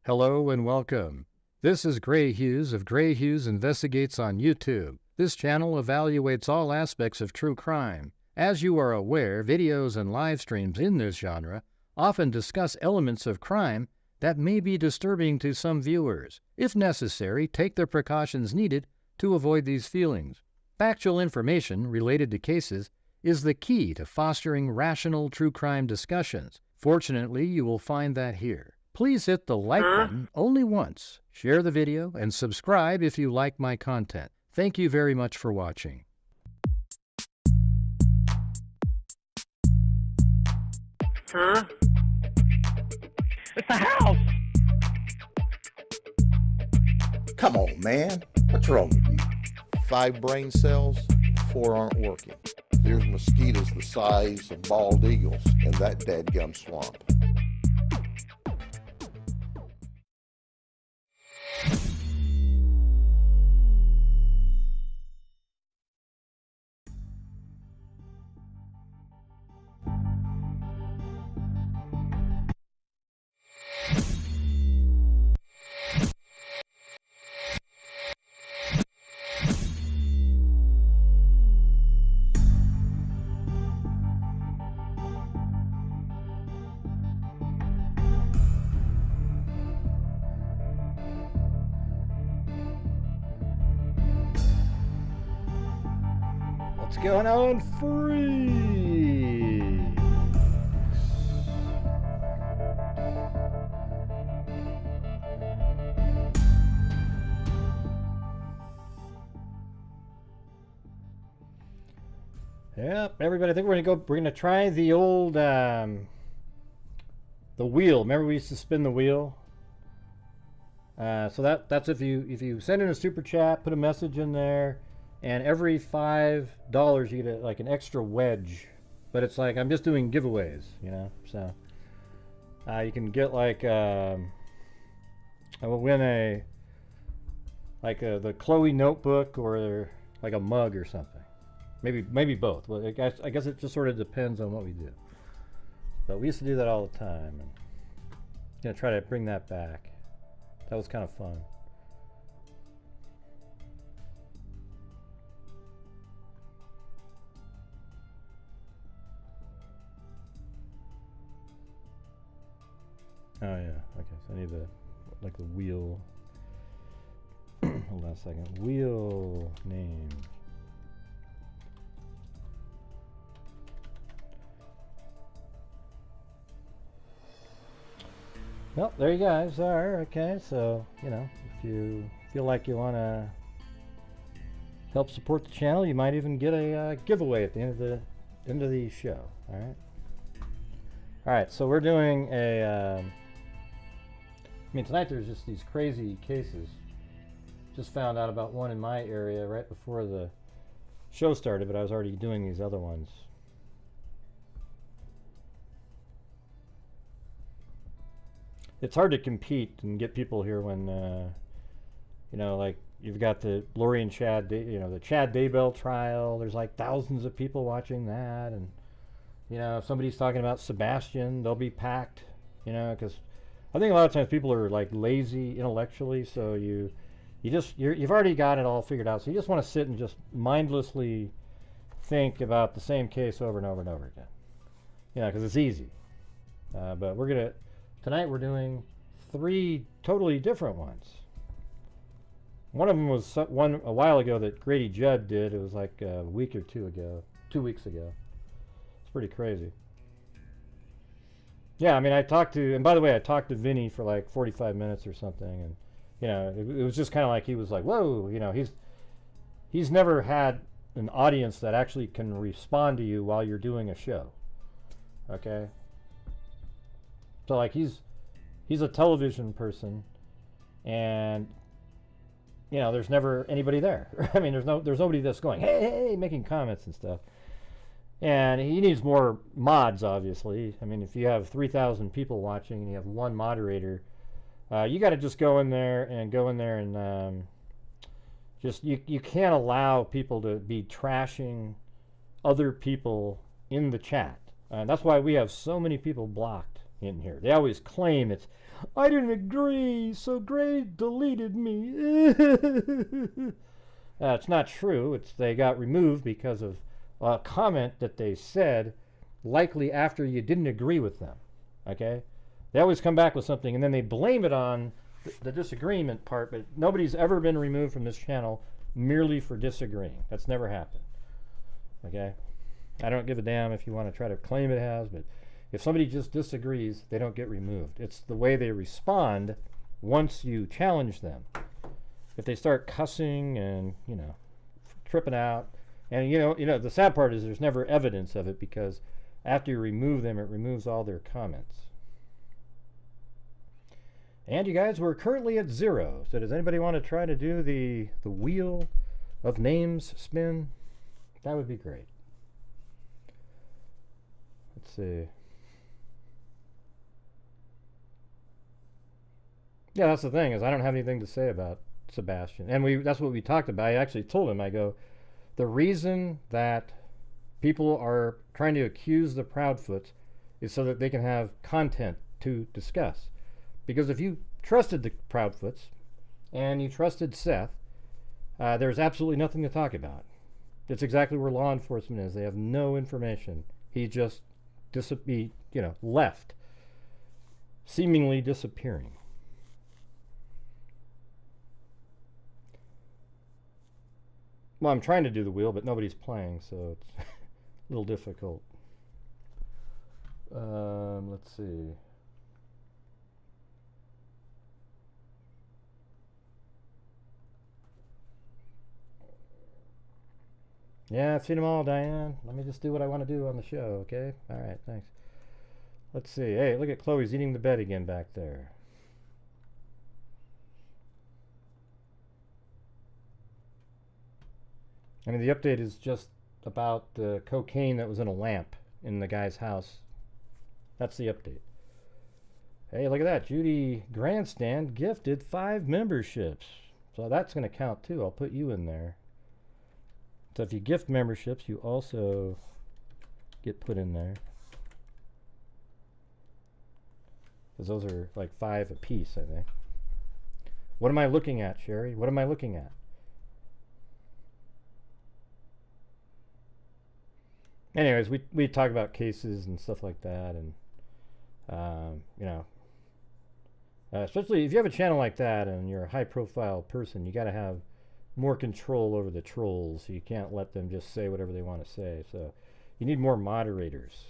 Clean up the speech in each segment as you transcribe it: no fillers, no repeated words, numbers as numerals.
Hello and welcome. This is Grant Hughes of Grant Hughes Investigates on YouTube. This channel evaluates all aspects of true crime. As you are aware, videos and live streams in this genre often discuss elements of crime that may be disturbing to some viewers. If necessary, take the precautions needed to avoid these feelings. Factual information related to cases is the key to fostering rational true crime discussions. Fortunately, you will find that here. Please hit the like button only once, share the video, and subscribe if you like my content. Thank you very much for watching. It's a house! Come on, man. What's wrong with you? 5 brain cells, 4 aren't working. There's mosquitoes the size of bald eagles in that dadgum swamp. What's going on, freaks? Yep, everybody, I think we're gonna try the old the wheel. Remember we used to spin the wheel? So that's if you send in a super chat, put a message in there, and every $5 you get like an extra wedge. But it's like I'm just doing giveaways, you know. So you can get like I will win the Chloe notebook or like a mug or something. Maybe both. Well, I guess it just sort of depends on what we do. But we used to do that all the time, and I'm gonna try to bring that back. That was kind of fun. Oh yeah, okay, so I need the wheel. Hold on a second. Wheel name. Well, there you guys are. Okay, so you know, if you feel like you want to help support the channel, you might even get a giveaway at the end of the show. All right, so we're doing a. I mean, tonight there's just these crazy cases. Just found out about one in my area right before the show started, but I was already doing these other ones. It's hard to compete and get people here when, you know, like you've got the Lori and Chad, you know, the Chad Daybell trial. There's like thousands of people watching that, and you know, if somebody's talking about Sebastian, they'll be packed, you know, because I think a lot of times people are like lazy intellectually, so you've already got it all figured out, so you just want to sit and just mindlessly think about the same case over and over and over again, you know, because it's easy. But tonight we're doing 3 totally different ones. One of them was one a while ago that Grady Judd did. It was like a week or 2 weeks ago. It's pretty crazy. Yeah, I mean, and by the way, I talked to Vinny for like 45 minutes or something, and you know, it was just kind of like he was like, whoa, you know, he's never had an audience that actually can respond to you while you're doing a show. Okay. So like he's a television person, and you know, there's never anybody there. I mean, there's nobody that's going, hey, making comments and stuff. And he needs more mods, obviously. I mean, if you have 3,000 people watching and you have one moderator, you got to just go in there and just you can't allow people to be trashing other people in the chat. That's why we have so many people blocked in here. They always claim it's, I didn't agree, so Gray deleted me. It's not true. It's they got removed because of a comment that they said, likely after you didn't agree with them. Okay? They always come back with something and then they blame it on the disagreement part, but nobody's ever been removed from this channel merely for disagreeing. That's never happened. Okay? I don't give a damn if you want to try to claim it has, but if somebody just disagrees, they don't get removed. It's the way they respond once you challenge them. If they start cussing and, you know, tripping out, and you know, the sad part is there's never evidence of it because after you remove them, it removes all their comments. And you guys, we're currently at 0. So does anybody want to try to do the wheel of names spin? That would be great. Let's see. Yeah, that's the thing, is I don't have anything to say about Sebastian. And that's what we talked about. I actually told him, I go, the reason that people are trying to accuse the Proudfoots is so that they can have content to discuss. Because if you trusted the Proudfoots and you trusted Seth, there's absolutely nothing to talk about. It's exactly where law enforcement is. They have no information. He just left, seemingly disappearing. Well, I'm trying to do the wheel, but nobody's playing, so it's a little difficult. Let's see. Yeah, I've seen them all, Diane. Let me just do what I want to do on the show, okay? All right, thanks. Let's see. Hey, look at Chloe's eating the bed again back there. I mean, the update is just about the cocaine that was in a lamp in the guy's house. That's the update. Hey, look at that. Judy Grandstand gifted 5 memberships. So that's going to count too. I'll put you in there. So if you gift memberships, you also get put in there. Because those are like 5 apiece, I think. What am I looking at, Sherry? What am I looking at? Anyways, we talk about cases and stuff like that, and especially if you have a channel like that and you're a high-profile person, you got to have more control over the trolls. You can't let them just say whatever they want to say. So you need more moderators.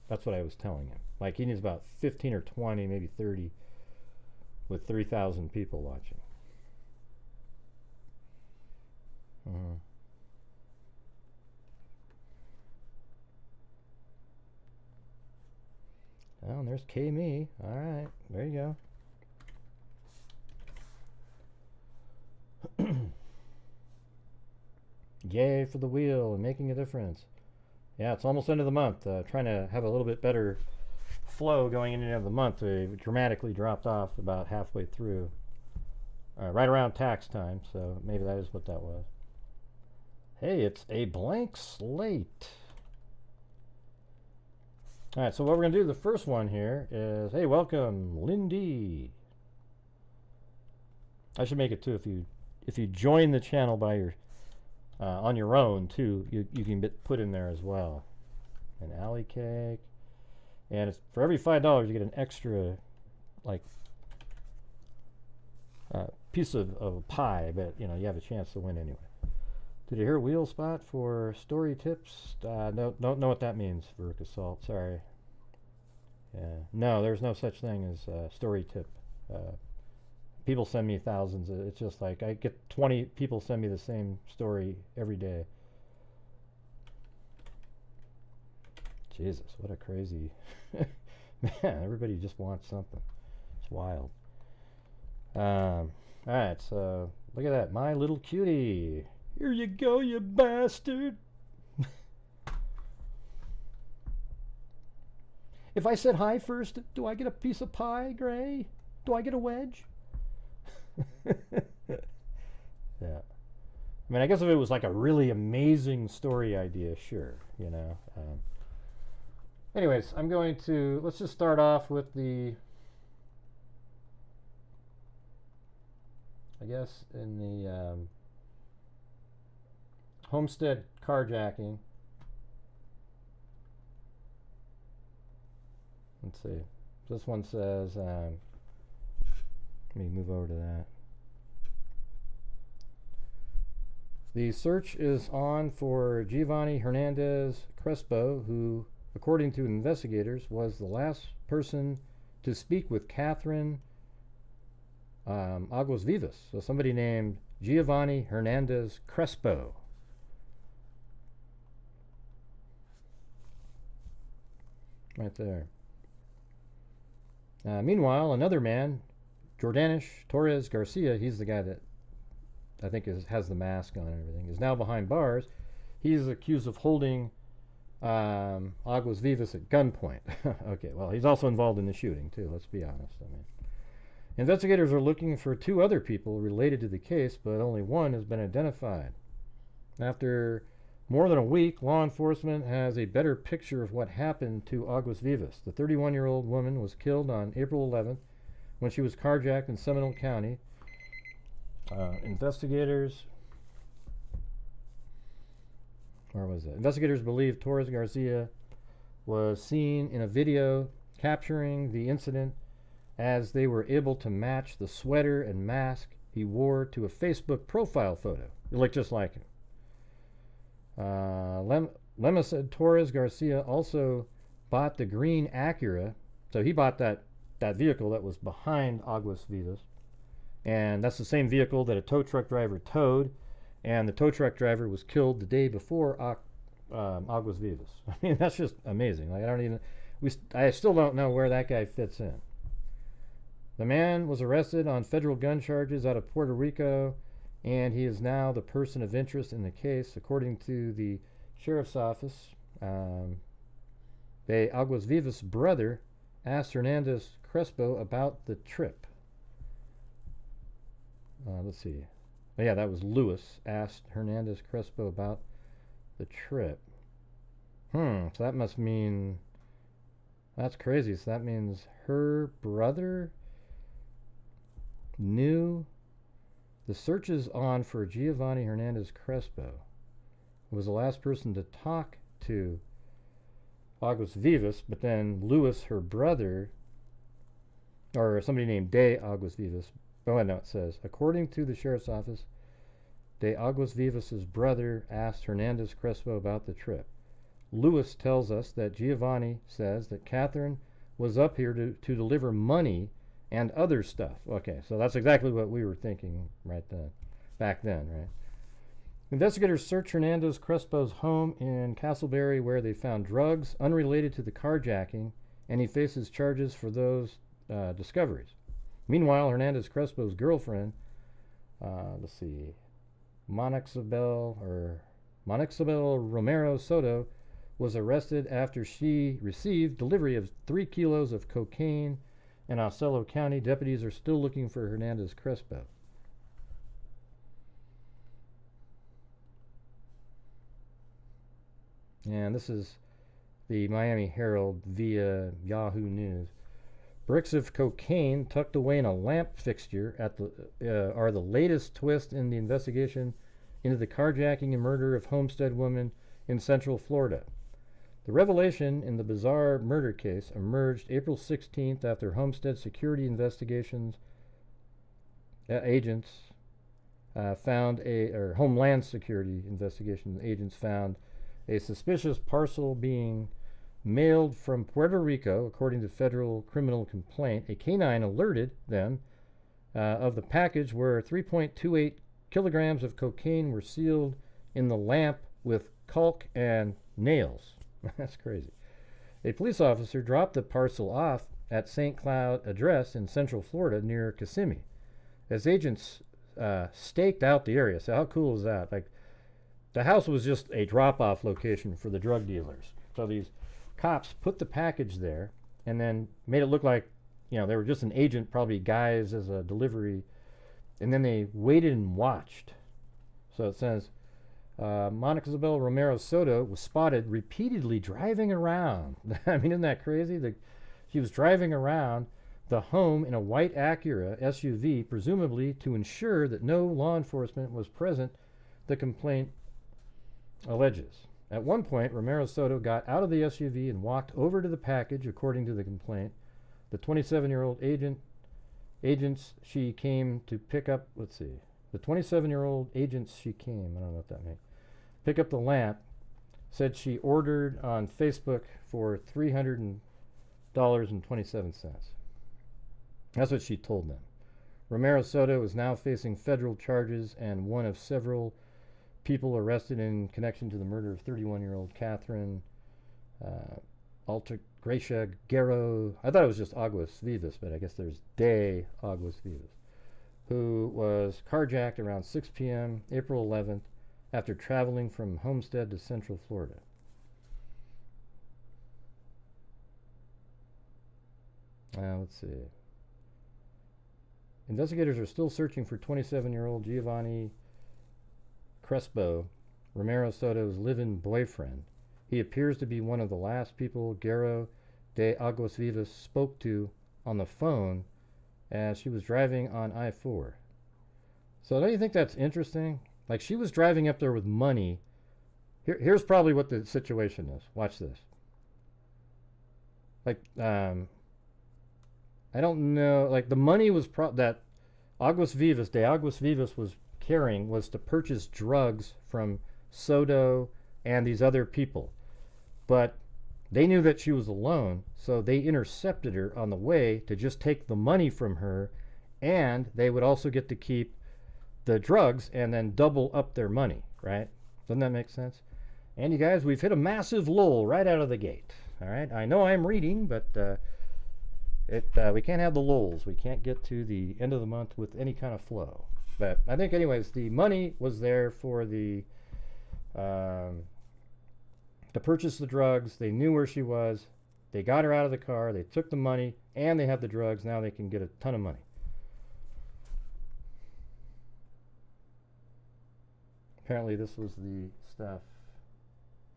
That's what I was telling him. Like he needs about 15 or 20, maybe 30, with 3,000 people watching. Oh, and there's K-Me. All right, there you go. Yay for the wheel and making a difference. Yeah, it's almost end of the month. Trying to have a little bit better flow going into the end of the month. We dramatically dropped off about halfway through. Right around tax time, so maybe that is what that was. Hey, it's a blank slate. All right, so what we're going to do, the first one here is, hey, welcome, Lindy. I should make it too. If you join the channel by your on your own too, you can get put in there as well. An alley cake, and it's for every $5 you get an extra like piece of pie, but you have a chance to win anyway. Did you hear a wheel spot for story tips? No, don't know what that means, Veruca Salt. Sorry. Yeah, no, there's no such thing as story tip. People send me thousands. It's just like I get 20 people send me the same story every day. Jesus, what a crazy man! Everybody just wants something. It's wild. All right, so look at that, My Little Cutie. Here you go, you bastard. If I said hi first, do I get a piece of pie, Gray? Do I get a wedge? Yeah. I mean, I guess if it was like a really amazing story idea, sure, Anyways, I'm going to, let's just start off with the, I guess, in the Homestead carjacking. Let's see. This one says, let me move over to that. The search is on for Giovanni Hernandez Crespo, who, according to investigators, was the last person to speak with Catherine Aguas Vivas. So somebody named Giovanni Hernandez Crespo. Right there. Meanwhile, another man, Jordanish Torres Garcia, he's the guy that I think has the mask on and everything, is now behind bars. He's accused of holding Aguas Vivas at gunpoint. Okay, well, he's also involved in the shooting, too, let's be honest. I mean, investigators are looking for 2 other people related to the case, but only one has been identified. After more than a week, law enforcement has a better picture of what happened to Aguas Vivas. The 31-year-old woman was killed on April 11th when she was carjacked in Seminole County. Investigators believe Torres Garcia was seen in a video capturing the incident, as they were able to match the sweater and mask he wore to a Facebook profile photo. It looked just like him. Lema said Torres Garcia also bought the green Acura, so he bought that vehicle that was behind Aguas Vivas, and that's the same vehicle that a tow truck driver towed, and the tow truck driver was killed the day before Aguas Vivas. I mean, that's just amazing. Like, I still don't know where that guy fits in. The man was arrested on federal gun charges out of Puerto Rico, and he is now the person of interest in the case, according to the sheriff's office. The Aguas Vivas brother asked Hernandez Crespo about the trip. Let's see. Oh, yeah, that was Lewis asked Hernandez Crespo about the trip. So that must mean, that's crazy. So that means her brother knew. The search is on for Giovanni Hernandez Crespo, who was the last person to talk to Aguas Vivas, but then Lewis, her brother, or somebody named De Aguas Vivas. Oh, no, it says, according to the sheriff's office, De Aguas Vivas' brother asked Hernandez Crespo about the trip. Lewis tells us that Giovanni says that Catherine was up here to deliver money and other stuff. Okay, so that's exactly what we were thinking back then, right? Investigators searched Hernandez Crespo's home in Castleberry, where they found drugs unrelated to the carjacking, and he faces charges for those discoveries. Meanwhile, Hernandez Crespo's girlfriend, let's see, Monixabel Romero Soto, was arrested after she received delivery of 3 kilos of cocaine in Osceola County. Deputies are still looking for Hernandez Crespo. And this is the Miami Herald via Yahoo News. Bricks of cocaine tucked away in a lamp fixture are the latest twist in the investigation into the carjacking and murder of Homestead woman in Central Florida. The revelation in the bizarre murder case emerged April 16th after Homestead security investigations agents Homeland Security investigation agents found a suspicious parcel being mailed from Puerto Rico. According to federal criminal complaint, a canine alerted them of the package where 3.28 kilograms of cocaine were sealed in the lamp with caulk and nails. That's crazy. A police officer dropped the parcel off at St. Cloud address in Central Florida near Kissimmee. As agents staked out the area, so how cool is that? Like, the house was just a drop-off location for the drug dealers. So these cops put the package there and then made it look like, they were just an agent, probably guys as a delivery, and then they waited and watched. So it says, Monica Isabel Romero Soto was spotted repeatedly driving around. I mean, isn't that crazy? She was driving around the home in a white Acura SUV, presumably to ensure that no law enforcement was present, the complaint alleges. At one point, Romero Soto got out of the SUV and walked over to the package, according to the complaint. The 27-year-old agents she came to pick up, let's see, the 27-year-old agents she came, I don't know what that means, pick up the lamp, said she ordered on Facebook for $300.27. That's what she told them. Romero Soto is now facing federal charges and one of several people arrested in connection to the murder of 31-year-old Catherine Altagracia Guerrero. I thought it was just Aguas Vivas, but I guess there's De Aguas Vivas, who was carjacked around 6 p.m. April 11th after traveling from Homestead to Central Florida. Let's see. Investigators are still searching for 27-year-old Giovanni Crespo, Romero Soto's live-in boyfriend. He appears to be one of the last people Guerrero de Aguas Vivas spoke to on the phone as she was driving on I-4. So don't you think that's interesting? Like, she was driving up there with money. Here's probably what the situation is. Watch this. Like, I don't know. Like, the money was that Aguas Vivas, de Aguas Vivas was carrying was to purchase drugs from Soto and these other people. But they knew that she was alone, so they intercepted her on the way to just take the money from her, and they would also get to keep the drugs and then double up their money, right? Doesn't that make sense? And you guys, we've hit a massive lull right out of the gate. All right, I know I'm reading, but we can't have the lulls. We can't get to the end of the month with any kind of flow. But I think, anyways, the money was there for the to purchase the drugs. They knew where she was. They got her out of the car. They took the money, and they have the drugs. Now they can get a ton of money. Apparently, this was the stuff.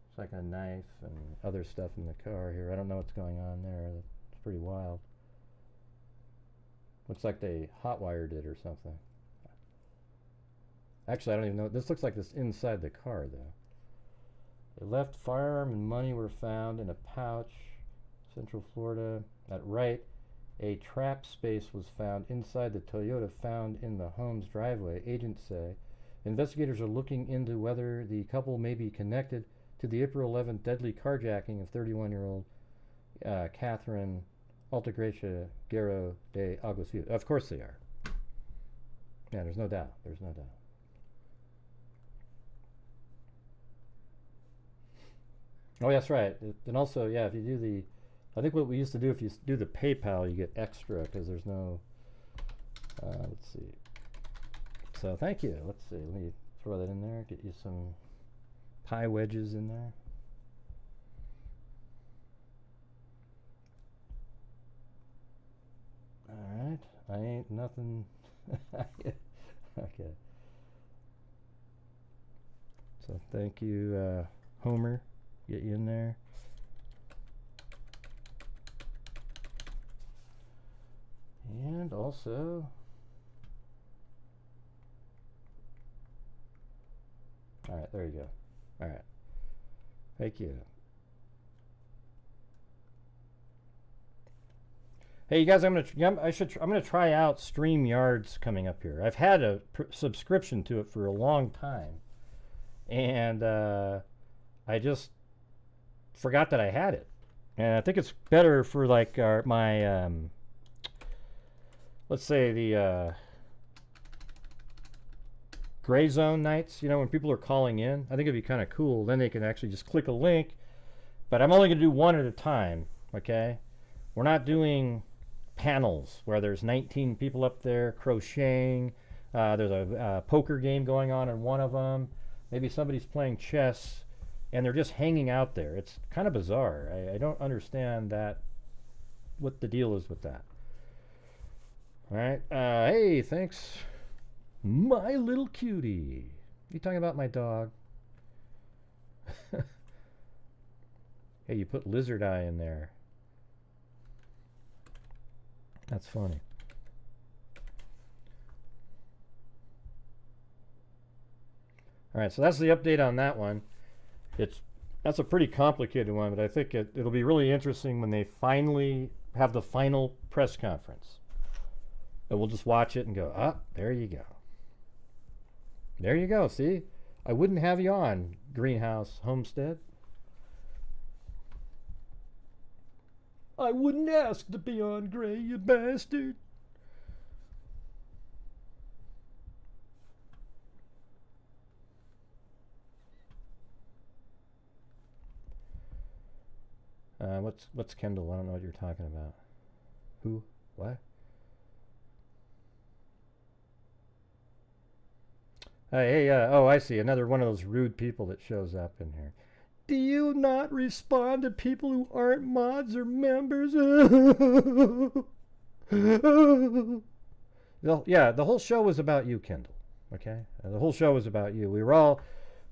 It's like a knife and other stuff in the car here. I don't know what's going on there. It's pretty wild. Looks like they hotwired it or something. Actually, I don't even know. This looks like this inside the car, though. A left firearm and money were found in a pouch, Central Florida. At right, a trap space was found inside the Toyota found in the home's driveway, agents say. Investigators are looking into whether the couple may be connected to the April 11th deadly carjacking of 31-year-old Catherine Altagracia Guerrero de Aguas Vivas. Of course they are. Yeah, there's no doubt. There's no doubt. Oh, that's right. And also, yeah, if you do the, I think what we used to do, if you do the PayPal, you get extra because there's no, let's see. So thank you. Let's see. Let me throw that in there. Get you some pie wedges in there. All right. I ain't nothing. Okay. So thank you, Homer. Get you in there. And also, all right, there you go. All right, thank you. Hey, you guys, I'm gonna try out StreamYard's coming up here. I've had a subscription to it for a long time, and I just forgot that I had it. And I think it's better for like my let's say the gray zone nights, you know, when people are calling in. I think it'd be kind of cool. Then they can actually just click a link. But I'm only going to do one at a time, okay? We're not doing panels where there's 19 people up there crocheting. There's a poker game going on in one of them. Maybe somebody's playing chess, and they're just hanging out there. It's kind of bizarre. I don't understand that, what the deal is with that. All right. Hey, thanks. My little cutie. You talking about my dog? Hey, you put lizard eye in there. That's funny. All right, so that's the update on that one. That's a pretty complicated one, but I think it'll be really interesting when they finally have the final press conference. And we'll just watch it and go, ah, there you go. There you go, see? I wouldn't have you on, Greenhouse Homestead. I wouldn't ask to be on, Gray, you bastard. What's Kendall? I don't know what you're talking about. Who? What? Oh, I see. Another one of those rude people that shows up in here. Do you not respond to people who aren't mods or members? Yeah, the whole show was about you, Kendall. Okay? The whole show was about you. We were all...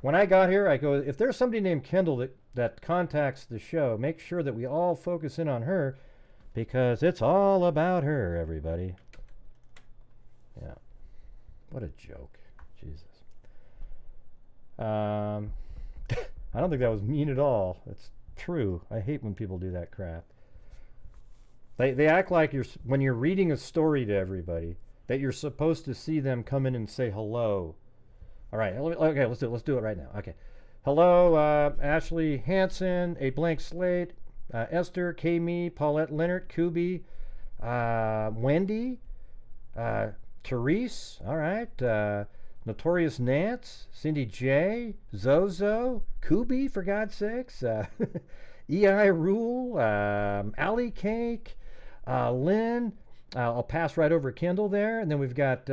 When I got here, I go, if there's somebody named Kendall that contacts the show, make sure that we all focus in on her, because it's all about her, everybody. Yeah. What a joke. Jesus. I don't think that was mean at all. It's true. I hate when people do that crap. They act like when you're reading a story to everybody, that you're supposed to see them come in and say hello. All right. Okay, let's do it right now. Okay. Hello, Ashley Hansen, A Blank Slate, Esther, K-Me, Paulette Leonard, Kubi, Wendy, Therese, all right, Notorious Nance, Cindy J, Zozo, Kubi, for God's sakes, EI Rule, Allie Cake, Lynn. I'll pass right over Kendall there, and then we've got,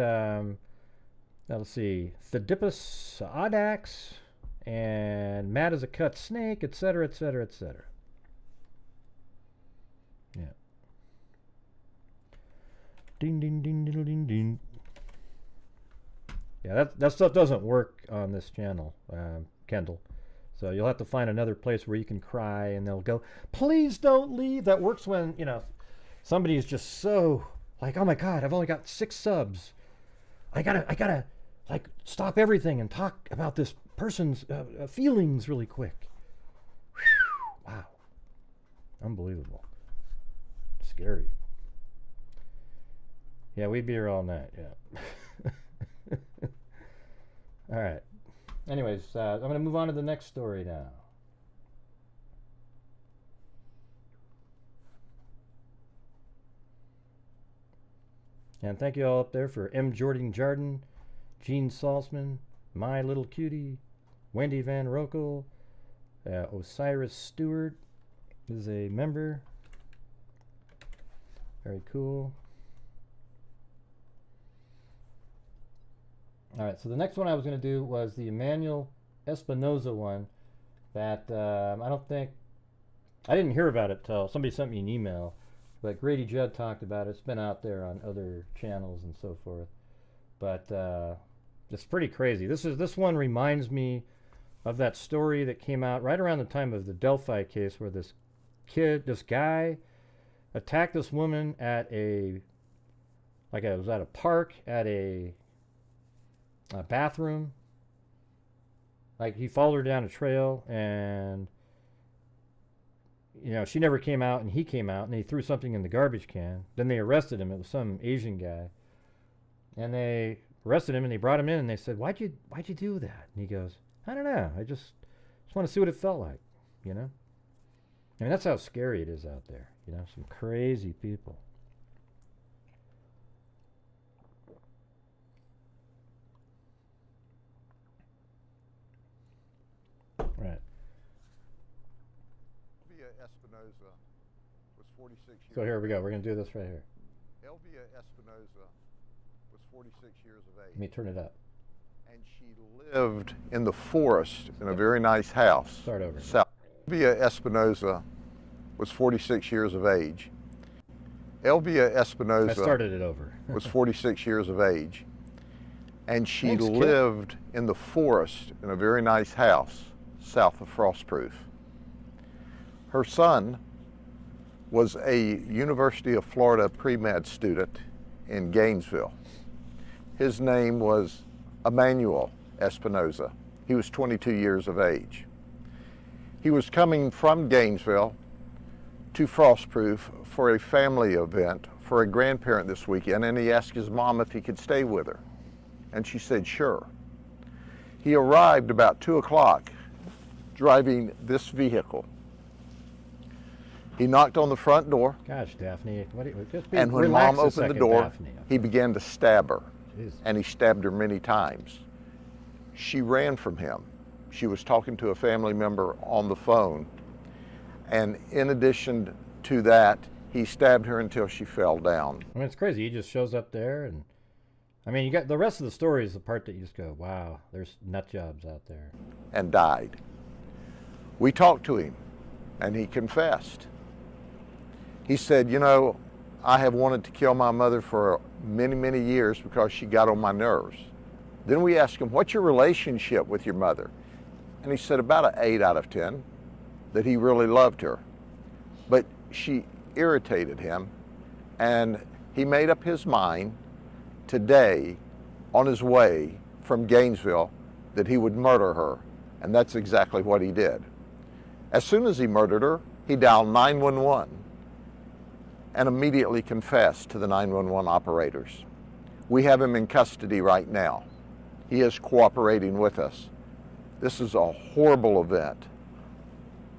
let's see, Thedippus Audax, and Mad as a Cut Snake, etc., etc., etc. Yeah. Ding, ding, ding, diddle, ding, ding. Yeah, that stuff doesn't work on this channel, Kendall. So you'll have to find another place where you can cry and they'll go, please don't leave. That works when, you know, somebody is just so like, oh my God, I've only got 6 subs. I gotta like stop everything and talk about this person's feelings really quick. Whew, wow. Unbelievable. Scary. Yeah, we'd be here all night, yeah. All right. Anyways, I'm going to move on to the next story now. And thank you all up there for M. Jordan Jardin, Gene Salzman, My Little Cutie, Wendy Van Rokel, Osiris Stewart is a member. Very cool. All right, so the next one I was going to do was the Emmanuel Espinosa one that I didn't hear about it till somebody sent me an email, but Grady Judd talked about it. It's been out there on other channels and so forth, but it's pretty crazy. This one reminds me of that story that came out right around the time of the Delphi case where this guy attacked this woman at it was at a park at a bathroom. Like, he followed her down a trail, and you know, she never came out, and he came out, and he threw something in the garbage can. Then they arrested him. It was some Asian guy, and they arrested him, and they brought him in, and they said, why'd you do that? And he goes, I don't know, I just want to see what it felt like, you know. I mean, that's how scary it is out there, you know, some crazy people. Right. Espinoza was 46 years. So here we go. We're going to do this right here. Elvia Espinoza was 46 years of age. Let me turn it up. And she lived in the forest in a very nice house. Start over. Elvia Espinoza was 46 years of age. Elvia Espinoza I started it over. was 46 years of age. And she Thanks, lived in the forest in a very nice house south of Frostproof. Her son was a University of Florida pre-med student in Gainesville. His name was Emmanuel Espinosa. He was 22 years of age. He was coming from Gainesville to Frostproof for a family event for a grandparent this weekend, and he asked his mom if he could stay with her. And she said, sure. He arrived about 2 o'clock driving this vehicle. He knocked on the front door. Gosh, Daphne, And when Mom opened the door, he began to stab her. Jeez. And he stabbed her many times. She ran from him. She was talking to a family member on the phone. And in addition to that, he stabbed her until she fell down. I mean, it's crazy. He just shows up there, and I mean, you got the rest of the story is the part that you just go, wow, there's nut jobs out there. And died. We talked to him, and he confessed. He said, you know, I have wanted to kill my mother for many, many years because she got on my nerves. Then we asked him, what's your relationship with your mother? And he said about an 8 out of 10, that he really loved her. But she irritated him, and he made up his mind today on his way from Gainesville that he would murder her. And that's exactly what he did. As soon as he murdered her, he dialed 911 and immediately confessed to the 911 operators. We have him in custody right now. He is cooperating with us. This is a horrible event.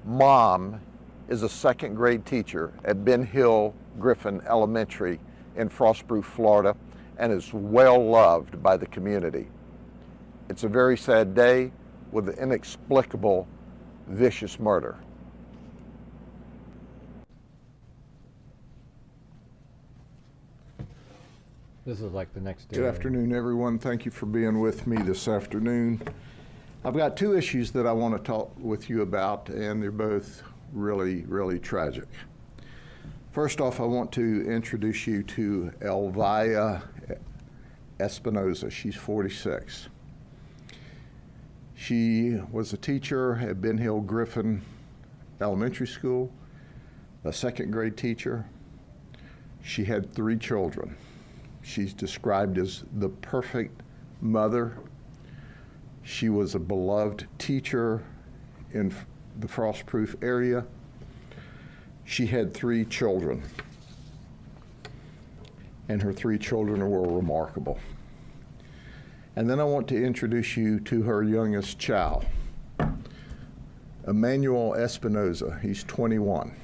Mom is a 2nd grade teacher at Ben Hill Griffin Elementary in Frostproof, Florida, and is well loved by the community. It's a very sad day with an inexplicable, vicious murder. This is like the next day. Good afternoon, everyone. Thank you for being with me this afternoon. I've got 2 issues that I want to talk with you about, and they're both really, really tragic. First off, I want to introduce you to Elvira Espinoza. She's 46. She was a teacher at Ben Hill Griffin Elementary School, a 2nd grade teacher. She had 3 children. She's described as the perfect mother. She was a beloved teacher in the Frostproof area. She had 3 children, and her 3 children were remarkable. And then I want to introduce you to her youngest child, Emmanuel Espinosa. He's 21.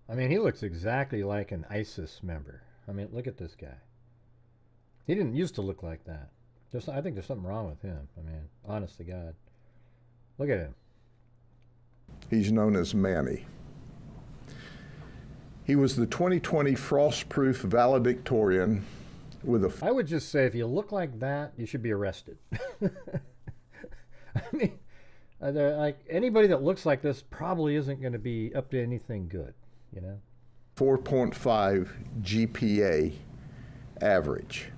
I mean, he looks exactly like an ISIS member. I mean, look at this guy. He didn't used to look like that. I think there's something wrong with him. I mean, honest to God. Look at him. He's known as Manny. He was the 2020 Frostproof valedictorian with a... I would just say if you look like that, you should be arrested. I mean, like anybody that looks like this probably isn't going to be up to anything good, you know? 4.5 GPA average.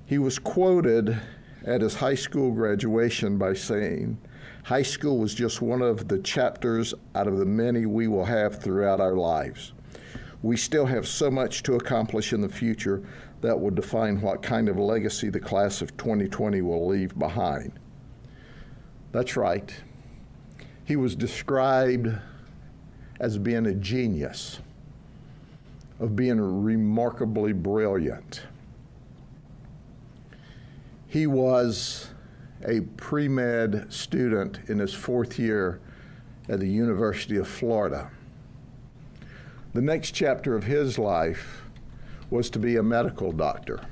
He was quoted at his high school graduation by saying, "High school was just one of the chapters out of the many we will have throughout our lives. We still have so much to accomplish in the future that will define what kind of legacy the class of 2020 will leave behind." That's right. He was described as being a genius, of being remarkably brilliant. He was a pre-med student in his 4th year at the University of Florida. The next chapter of his life was to be a medical doctor.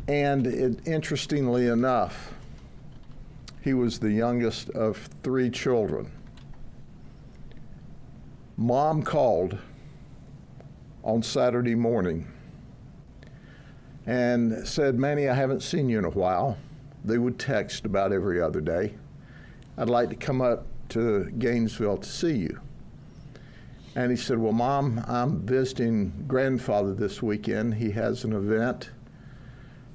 And interestingly enough, he was the youngest of 3 children. Mom called on Saturday morning and said, "Manny, I haven't seen you in a while." They would text about every other day. "I'd like to come up to Gainesville to see you." And he said, "Well, Mom, I'm visiting grandfather this weekend. He has an event,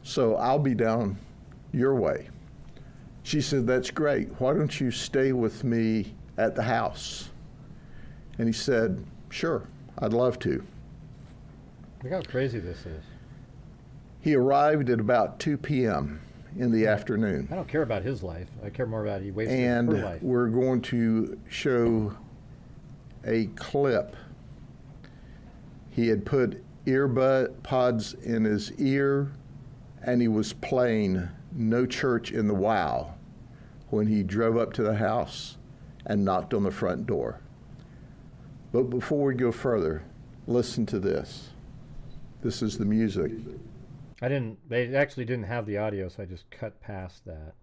so I'll be down your way." She said, that's great. Why don't you stay with me at the house? And he said, sure, I'd love to. Look how crazy this is. He arrived at about 2 p.m. in the afternoon. I don't care about his life. I care more about he wasted her And life. we're going to show a clip. He had put earbud pods in his ear, and he was playing No Church in the Wow when he drove up to the house and knocked on the front door. But before we go further, listen to this. This is the music. They actually didn't have the audio, so I just cut past that.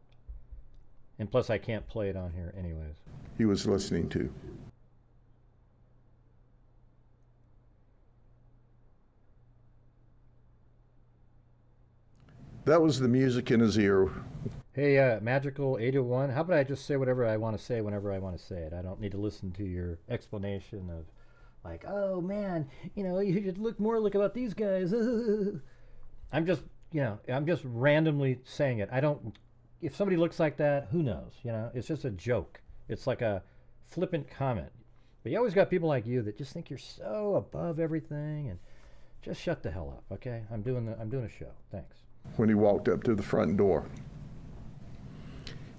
And plus I can't play it on here anyways. He was listening to. That was the music in his ear. Hey, Magical 801, how about I just say whatever I want to say whenever I want to say it? I don't need to listen to your explanation of, like, oh man, you know, you should look about these guys. I'm just randomly saying it. If somebody looks like that, who knows? You know, it's just a joke. It's like a flippant comment. But you always got people like you that just think you're so above everything, and just shut the hell up, okay? I'm doing a show. Thanks. When he walked up to the front door,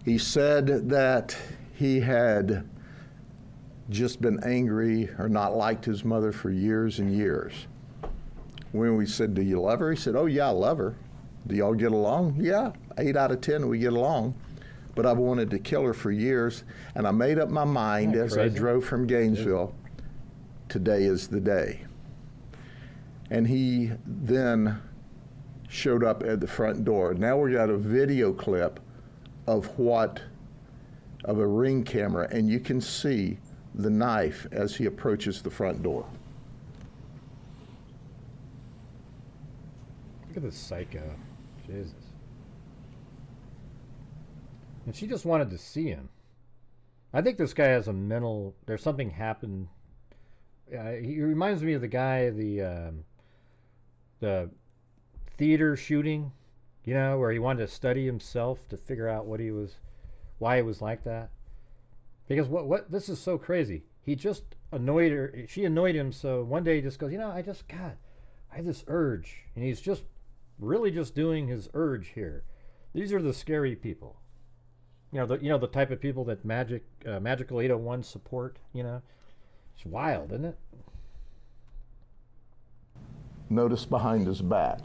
he said that he had just been angry or not liked his mother for years and years. When we said, do you love her? He said, oh yeah, I love her. Do y'all get along? Yeah, 8 out of 10 we get along. But I've wanted to kill her for years, and I made up my mind as I drove from Gainesville, today is the day. And he then showed up at the front door. Now we got a video clip of a Ring camera, and you can see the knife as he approaches the front door. Look at this psycho. Jesus. And she just wanted to see him. I think this guy has there's something happened. He reminds me of the guy, the theater shooting, you know, where he wanted to study himself to figure out why he was like that. Because what this is so crazy. He just annoyed her. She annoyed him, so one day he just goes, you know, I have this urge. And he's just really just doing his urge here. These are the scary people. You know the type of people that Magical 801 support, you know. It's wild, isn't it? Notice behind his back.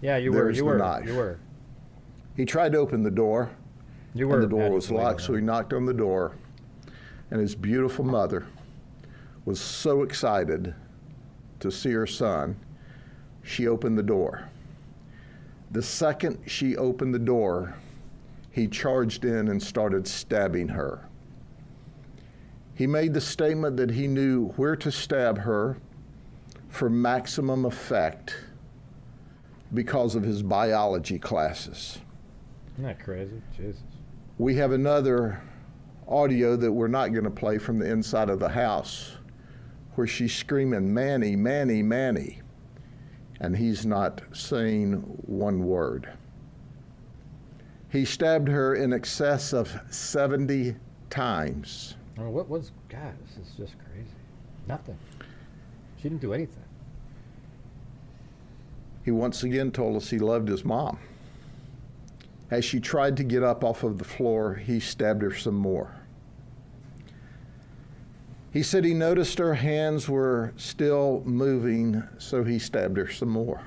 Yeah, you There's were. the knife. You were. He tried to open the door. And the door was locked, so he knocked on the door. And his beautiful mother was so excited to see her son, she opened the door. The second she opened the door, he charged in and started stabbing her. He made the statement that he knew where to stab her for maximum effect because of his biology classes. Isn't that crazy? Jesus. We have another audio that we're not going to play from the inside of the house where she's screaming, Manny, Manny, Manny, and he's not saying one word. He stabbed her in excess of 70 times. Oh, God, this is just crazy. Nothing. She didn't do anything. He once again told us he loved his mom. As she tried to get up off of the floor, he stabbed her some more. He said he noticed her hands were still moving, so he stabbed her some more.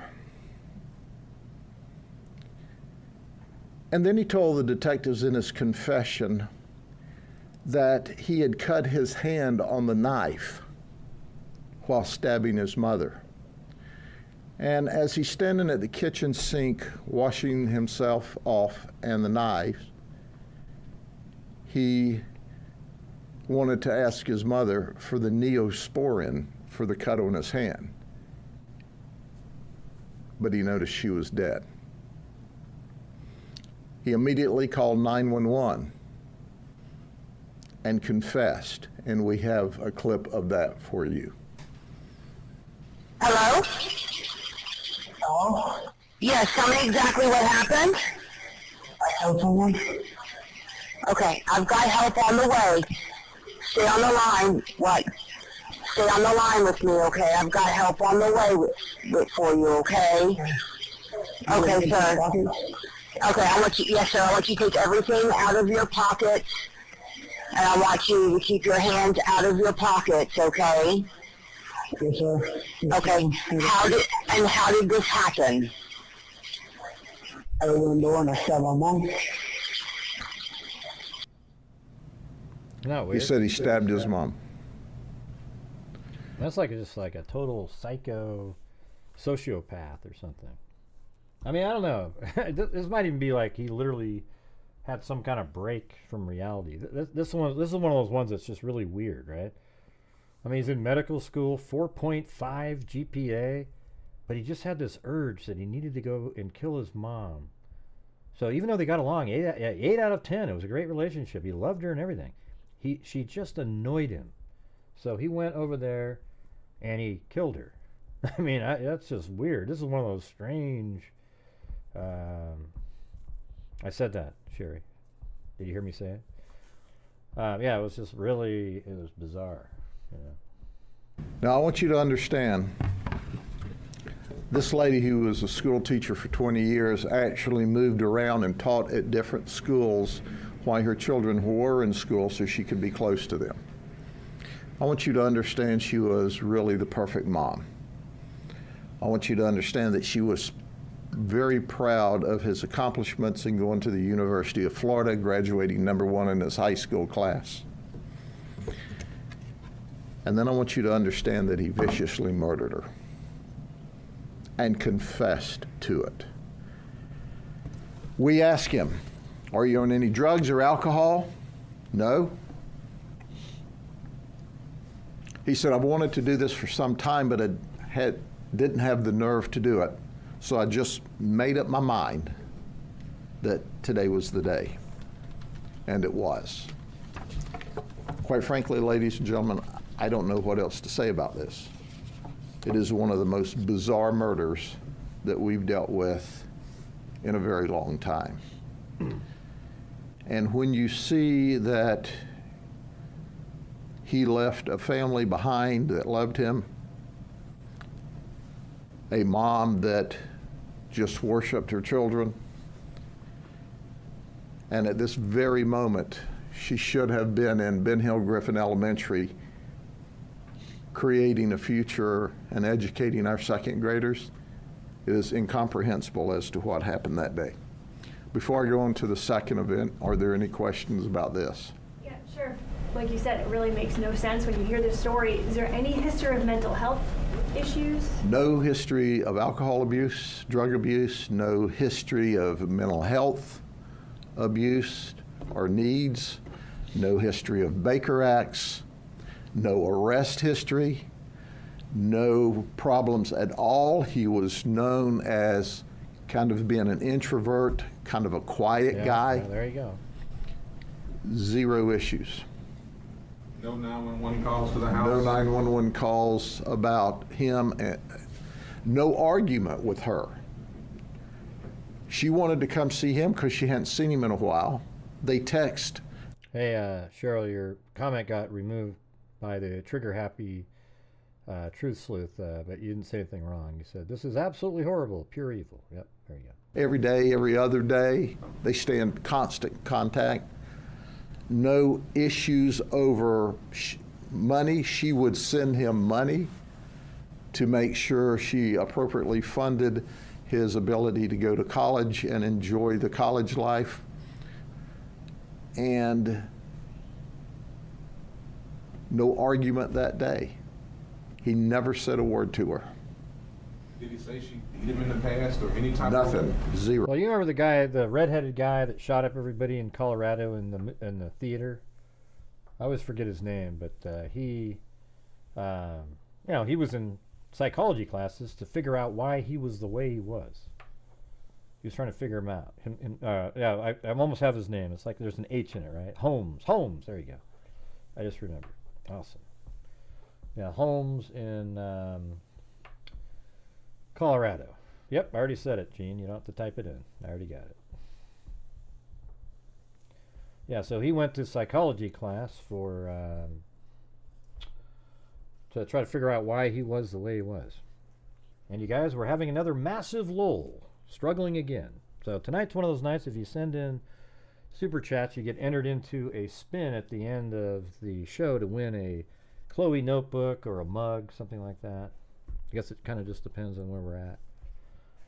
And then he told the detectives in his confession that he had cut his hand on the knife while stabbing his mother. And as he's standing at the kitchen sink washing himself off and the knife, he wanted to ask his mother for the neosporin for the cut on his hand. But he noticed she was dead. He immediately called 911 and confessed, and we have a clip of that for you. Hello? Hello? Yes, tell me exactly what happened. I help on? Okay, I've got help on the way. Stay on the line. What? Stay on the line with me, okay? I've got help on the way for you, okay? Okay, sir. Okay, I want you, yes, sir, I want you to take everything out of your pockets, and I want you to keep your hands out of your pockets, okay? Yes, sir. Okay, how did this happen? I was doing a 7 months. Not He weird. said he stabbed his mom. That's like just like a total psycho sociopath or something. I mean, I don't know. This might even be like he literally had some kind of break from reality. This is one of those ones that's just really weird, right? I mean, he's in medical school, 4.5 GPA, but he just had this urge that he needed to go and kill his mom. So even though they got along, 8 out of 10, it was a great relationship. He loved her and everything. She just annoyed him. So he went over there and he killed her. I mean, that's just weird. This is one of those strange... I said that, Sherry. Did you hear me say it? Yeah, it was just really, it was bizarre. You know? Now, I want you to understand, this lady who was a school teacher for 20 years actually moved around and taught at different schools while her children were in school so she could be close to them. I want you to understand she was really the perfect mom. I want you to understand that she was very proud of his accomplishments in going to the University of Florida, graduating #1 in his high school class. And then I want you to understand that he viciously murdered her and confessed to it. We asked him, are you on any drugs or alcohol? No. He said, I've wanted to do this for some time, but I didn't have the nerve to do it. So I just made up my mind that today was the day. And it was. Quite frankly, ladies and gentlemen, I don't know what else to say about this. It is one of the most bizarre murders that we've dealt with in a very long time. And when you see that he left a family behind that loved him, a mom that just worshiped her children, and at this very moment, she should have been in Ben Hill Griffin Elementary creating a future and educating our second graders. It is incomprehensible as to what happened that day. Before I go on to the second event, are there any questions about this? Yeah, sure. Like you said, it really makes no sense when you hear this story. Is there any history of mental health issues? No history of alcohol abuse, drug abuse, no history of mental health abuse or needs, no history of Baker Acts, no arrest history, no problems at all. He was known as kind of being an introvert, kind of a quiet guy. Yeah, there you go. Zero issues. No 911 calls to the house? No 911 calls about him. No argument with her. She wanted to come see him because she hadn't seen him in a while. They text. Hey, Cheryl, your comment got removed by the trigger-happy truth sleuth, but you didn't say anything wrong. You said, this is absolutely horrible, pure evil. Yep, there you go. Every day, every other day, they stay in constant contact. No issues over money. She would send him money to make sure she appropriately funded his ability to go to college and enjoy the college life. And no argument that day. He never said a word to her. Did he say she beat him in the past or any type Nothing. of... Zero. Well, you remember the guy, the redheaded guy that shot up everybody in Colorado in the theater? I always forget his name, but he, you know, he was in psychology classes to figure out why he was the way he was. He was trying to figure him out. Yeah, I almost have his name. It's like there's an H in it, right? Holmes. There you go. I just remembered. Awesome. Yeah, Holmes in Colorado. Yep, I already said it, Gene. You don't have to type it in. I already got it. Yeah, so he went to psychology class for to try to figure out why he was the way he was. And you guys, we're having another massive lull, struggling again. So tonight's one of those nights, if you send in super chats, you get entered into a spin at the end of the show to win a Chloe notebook or a mug, something like that. I guess it kind of just depends on where we're at.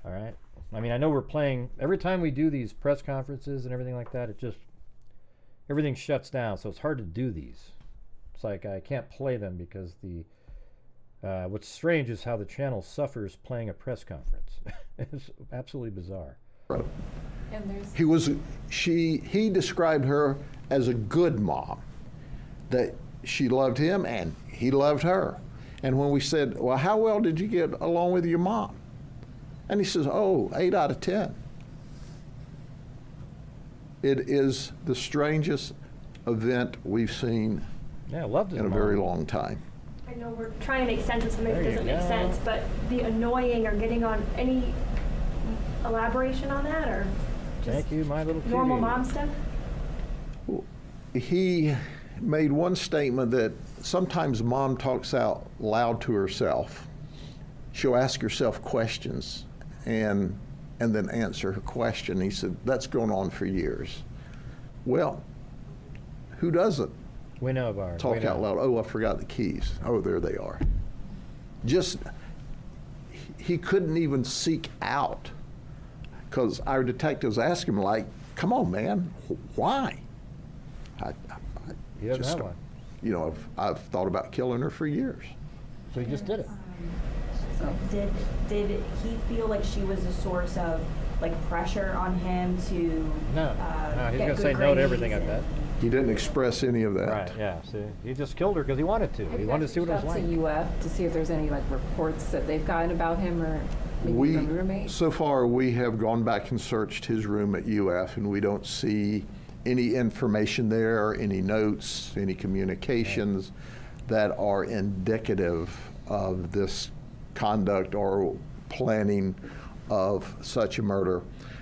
All right. I mean, I know we're playing, every time we do these press conferences and everything like that, it just, everything shuts down, so it's hard to do these. It's like I can't play them because the, what's strange is how the channel suffers playing a press conference. It's absolutely bizarre. And there's He described her as a good mom, that she loved him and he loved her. And when we said, well, how well did you get along with your mom? And he says, oh, 8 out of 10. It is the strangest event we've seen Yeah, I loved his in a mom. very long time. I know we're trying to make sense of something that There you doesn't make go. sense, but the annoying or getting on any elaboration on that, or just Thank you, my little normal cutie. mom stuff? He made one statement that sometimes mom talks out loud to herself. She'll ask herself questions and then answer her question. He said, that's going on for years. Well, who doesn't We know, Bart. talk out loud? Oh, I forgot the keys. Oh, there they are. Just, he couldn't even seek out, because our detectives asked him, like, come on, man, why? He doesn't just, have one. You know, I've thought about killing her for years. So he just did it. So did he feel like she was a source of like pressure on him to No, he's get gonna good say no to grades everything, I and- bet. He didn't express any of that. Right, yeah, see, he just killed her because he wanted to. He wanted to see what it was like. to UF to see if there's any like reports that they've gotten about him or maybe from roommates? So far, we have gone back and searched his room at UF, and we don't see any information there, any notes, any communications that are indicative of this conduct or planning of such a murder.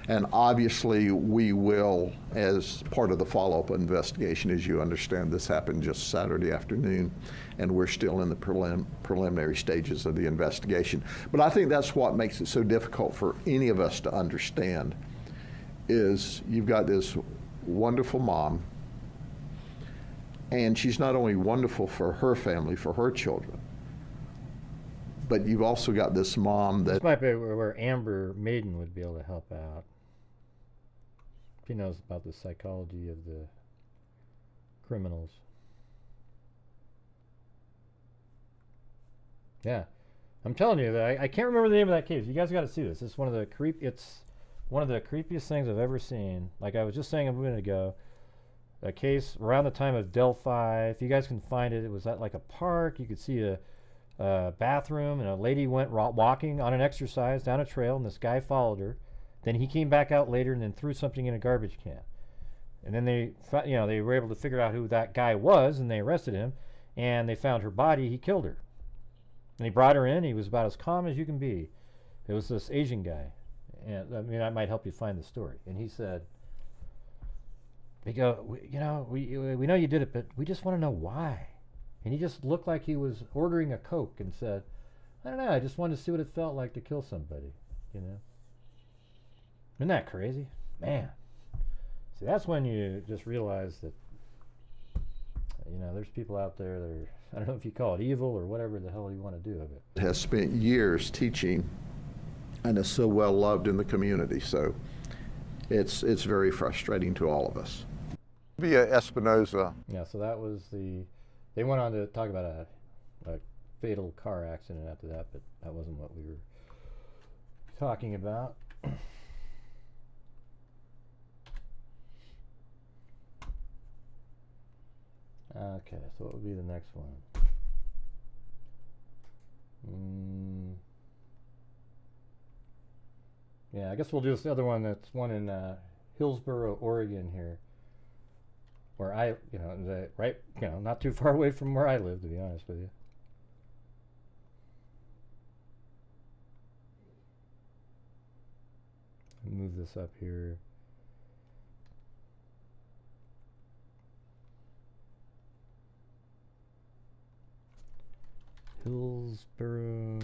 And obviously, we will, as part of the follow-up investigation, as you understand, this happened just Saturday afternoon, and we're still in the preliminary stages of the investigation. But I think that's what makes it so difficult for any of us to understand, is you've got this wonderful mom, and she's not only wonderful for her family, for her children, but you've also got this mom that This might be where Amber Maiden would be able to help out. She knows about the psychology of the criminals. Yeah, I'm telling you that I can't remember the name of that case. You guys got to see this. It's one of the It's one of the creepiest things I've ever seen. Like I was just saying a minute ago, a case around the time of Delphi. If you guys can find it, it was at like a park. You could see a bathroom, and a lady went walking on an exercise down a trail, and this guy followed her. Then he came back out later and then threw something in a garbage can. And then they were able to figure out who that guy was, and they arrested him. And they found her body. He killed her. And he brought her in. He was about as calm as you can be. It was this Asian guy. And I mean, that might help you find the story. And he said, we know you did it, but we just want to know why. And he just looked like he was ordering a Coke and said, I don't know, I just wanted to see what it felt like to kill somebody, you know. Isn't that crazy? Man. See, that's when you just realize that, you know, there's people out there that are, I don't know if you call it evil or whatever the hell you want to do of it. has spent years teaching and is so well loved in the community. So it's very frustrating to all of us. Via Espinoza. Yeah, so that was they went on to talk about a fatal car accident after that, but that wasn't what we were talking about. Okay, so what would be the next one? Yeah, I guess we'll do this other one. That's one in Hillsboro, Oregon here, where not too far away from where I live, to be honest with you. Move this up here. Hillsboro.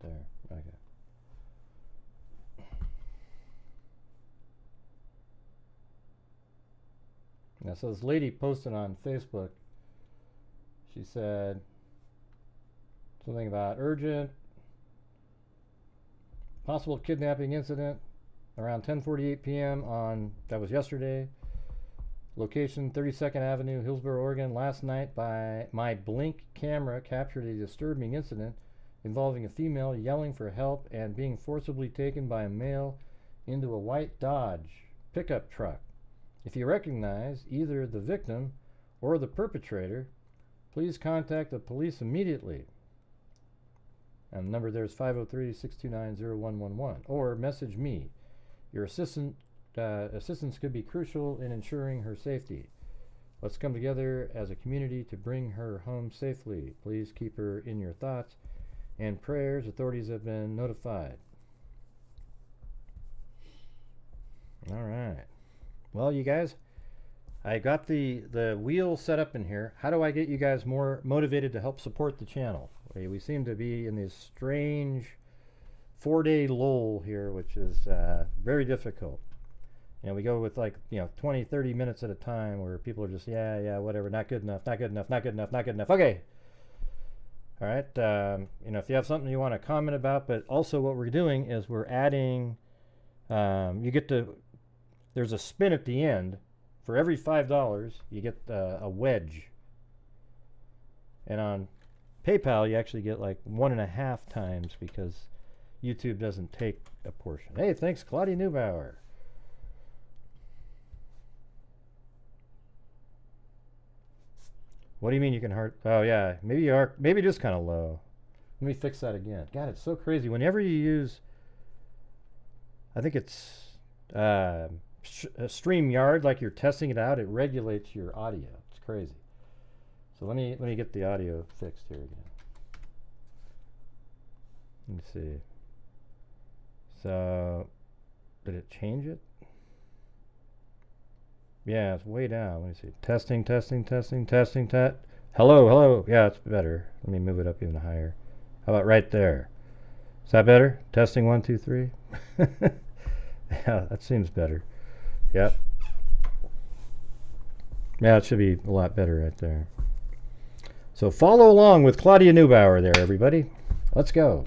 There, okay. Now, so this lady posted on Facebook, she said something about urgent, possible kidnapping incident around 10:48 p.m. on, that was yesterday, location 32nd Avenue, Hillsboro, Oregon. Last night, by my Blink camera captured a disturbing incident involving a female yelling for help and being forcibly taken by a male into a white Dodge pickup truck. If you recognize either the victim or the perpetrator, please contact the police immediately. And the number there is 503-629-0111. Or message me. Your assistance could be crucial in ensuring her safety. Let's come together as a community to bring her home safely. Please keep her in your thoughts and prayers. Authorities have been notified. All right. Well, you guys, I got the wheel set up in here. How do I get you guys more motivated to help support the channel? We seem to be in this strange 4-day lull here, which is very difficult. And we go with, like, 20, 30 minutes at a time where people are just, yeah, whatever, not good enough, not good enough, not good enough, not good enough. Okay. All right. If you have something you want to comment about, but also what we're doing is we're adding, there's a spin at the end. For every $5, you get a wedge. And on PayPal, you actually get like 1.5 times because YouTube doesn't take a portion. Hey, thanks, Claudia Neubauer. What do you mean you can hurt? Oh, yeah. Maybe you are. Maybe just kind of low. Let me fix that again. God, it's so crazy. Whenever you use, I think it's StreamYard, like you're testing it out, it regulates your audio. It's crazy. So let me get the audio fixed here again. Let me see. So did it change it? Yeah, it's way down. Let me see. Testing. Hello. Yeah, it's better. Let me move it up even higher. How about right there? Is that better? Testing 1, 2, 3. Yeah, that seems better. Yep. Yeah, it should be a lot better right there. So follow along with Claudia Neubauer there, everybody. Let's go.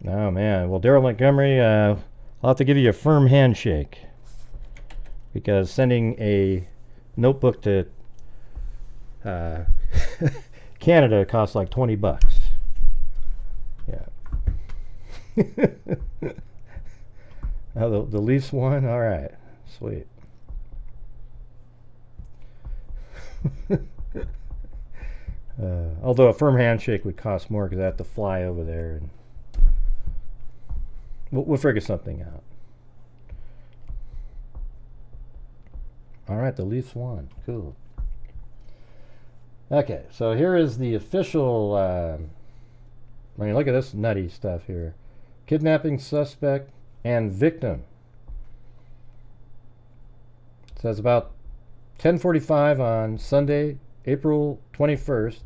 Oh, man. Well, Daryl Montgomery, I'll have to give you a firm handshake. Because sending a notebook to Canada costs like $20. Yeah. Oh, the Leafs won? All right. Sweet. Although a firm handshake would cost more because I have to fly over there. And we'll figure something out. All right, the Leafs won. Cool. Okay, so here is the official... I mean, look at this nutty stuff here. Kidnapping suspect and victim. It says about 10:45 on Sunday, April 21st,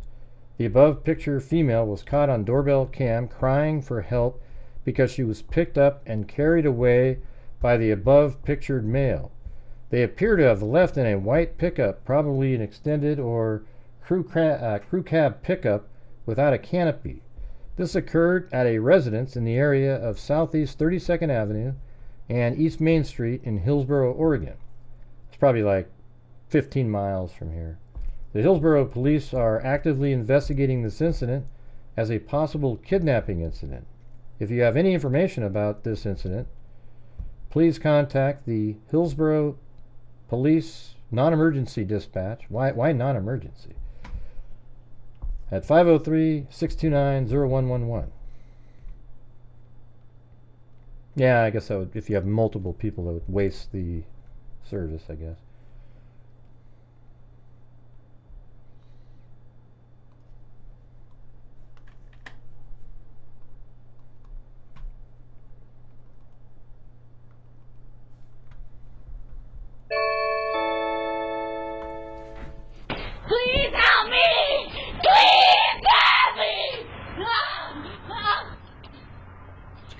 the above picture female was caught on doorbell cam crying for help because she was picked up and carried away by the above pictured male. They appear to have left in a white pickup, probably an extended or crew cab pickup without a canopy. This occurred at a residence in the area of Southeast 32nd Avenue and East Main Street in Hillsboro, Oregon. It's probably like 15 miles from here. The Hillsboro police are actively investigating this incident as a possible kidnapping incident. If you have any information about this incident, please contact the Hillsboro Police Non-Emergency Dispatch. Why non-emergency? At 503-629-0111. Yeah, I guess that would, if you have multiple people, that would waste the service, I guess.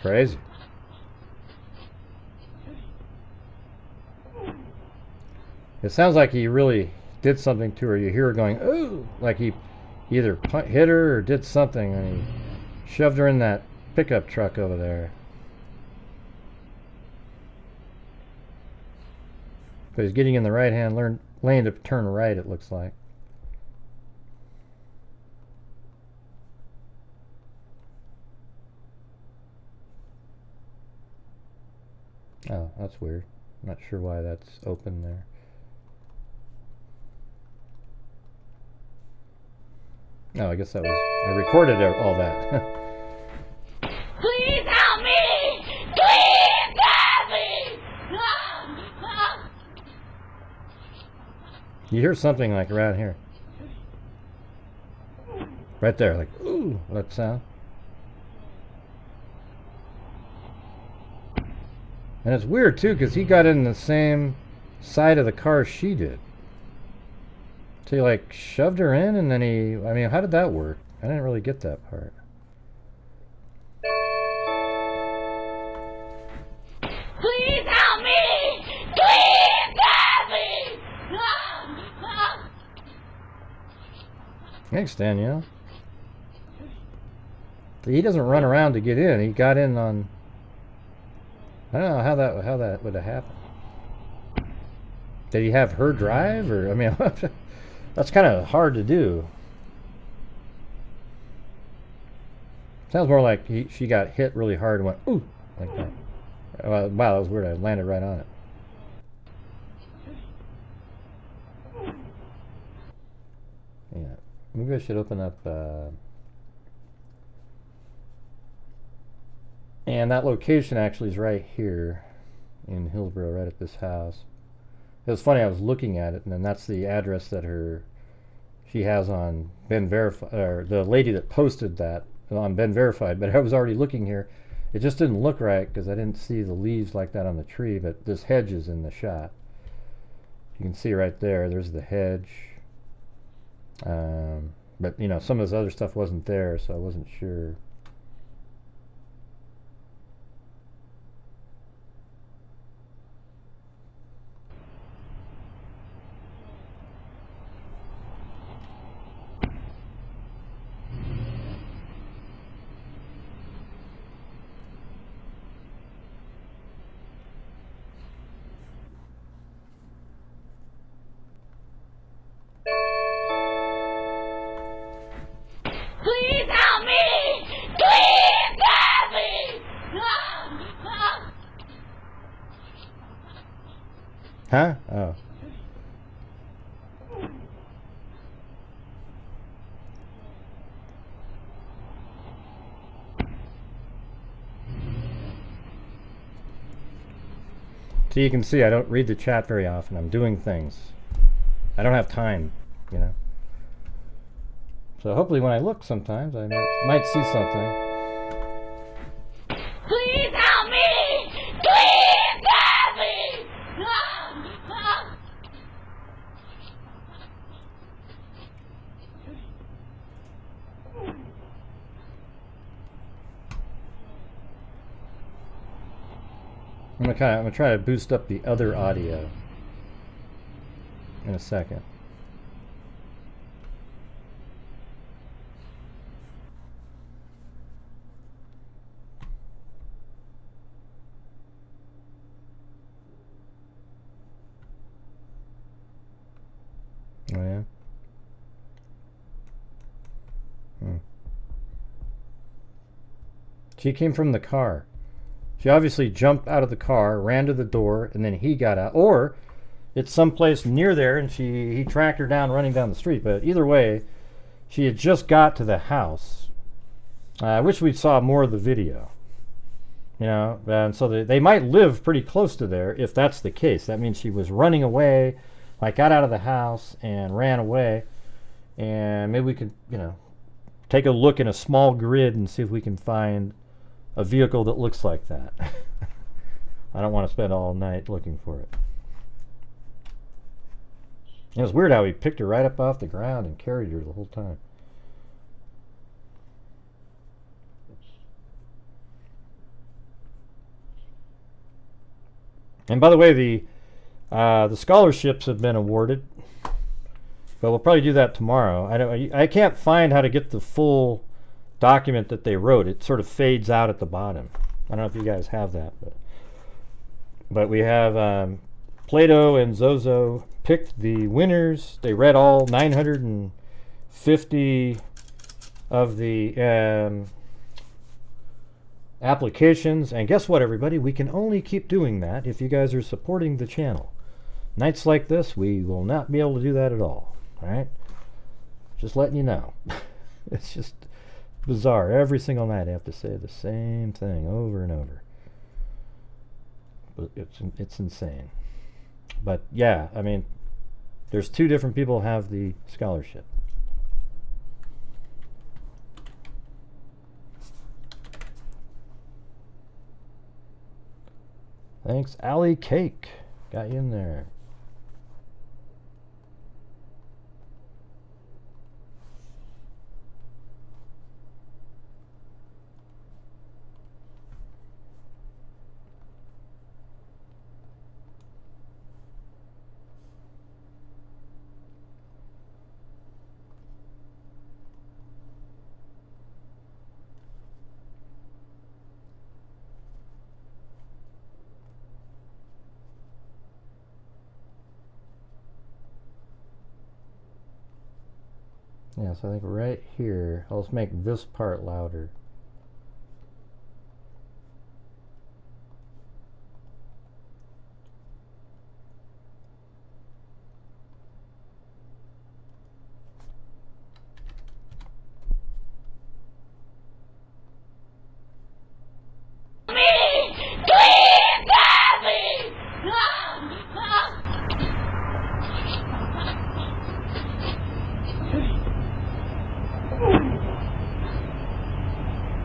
crazy. It sounds like he really did something to her. You hear her going, ooh, like he either hit her or did something, and he shoved her in that pickup truck over there. But he's getting in the right-hand lane to turn right, it looks like. Oh, that's weird. Not sure why that's open there. Oh, I guess that was... I recorded all that. Please help me! Please help me! You hear something like around here. Right there, like, ooh, that sound. And it's weird, too, because he got in the same side of the car she did. So he, like, shoved her in, and then he... I mean, how did that work? I didn't really get that part. Please help me! Please help me! Thanks, Danielle. He doesn't run around to get in. He got in on... I don't know how that would have happened. Did he have her drive, or... I mean... That's kind of hard to do. Sounds more like she got hit really hard and went, ooh, like that. Wow, that was weird. I landed right on it. Yeah. Maybe I should open up... And that location actually is right here in Hillsboro, right at this house. It was funny, I was looking at it, and then that's the address that she has on Ben Verified, or the lady that posted that on Ben Verified, but I was already looking here. It just didn't look right because I didn't see the leaves like that on the tree, but this hedge is in the shot. You can see right there's the hedge. But, you know, some of this other stuff wasn't there, so I wasn't sure. Please help me! Please help me! Huh? Oh. So you can see I don't read the chat very often. I'm doing things. I don't have time, you know. So hopefully when I look sometimes I might see something. Please help me! Please help me! I'm gonna try to boost up the other audio in a second. Oh yeah. She came from the car. She obviously jumped out of the car, ran to the door, and then he got out. Or it's someplace near there, and he tracked her down running down the street. But either way, she had just got to the house. I wish we saw more of the video. You know, and so they might live pretty close to there if that's the case. That means she was running away, like got out of the house and ran away. And maybe we could, you know, take a look in a small grid and see if we can find a vehicle that looks like that. I don't want to spend all night looking for it. It was weird how he picked her right up off the ground and carried her the whole time. And by the way, the scholarships have been awarded, but we'll probably do that tomorrow. I can't find how to get the full document that they wrote. It sort of fades out at the bottom. I don't know if you guys have that, but we have Plato and Zozo picked the winners. They read all 950 of the applications, and guess what, everybody? We can only keep doing that if you guys are supporting the channel. Nights like this, we will not be able to do that at all. All right? Just letting you know. It's just bizarre. Every single night I have to say the same thing over and over. But it's insane. But yeah, I mean, there's 2 different people have the scholarship. Thanks, Allie Cake. Got you in there. Yeah, so I think right here, let's make this part louder.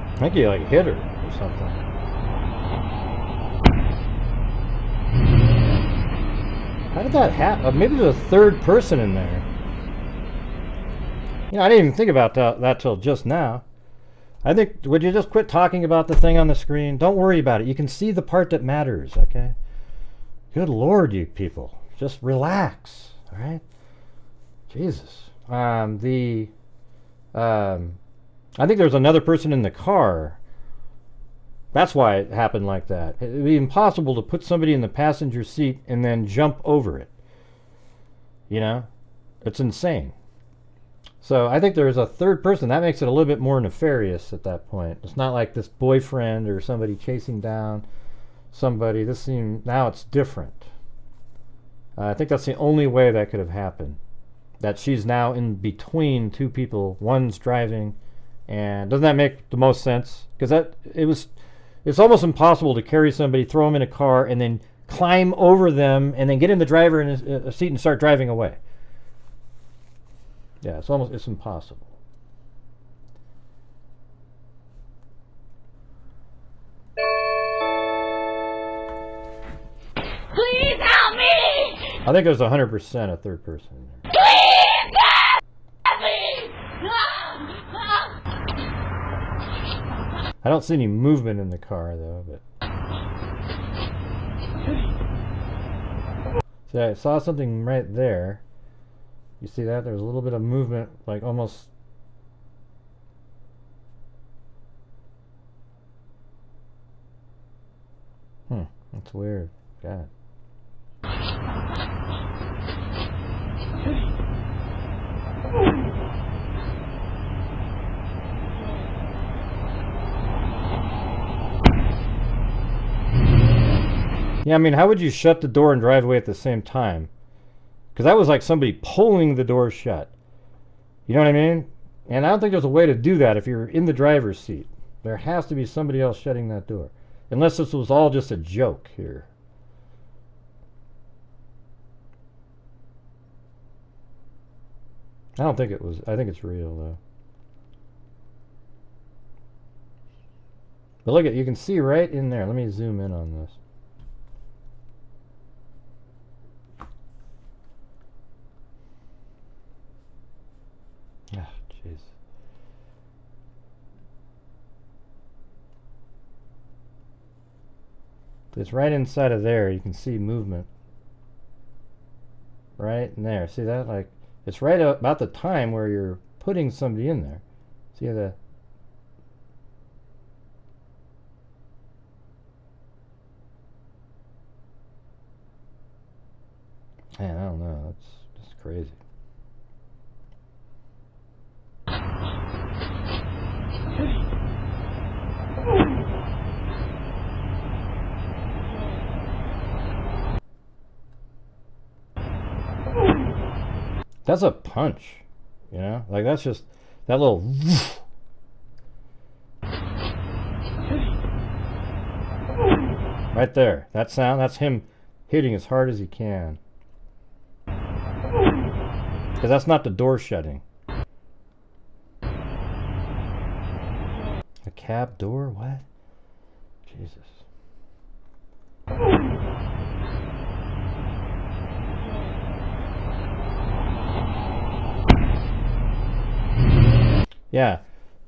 I think he like hit her or something. How did that happen? Maybe there's a 3rd person in there. You know, I didn't even think about that till just now. I think, would you just quit talking about the thing on the screen? Don't worry about it. You can see the part that matters, okay? Good Lord, you people. Just relax, all right? Jesus. I think there was another person in the car. That's why it happened like that. It would be impossible to put somebody in the passenger seat and then jump over it. You know? It's insane. So I think there's a 3rd person. That makes it a little bit more nefarious at that point. It's not like this boyfriend or somebody chasing down somebody. Now it's different. I think that's the only way that could have happened. That she's now in between 2 people. One's driving. And doesn't that make the most sense? Because it's almost impossible to carry somebody, throw them in a car, and then climb over them, and then get in the driver in a seat and start driving away. Yeah, it's impossible. Please help me! I think it was 100% a 3rd person in there. Please help me! I don't see any movement in the car though, but see, I saw something right there. You see that? There was a little bit of movement, like almost. That's weird. God. Yeah, I mean, how would you shut the door and drive away at the same time? Because that was like somebody pulling the door shut. You know what I mean? And I don't think there's a way to do that if you're in the driver's seat. There has to be somebody else shutting that door. Unless this was all just a joke here. I don't think it was. I think it's real, though. But look at, you can see right in there. Let me zoom in on this. Ah, jeez. It's right inside of there. You can see movement. Right in there. See that? Like, it's right about the time where you're putting somebody in there. See the... Man, I don't know. That's just crazy. That's a punch, you know? Like, that's just that little... Right there. That sound, that's him hitting as hard as he can. Because that's not the door shutting. A cab door? What? Jesus. Yeah.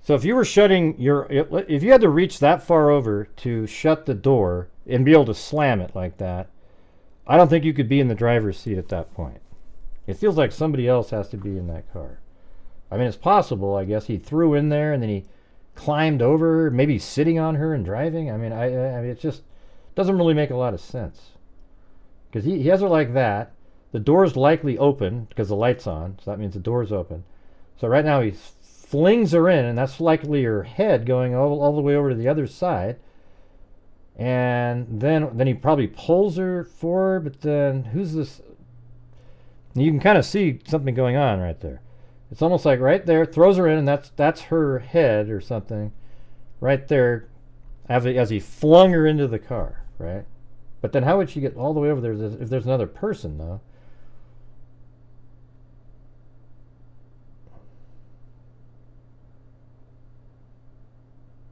So if you were shutting your... If you had to reach that far over to shut the door and be able to slam it like that, I don't think you could be in the driver's seat at that point. It feels like somebody else has to be in that car. I mean, it's possible, I guess. He threw in there and then he climbed over, maybe sitting on her and driving. I mean, I mean, it just doesn't really make a lot of sense. Because he has her like that. The door's likely open because the light's on, so that means the door's open. So right now he flings her in, and that's likely her head going all the way over to the other side. And then he probably pulls her forward, but then who's this? You can kind of see something going on right there. It's almost like right there, throws her in, and that's her head or something right there as he flung her into the car, right? But then how would she get all the way over there if there's another person, though?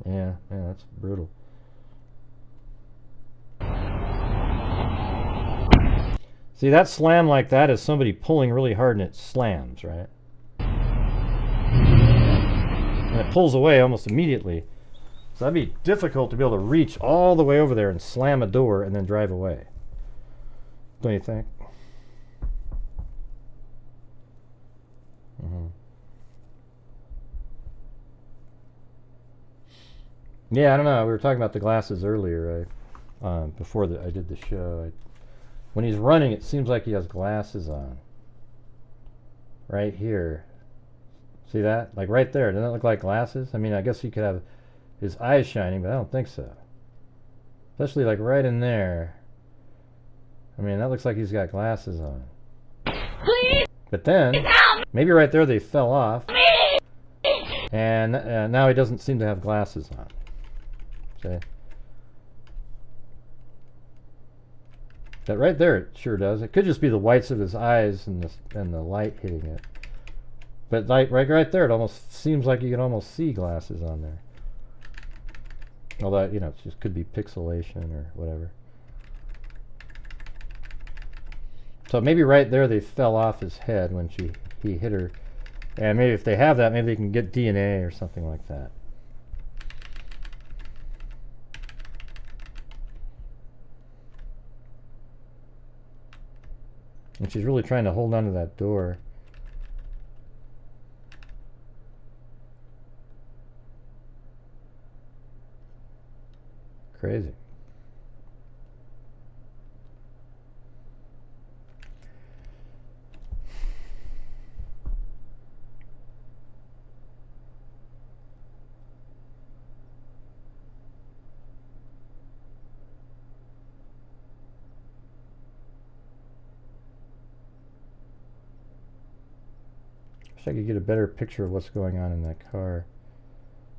Yeah, that's brutal. See, that slam like that is somebody pulling really hard and it slams, right? And it pulls away almost immediately. So that'd be difficult to be able to reach all the way over there and slam a door and then drive away. Don't you think? Mm-hmm. Yeah, I don't know. We were talking about the glasses earlier, right? Before I did the show. When he's running, it seems like he has glasses on. Right here. See that? Like right there. Doesn't that look like glasses? I mean, I guess he could have his eyes shining, but I don't think so. Especially like right in there. I mean, that looks like he's got glasses on. Please. But then, maybe right there they fell off. And now he doesn't seem to have glasses on. See? That right there, it sure does. It could just be the whites of his eyes and the light hitting it. But like right there, it almost seems like you can almost see glasses on there. Although, you know, it just could be pixelation or whatever. So maybe right there they fell off his head when he hit her. And maybe if they have that, maybe they can get DNA or something like that. And she's really trying to hold on to that door. Crazy. I could get a better picture of what's going on in that car.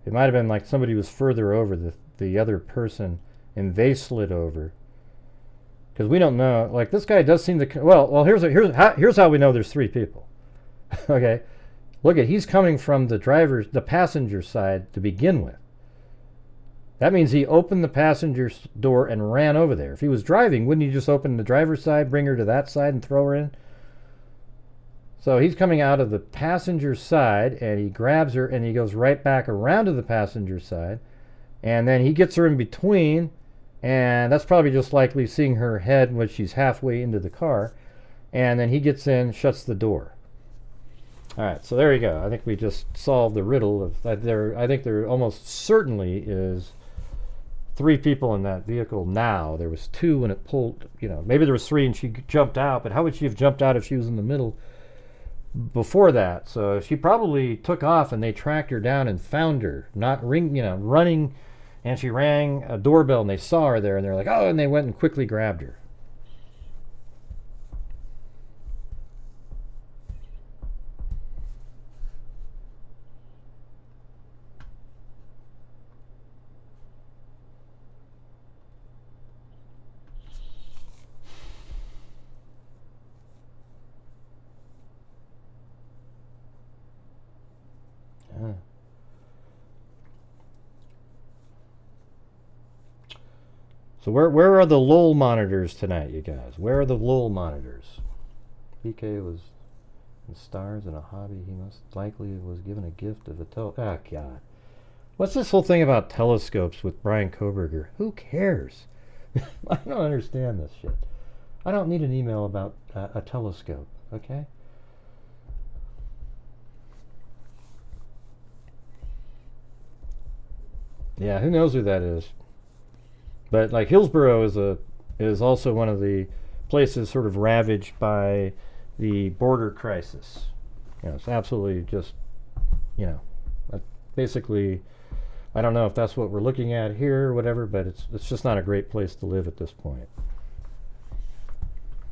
It might have been like somebody was further over the other person and they slid over. Because we don't know. Like this guy does seem to. Well. Here's how we know there's three people. Okay, look at he's coming from the passenger side to begin with. That means he opened the passenger door and ran over there. If he was driving, wouldn't he just open the driver's side, bring her to that side, and throw her in? So he's coming out of the passenger side and he grabs her and he goes right back around to the passenger side and then he gets her in between And that's probably just likely seeing her head when she's halfway into the car. And then he gets in, shuts the door. All right, so there you go. I think we just solved the riddle of that. I think there almost certainly is 3 people in that vehicle now. There was 2 when it pulled, maybe there was 3 and she jumped out, but how would she have jumped out if she was in the middle before that? So she probably took off and they tracked her down and found her, not running, and she rang a doorbell and they saw her there and they're like, oh, and they went and quickly grabbed her. So where are the LOL monitors tonight, you guys? Where are the LOL monitors? PK was in stars and a hobby. He most likely was given a gift of a oh God. What's this whole thing about telescopes with Brian Koberger? Who cares? I don't understand this shit. I don't need an email about a telescope, okay? Yeah, who knows who that is? But like Hillsboro is also one of the places sort of ravaged by the border crisis. It's absolutely just, basically, I don't know if that's what we're looking at here or whatever, but it's just not a great place to live at this point.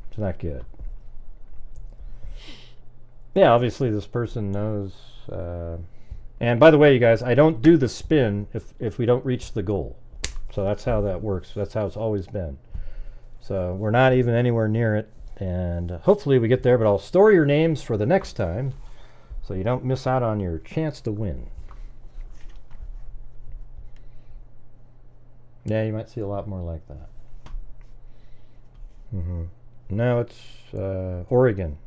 It's not good. Yeah, obviously this person knows. And by the way, you guys, I don't do the spin if we don't reach the goal. So that's how that works. That's how it's always been. So we're not even anywhere near it. And hopefully we get there, but I'll store your names for the next time so you don't miss out on your chance to win. Yeah, you might see a lot more like that. No, it's Oregon.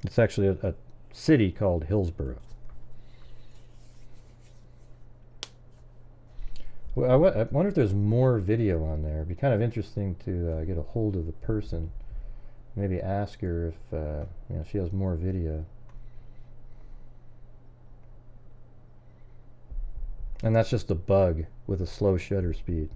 It's actually a city called Hillsboro. Well, I wonder if there's more video on there. It'd be kind of interesting to get a hold of the person. Maybe ask her if she has more video. And that's just a bug with a slow shutter speed.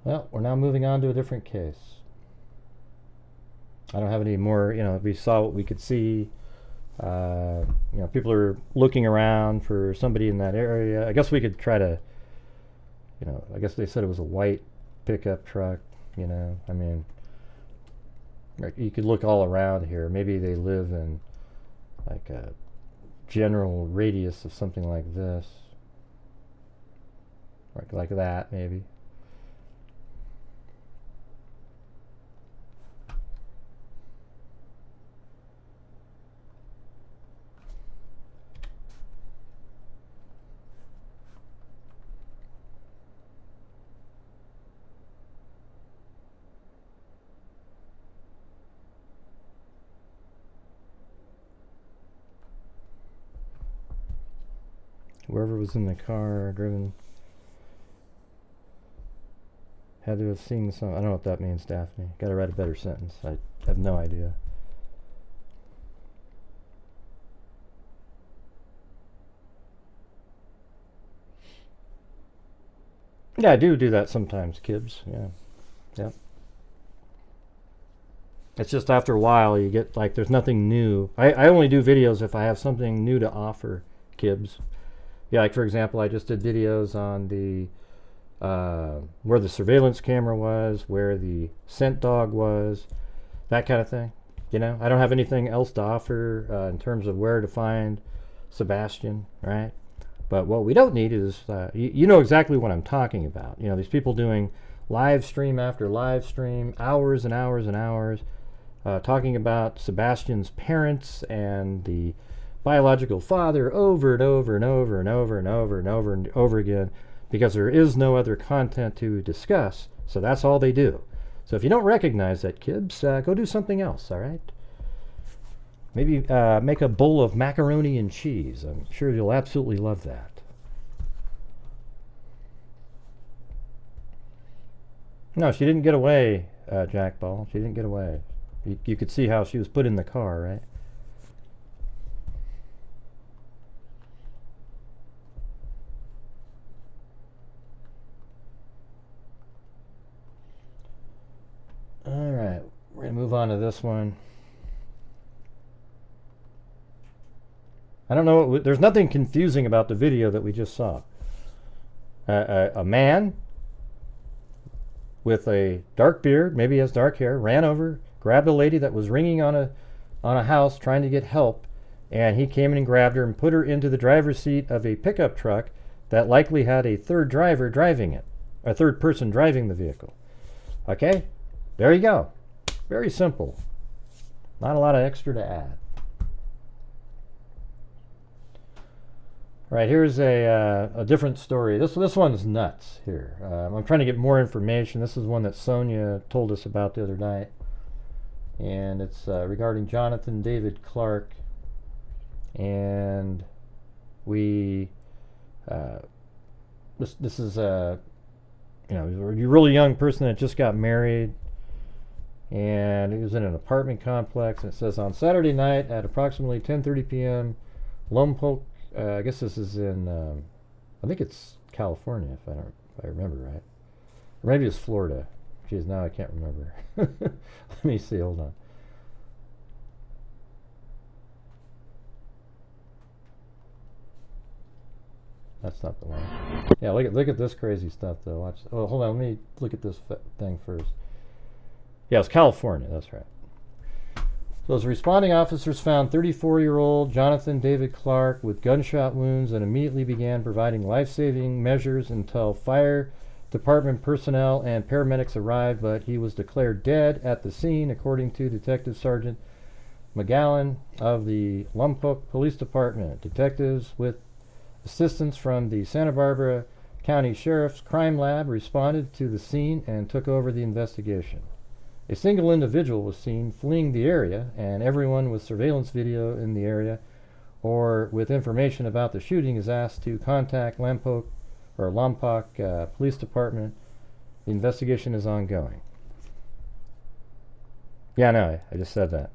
Well, we're now moving on to a different case. I don't have any more, we saw what we could see. People are looking around for somebody in that area. I guess we could try to, I guess they said it was a white pickup truck, I mean, you could look all around here. Maybe they live in like a general radius of something like this. Like that, maybe. Whoever was in the car driven had to have seen some. I don't know what that means, Daphne. Gotta write a better sentence. I have no idea. Yeah, I do that sometimes, Kibbs. Yeah. Yep. It's just after a while you get like there's nothing new. I only do videos if I have something new to offer, Kibbs. Yeah, like for example, I just did videos on the where the surveillance camera was, where the scent dog was, that kind of thing. I don't have anything else to offer in terms of where to find Sebastian, right? But what we don't need is, you know exactly what I'm talking about. These people doing live stream after live stream, hours and hours and hours, talking about Sebastian's parents and the biological father over and over and over and over and over and over and over again, because there is no other content to discuss. So that's all they do. So if you don't recognize that, kids, go do something else, all right? Maybe make a bowl of macaroni and cheese. I'm sure you'll absolutely love that. No, she didn't get away, Jack Ball. She didn't get away. You could see how she was put in the car, right? All right, we're going to move on to this one. I don't know, there's nothing confusing about the video that we just saw. A man with a dark beard, maybe he has dark hair, ran over, grabbed a lady that was ringing on a house trying to get help, and he came in and grabbed her and put her into the driver's seat of a pickup truck that likely had a third driver driving it, a third person driving the vehicle. Okay, there you go. Very simple. Not a lot of extra to add. All right, here's a different story. This one's nuts here. I'm trying to get more information. This is one that Sonia told us about the other night. And it's regarding Jonathan David Clark. And we, this is a really young person that just got married. And he was in an apartment complex. And it says, on Saturday night at approximately 10:30 p.m., Lompoc, I guess this is in, I think it's California, if I remember right. Or maybe it's Florida. Geez, now I can't remember. Let me see, hold on. That's not the one. Yeah, look at this crazy stuff though. Watch. Oh, hold on, let me look at this thing first. Yeah, it's California, that's right. Those responding officers found 34-year-old Jonathan David Clark with gunshot wounds and immediately began providing life-saving measures until fire department personnel and paramedics arrived, but he was declared dead at the scene, according to Detective Sergeant McGowan of the Lompoc Police Department. Detectives, with assistance from the Santa Barbara County Sheriff's Crime Lab, responded to the scene and took over the investigation. A single individual was seen fleeing the area, and everyone with surveillance video in the area or with information about the shooting is asked to contact Lompoc Police Department. The investigation is ongoing. Yeah, no, I just said that.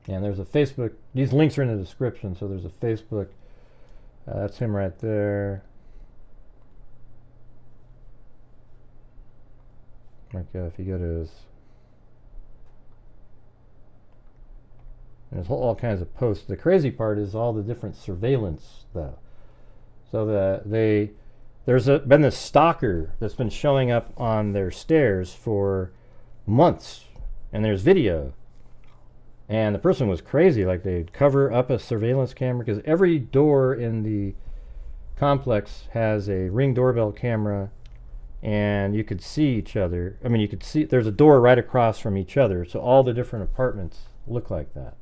And there's a Facebook, these links are in the description, so there's a Facebook. That's him right there. Like if you go to his, there's all kinds of posts. The crazy part is all the different surveillance though. So there's been this stalker that's been showing up on their stairs for months, and there's video. And the person was crazy, like they'd cover up a surveillance camera, because every door in the complex has a Ring doorbell camera, and you could see each other. I mean, you could see, there's a door right across from each other, so all the different apartments look like that.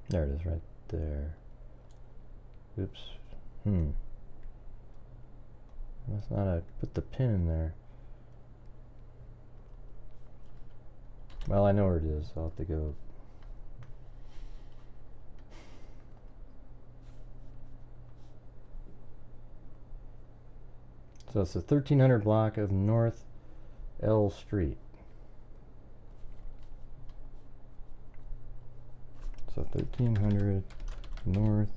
There it is right there. Oops. That's not a, put the pin in there. Well, I know where it is. I'll have to go. So it's the 1300 block of North L Street. So 1300 North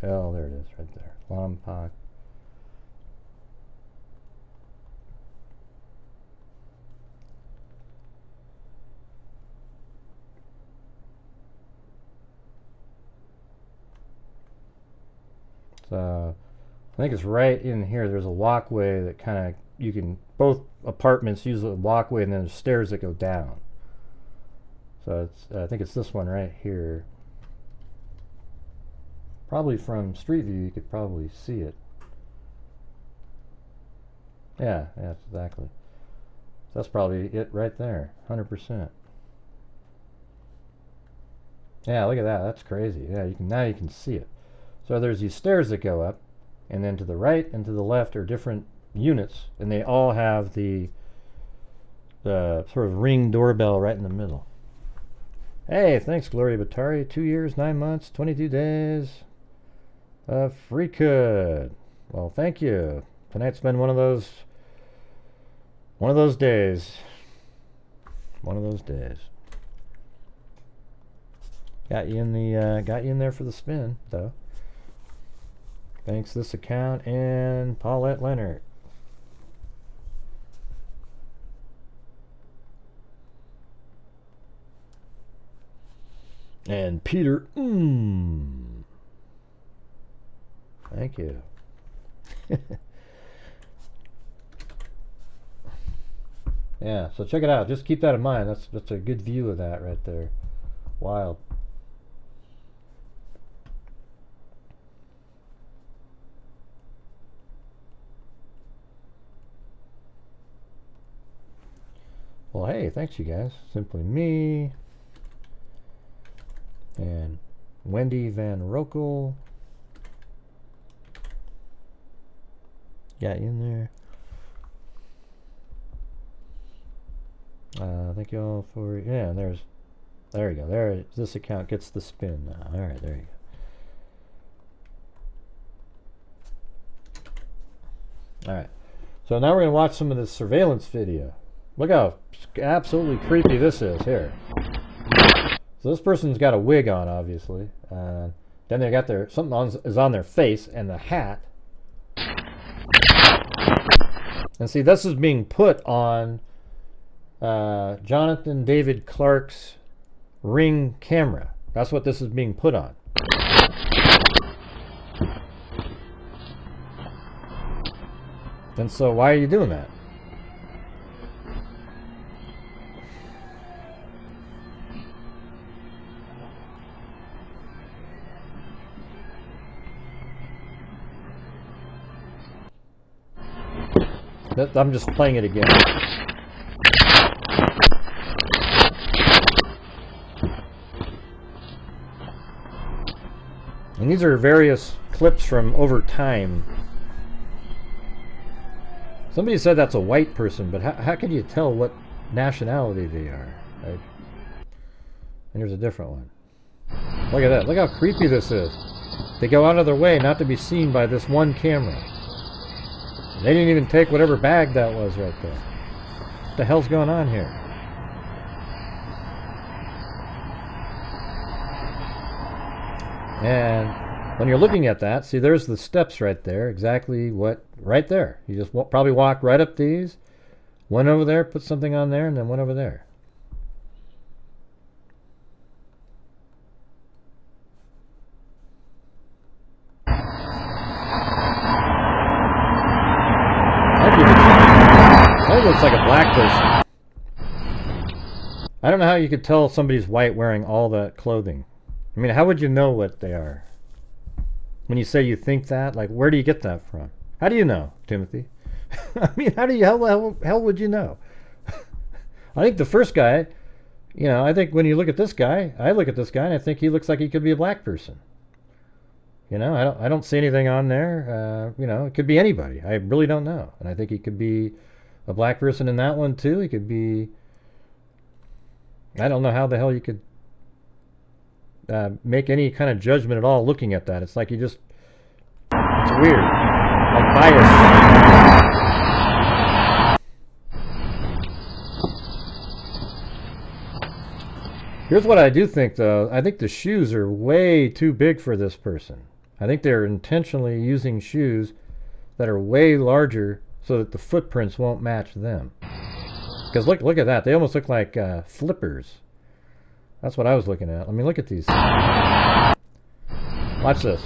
L, there it is right there. Lompoc. So I think it's right in here. There's a walkway that kind of, you can, both apartments use a walkway and then there's stairs that go down. So it's, I think it's this one right here. Probably from street view you could probably see it. Yeah, exactly. So that's probably it right there, 100%. Yeah, look at that. That's crazy. Yeah, you can, now you can see it. So there's these stairs that go up, and then to the right and to the left are different units, and they all have the sort of ring doorbell right in the middle. Hey, thanks, Gloria Batari. 2 years, 9 months, 22 days. Free could. Well, thank you. Tonight's been one of those days. One of those days. Got you in there for the spin, though. Thanks this account and Paulette Leonard. And Peter. Thank you. Yeah, so check it out. Just keep that in mind. That's a good view of that right there. Wild. Well, hey, thanks you guys. Simply Me and Wendy Van Rokel. Got you in there. Thank you all for, yeah, there you go. There, this account gets the spin now. All right, there you go. All right, so now we're gonna watch some of this surveillance video. Look how absolutely creepy this is here. So this person's got a wig on, obviously. Then they got their, something is on their face and the hat. And see, this is being put on Jonathan David Clark's Ring camera. That's what this is being put on. And so why are you doing that? I'm just playing it again. And these are various clips from over time. Somebody said that's a white person, but how can you tell what nationality they are? Right? And here's a different one. Look at that. Look how creepy this is. They go out of their way not to be seen by this one camera. They didn't even take whatever bag that was right there. What the hell's going on here? And when you're looking at that, see, there's the steps right there. Exactly what, right there. You just probably walk right up these. One over there, put something on there, and then one over there. That looks like a black person. I don't know how you could tell somebody's white wearing all that clothing. I mean, how would you know what they are? When you say you think that, like, where do you get that from? How do you know, Timothy? I mean, how would you know? I think the first guy, you know, I think when you look at this guy, I look at this guy and I think he looks like he could be a black person. You know, I don't see anything on there. You know, it could be anybody. I really don't know. And I think he could be a black person in that one too. He could be, I don't know how the hell you could make any kind of judgment at all looking at that. It's like you just, it's weird. Like bias. Here's what I do think though. I think the shoes are way too big for this person. I think they're intentionally using shoes that are way larger so that the footprints won't match them. Because look at that. They almost look like flippers. That's what I was looking at. I mean, look at these. Watch this.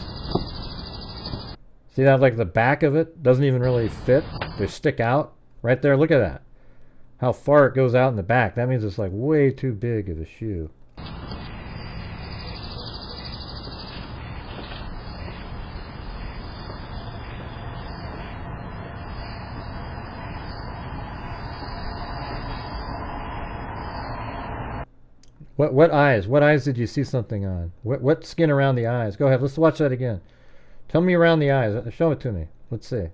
See that, like the back of it doesn't even really fit. They stick out right there. Look at that. How far it goes out in the back. That means it's like way too big of a shoe. What eyes? What eyes did you see something on? What skin around the eyes? Go ahead. Let's watch that again. Tell me around the eyes. Show it to me. Let's see.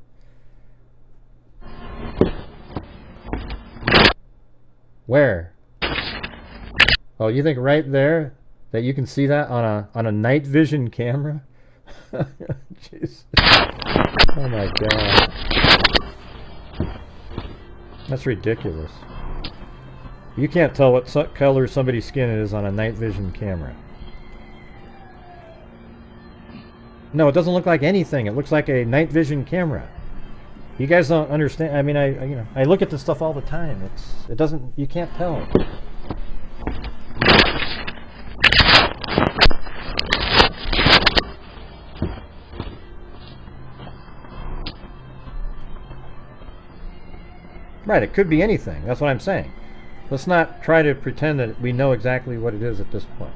Where? Oh, you think right there that you can see that on a night vision camera? Jeez. Oh my God. That's ridiculous. You can't tell what color somebody's skin is on a night vision camera. No, it doesn't look like anything. It looks like a night vision camera. You guys don't understand. I mean, I look at this stuff all the time. It doesn't. You can't tell. Right. It could be anything. That's what I'm saying. Let's not try to pretend that we know exactly what it is at this point.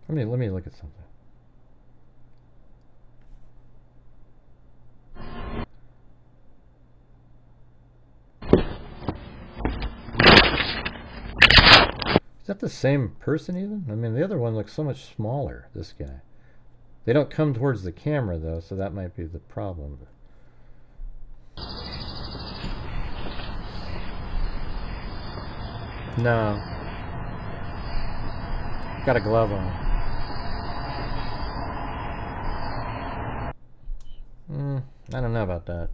Let me look at something. Is that the same person even? I mean, the other one looks so much smaller, this guy. They don't come towards the camera, though, so that might be the problem. No. Got a glove on. I don't know about that.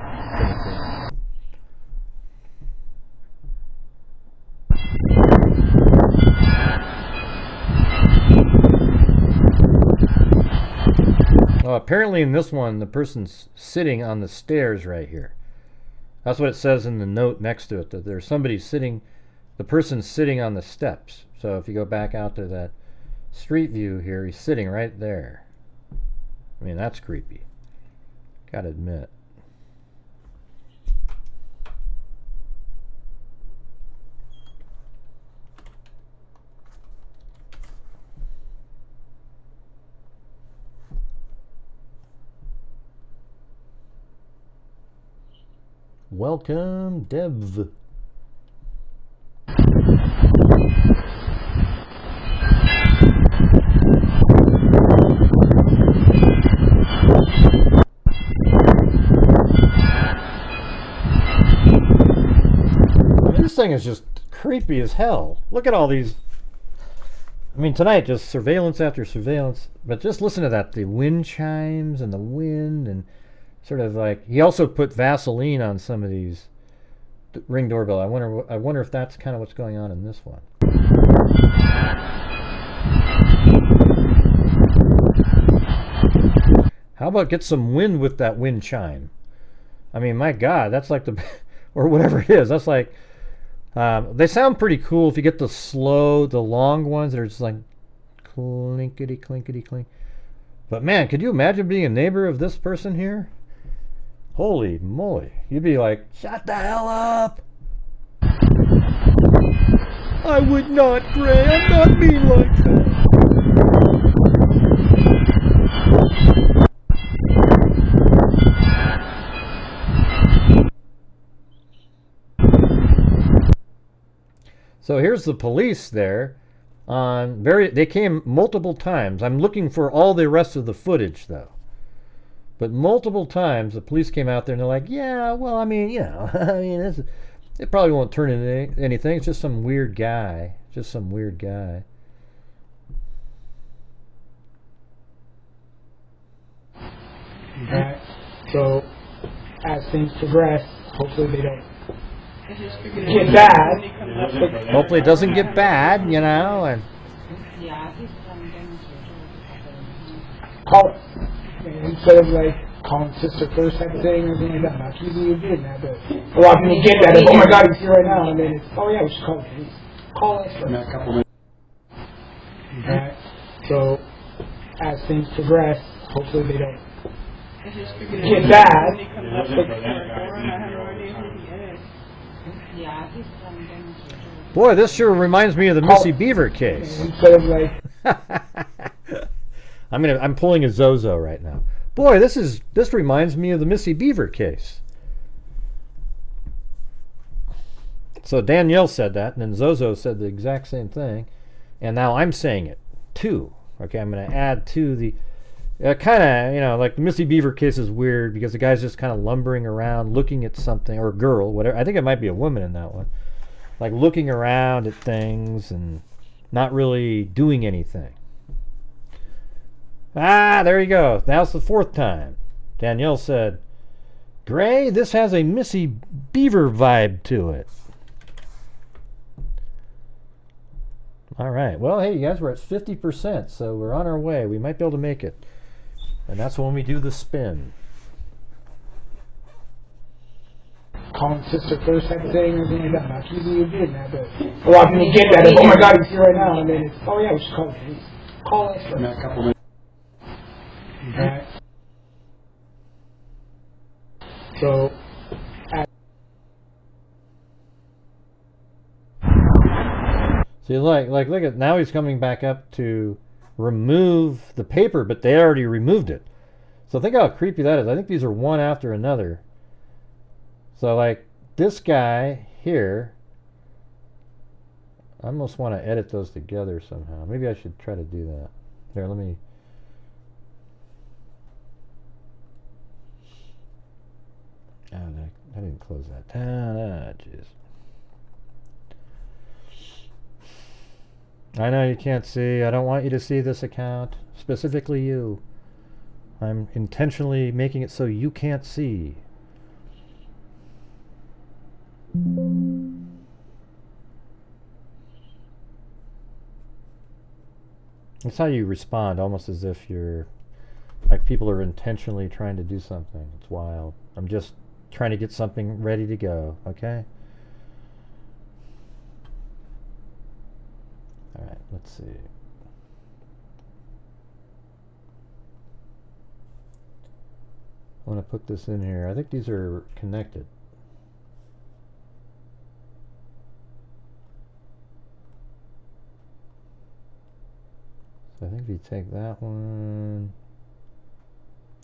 Oh, apparently in this one, the person's sitting on the stairs right here. That's what it says in the note next to it, that there's somebody sitting, the person's sitting on the steps. So if you go back out to that street view here, he's sitting right there. I mean, that's creepy. Gotta admit. Welcome, Dev. This thing is just creepy as hell. Look at all these. I mean, tonight, just surveillance after surveillance. But just listen to that. The wind chimes and the wind and sort of like... He also put Vaseline on some of these Ring doorbell. I wonder if that's kind of what's going on in this one. How about get some wind with that wind chime? I mean, my God, that's like the... Or whatever it is. That's like... they sound pretty cool if you get the long ones that are just like clinkety clinkety clink. But man, could you imagine being a neighbor of this person here? Holy moly. You'd be like, shut the hell up! I would not, Gray. I'm not mean like that. So here's the police there. They came multiple times. I'm looking for all the rest of the footage, though. But multiple times, the police came out there and they're like, yeah, well, I mean, you know, it probably won't turn into anything. It's just some weird guy. Just some weird guy. Okay. So, as things progress, hopefully they don't get bad. Hopefully it doesn't get bad, you know. And instead of like calling sister first type of thing or anything like that. Not accusing you of doing that, but a lot of people get that. Like, oh my God, he's here right now. And then it's, oh yeah, we should call the police. Call us for a couple minutes. Okay. So as things progress, hopefully they don't get bad. Boy, this sure reminds me of the Missy Beaver case. Instead of like, I'm pulling a Zozo right now. Boy, this reminds me of the Missy Beaver case. So Danielle said that, and then Zozo said the exact same thing, and now I'm saying it too. Okay, I'm going to add to the kind of, like the Missy Beaver case is weird because the guy's just kind of lumbering around looking at something, or girl, whatever. I think it might be a woman in that one. Like looking around at things and not really doing anything. Ah, there you go. Now's the fourth time. Danielle said, Gray, this has a Missy Beaver vibe to it. All right. Well, hey, you guys, we're at 50%, so we're on our way. We might be able to make it. And that's when we do the spin. calling sister first type of thing or anything like that. Not accusing you of doing that, but a lot of people get that. Like, oh my God, he's here right now. And then it's, oh yeah, we should call the police. Call us for a couple minutes. Okay. So, see, like, look at, now he's coming back up to remove the paper, but they already removed it. So think how creepy that is. I think these are one after another. So like this guy here, I almost want to edit those together somehow. Maybe I should try to do that. Here, let me. Oh, I didn't close that down. Ah, jeez. I know you can't see. I don't want you to see this account. Specifically you. I'm intentionally making it so you can't see. That's how you respond, almost as if you're like people are intentionally trying to do something. It's wild. I'm just trying to get something ready to go, okay? Alright, let's see. I want to put this in here. I think these are connected. So I think if you take that one,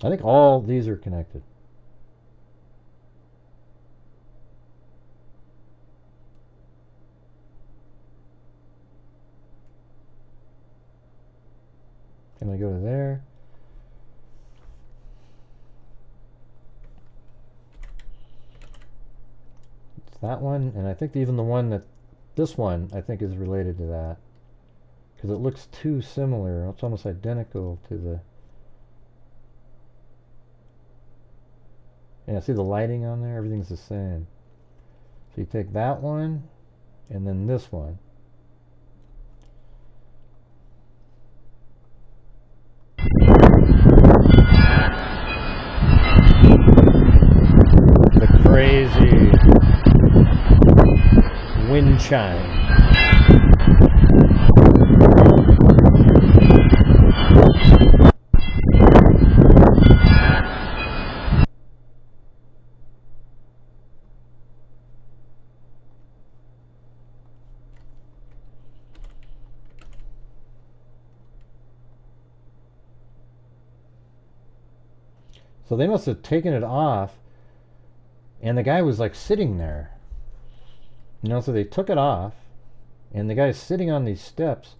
I think all these are connected. Can I go to there? It's that one, and I think even the one that, this one, I think is related to that. Because it looks too similar. It's almost identical to the... Yeah, see the lighting on there? Everything's the same. So you take that one, and then this one. The crazy wind chime. So they must have taken it off, and the guy was like sitting there. You know, so they took it off, and the guy's sitting on these steps,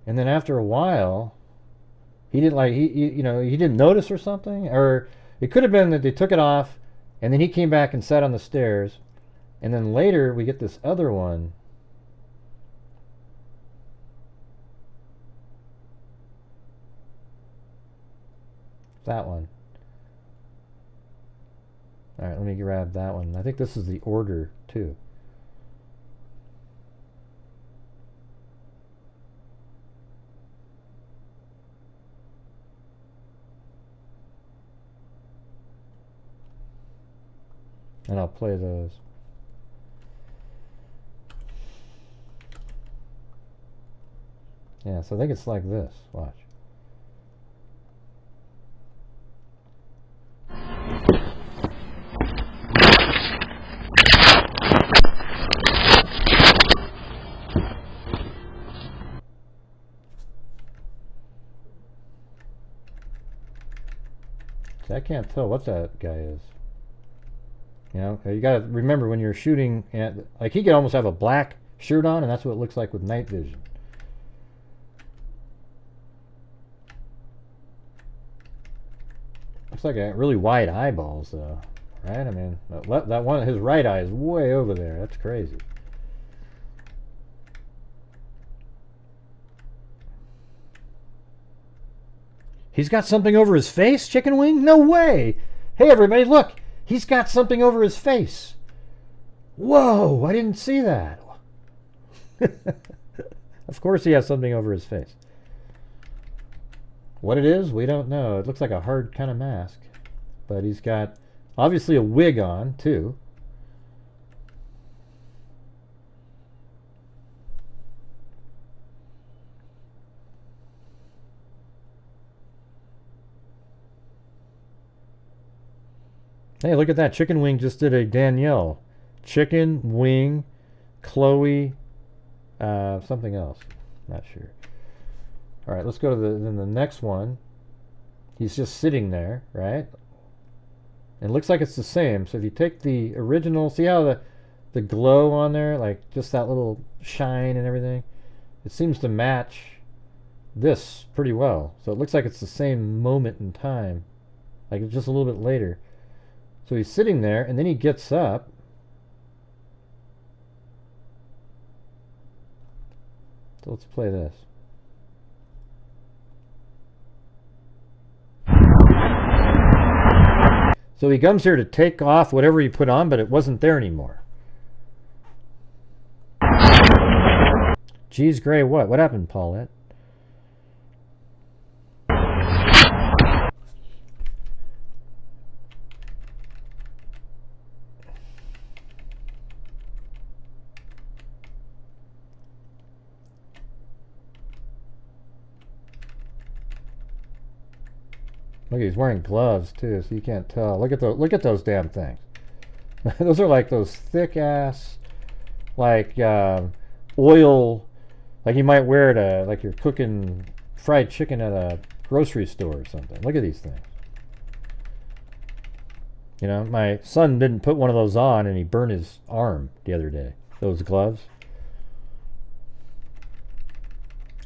and then after a while, he didn't like, he didn't notice or something, or it could have been that they took it off, and then he came back and sat on the stairs, and then later we get this other one. That one. All right, let me grab that one. I think this is the order too. And I'll play those. Yeah, so I think it's like this. Watch. See, I can't tell what that guy is. You know, you gotta remember when you're shooting at, like, he could almost have a black shirt on, and that's what it looks like with night vision. Looks like a really wide eyeballs, though, right? I mean, that one, his right eye is way over there. That's crazy. He's got something over his face, Chicken Wing? No way! Hey, everybody, look! He's got something over his face. Whoa, I didn't see that. Of course he has something over his face. What it is, we don't know. It looks like a hard kind of mask. But he's got, obviously, a wig on, too. Hey, look at that. Chicken Wing just did a Danielle. Chicken Wing, Chloe, something else. Not sure. All right, let's go to the next one. He's just sitting there, right? And it looks like it's the same. So if you take the original, see how the glow on there, like just that little shine and everything? It seems to match this pretty well. So it looks like it's the same moment in time, like just a little bit later. So he's sitting there, and then he gets up. So let's play this. So he comes here to take off whatever he put on, but it wasn't there anymore. Geez, Gray, what? What happened, Paulette? Look, he's wearing gloves too, so you can't tell. Look at those damn things. Those are like those thick ass, like oil, like you might wear it like you're cooking fried chicken at a grocery store or something. Look at these things. You know, my son didn't put one of those on, and he burned his arm the other day. Those gloves.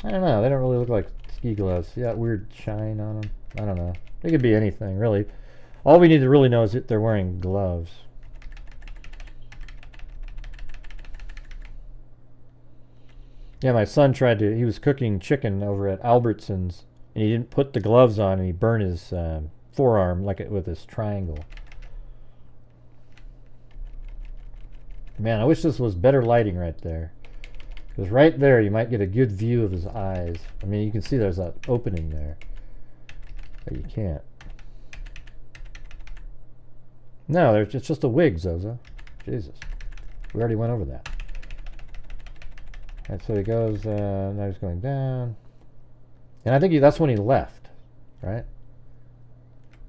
I don't know. They don't really look like ski gloves. You got weird shine on them. I don't know. They could be anything, really. All we need to really know is that they're wearing gloves. Yeah, my son he was cooking chicken over at Albertsons, and he didn't put the gloves on, and he burned his forearm with this triangle. Man, I wish this was better lighting right there. Because right there, you might get a good view of his eyes. I mean, you can see there's that opening there. But you can't. No, it's just a wig, Zozo. Jesus. We already went over that. Alright, so he goes, now he's going down. And I think that's when he left, right?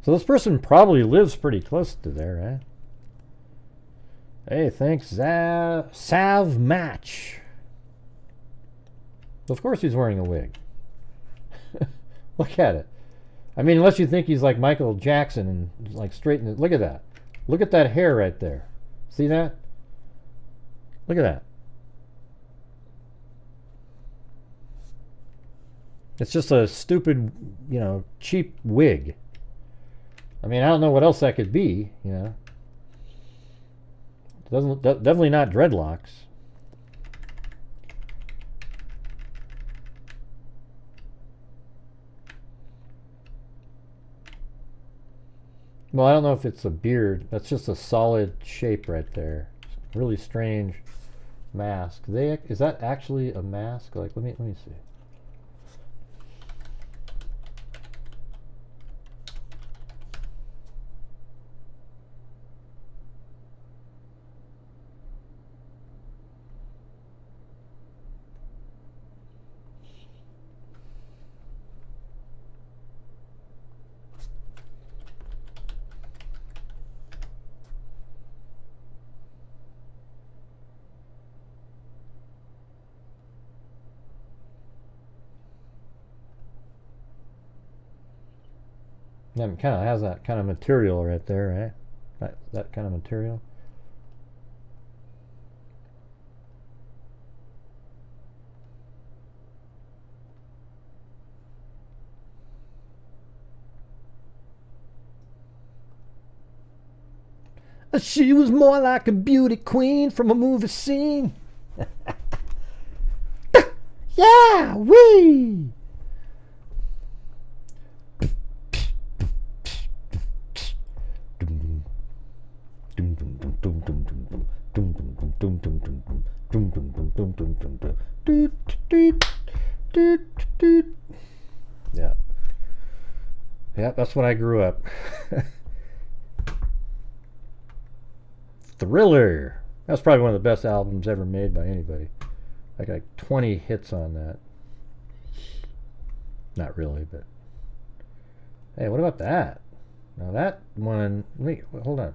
So this person probably lives pretty close to there, right? Hey, thanks, Sav Match. Of course he's wearing a wig. Look at it. I mean, unless you think he's like Michael Jackson and like straighten it. Look at that. Look at that hair right there. See that? Look at that. It's just a stupid, you know, cheap wig. I mean, I don't know what else that could be, you know. Definitely not dreadlocks. Well, I don't know if it's a beard. That's just a solid shape right there. Really strange mask. Is that actually a mask? Like, let me see. Yeah, it kind of has that kind of material right there, right? That kind of material. She was more like a beauty queen from a movie scene. Yeah, wee! Yeah. Yeah, that's when I grew up. Thriller. That's probably one of the best albums ever made by anybody. I got like 20 hits on that. Not really, but hey, what about that? Now that one, wait, hold on.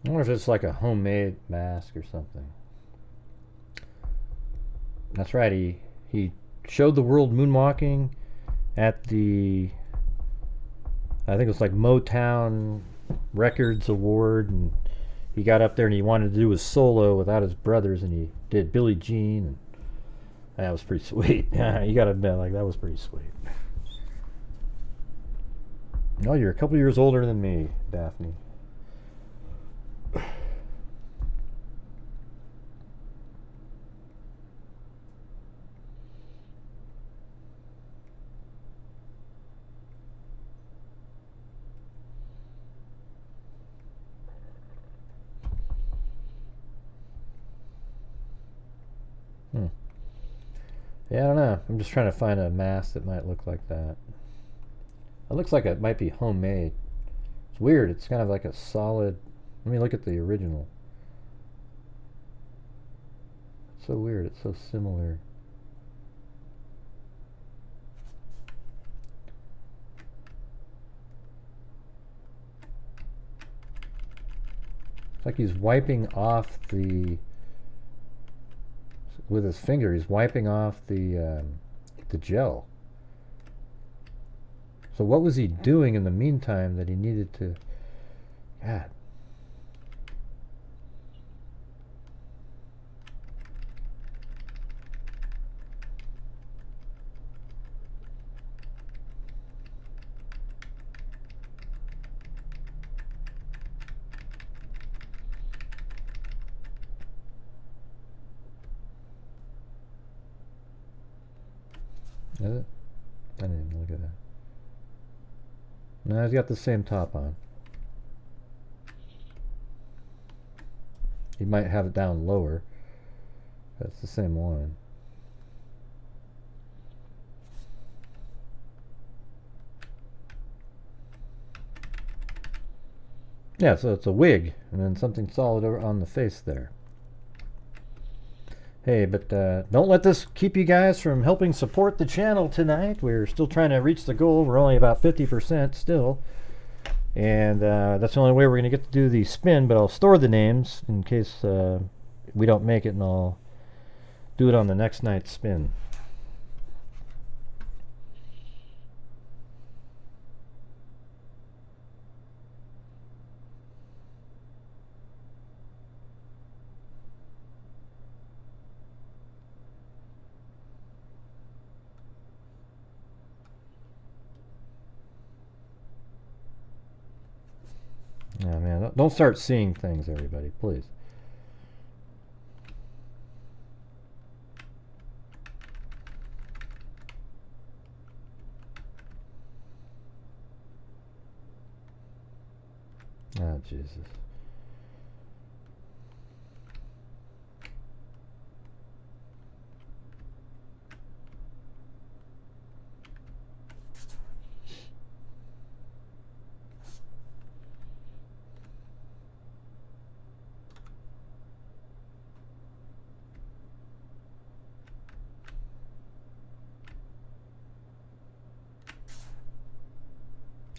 I wonder if it's like a homemade mask or something. That's right, he showed the world moonwalking at the, I think it was like Motown Records Award, and he got up there and he wanted to do his solo without his brothers, and he did Billie Jean, and that was pretty sweet. You gotta admit, like, that was pretty sweet. Oh, you're a couple years older than me, Daphne. Yeah, I don't know. I'm just trying to find a mask that might look like that. It looks like it might be homemade. It's weird. It's kind of like a solid... Let me look at the original. It's so weird. It's so similar. It's like he's wiping off the... With his finger, he's wiping off the gel. So what was he doing in the meantime that he needed to... God. Is it? I didn't even look at that. No, he's got the same top on. He might have it down lower. That's the same one. Yeah, so it's a wig and then something solid over on the face there. Hey, but don't let this keep you guys from helping support the channel tonight. We're still trying to reach the goal. We're only about 50% still. And that's the only way we're going to get to do the spin, but I'll store the names in case we don't make it, and I'll do it on the next night's spin. Oh man, don't start seeing things, everybody, please. Oh, Jesus.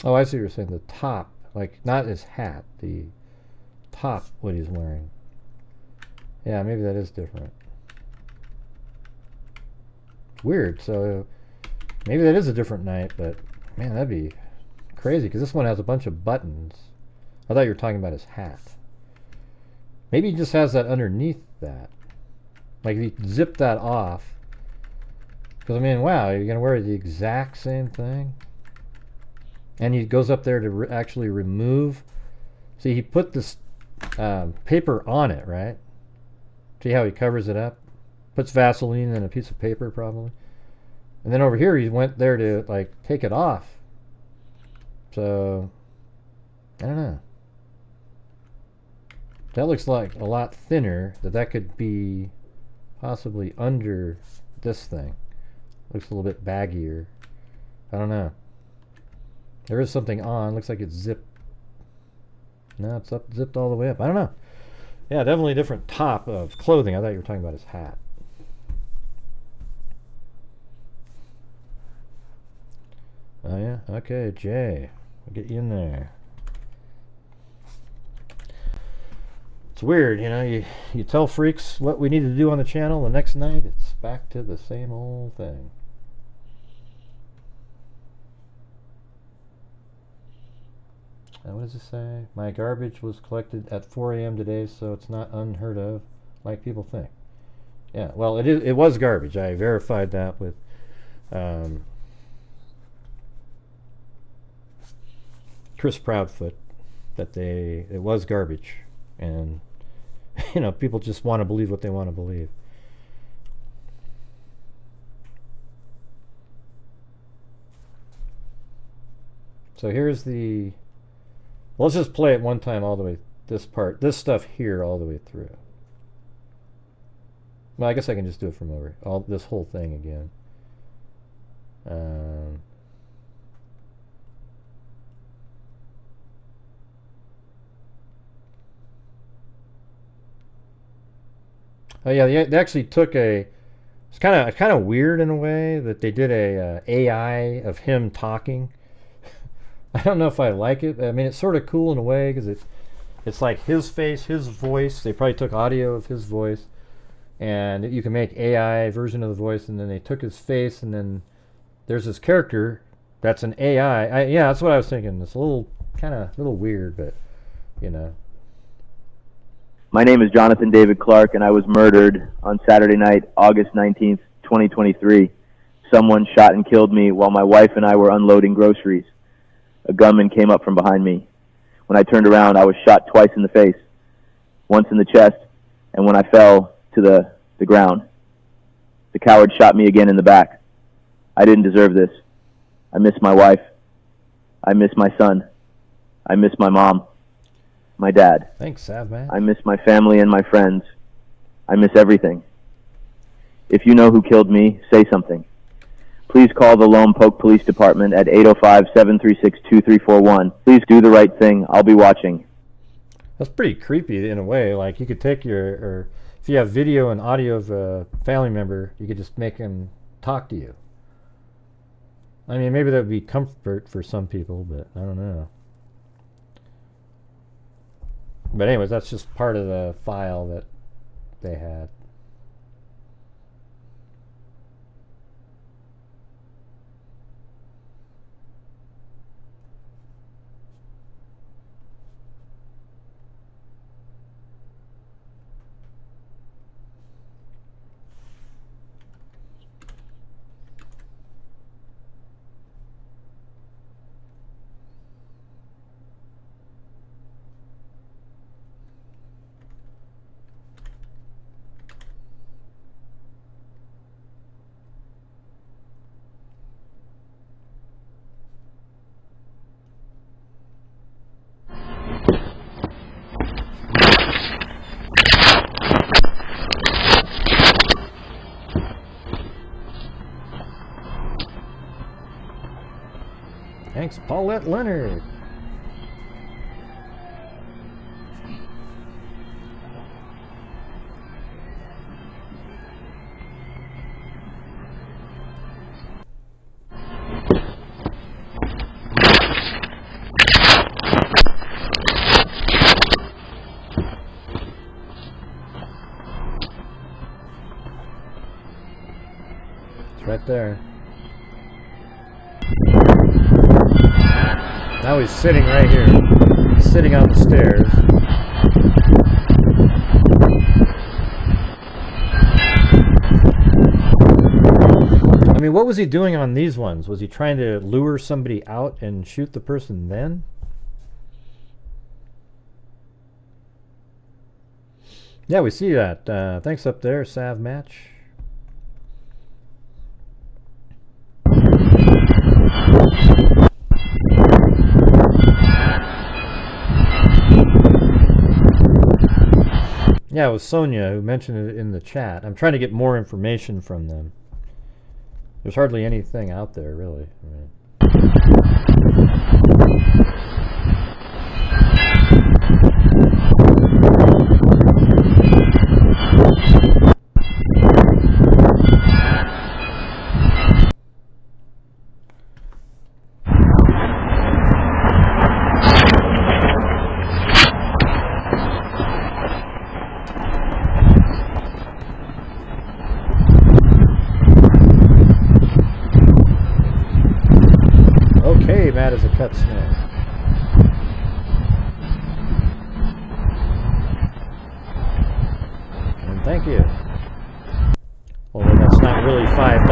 Oh, I see what you're saying. The top, like not his hat, the top, what he's wearing. Yeah, maybe that is different. It's weird. So maybe that is a different night, but man, that'd be crazy because this one has a bunch of buttons. I thought you were talking about his hat. Maybe he just has that underneath that. Like if you zip that off. Because I mean, wow, you're going to wear the exact same thing? And he goes up there to actually remove. See, he put this paper on it, right? See how he covers it up? Puts Vaseline and a piece of paper, probably. And then over here, he went there to, like, take it off. So, I don't know. That looks like a lot thinner. That could be possibly under this thing. Looks a little bit baggier. I don't know. There is something on. Looks like it's zipped. No, it's up, zipped all the way up. I don't know. Yeah, definitely a different top of clothing. I thought you were talking about his hat. Oh yeah? Okay, Jay. I'll get you in there. It's weird, you know, you tell freaks what we need to do on the channel, the next night it's back to the same old thing. What does it say? My garbage was collected at 4 a.m. today, so it's not unheard of, like people think. Yeah, well, it was garbage. I verified that with Chris Proudfoot, that it was garbage, and you know, people just want to believe what they want to believe. So here's the. Well, let's just play it one time all the way. This stuff here, all the way through. Well, I guess I can just do it from over. This whole thing again. Oh yeah, they actually took a. It's kind of weird in a way that they did a AI of him talking. I don't know if I like it. I mean, it's sort of cool in a way because it's like his face, his voice. They probably took audio of his voice, and you can make AI version of the voice, and then they took his face, and then there's this character that's an AI. Yeah, that's what I was thinking. It's a little weird, but you know. My name is Jonathan David Clark, and I was murdered on Saturday night, August 19th, 2023. Someone shot and killed me while my wife and I were unloading groceries. A gunman came up from behind me. When I turned around, I was shot twice in the face, once in the chest, and when I fell to the ground. The coward shot me again in the back. I didn't deserve this. I miss my wife. I miss my son. I miss my mom. My dad. Thanks, Sav, man. I miss my family and my friends. I miss everything. If you know who killed me, say something. Please call the Lone Poke Police Department at 805-736-2341. Please do the right thing. I'll be watching. That's pretty creepy in a way. Like you could take or if you have video and audio of a family member, you could just make him talk to you. I mean, maybe that would be comfort for some people, but I don't know. But anyways, that's just part of the file that they had. Thanks, Paulette Leonard. right there. Now he's sitting right here. He's sitting on the stairs. I mean, what was he doing on these ones? Was he trying to lure somebody out and shoot the person then? Yeah, we see that. Thanks up there, Sav Match. Yeah, it was Sonia who mentioned it in the chat. I'm trying to get more information from them. There's hardly anything out there, really. Matt is a cut snake. And thank you. Although that's not really $5.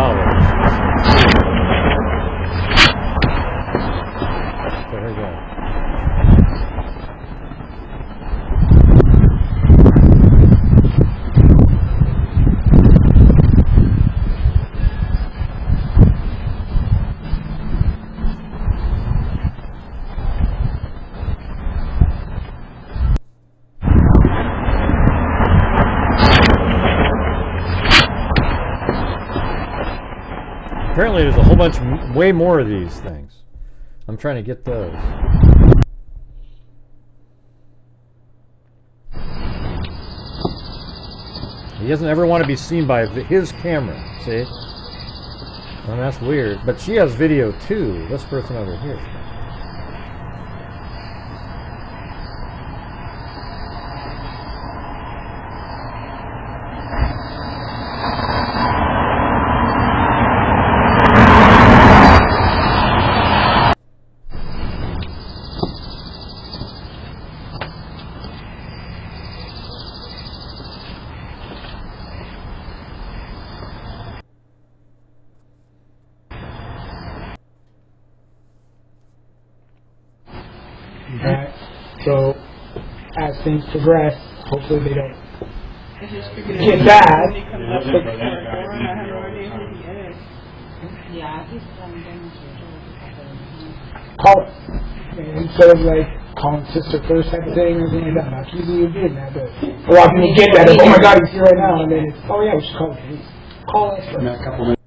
So here we go. Apparently there's a whole bunch, way more of these things. I'm trying to get those. He doesn't ever want to be seen by his camera, see? Well, that's weird. But she has video too, this person over here. So, as things progress, hopefully they don't get bad. Call it. Instead of like calling sister first type of thing or anything like that. Not usually you're doing that, but a lot of people get that. Oh my God, he's here right now. And then it's, oh yeah, we should call the police. Call us first. A couple minutes.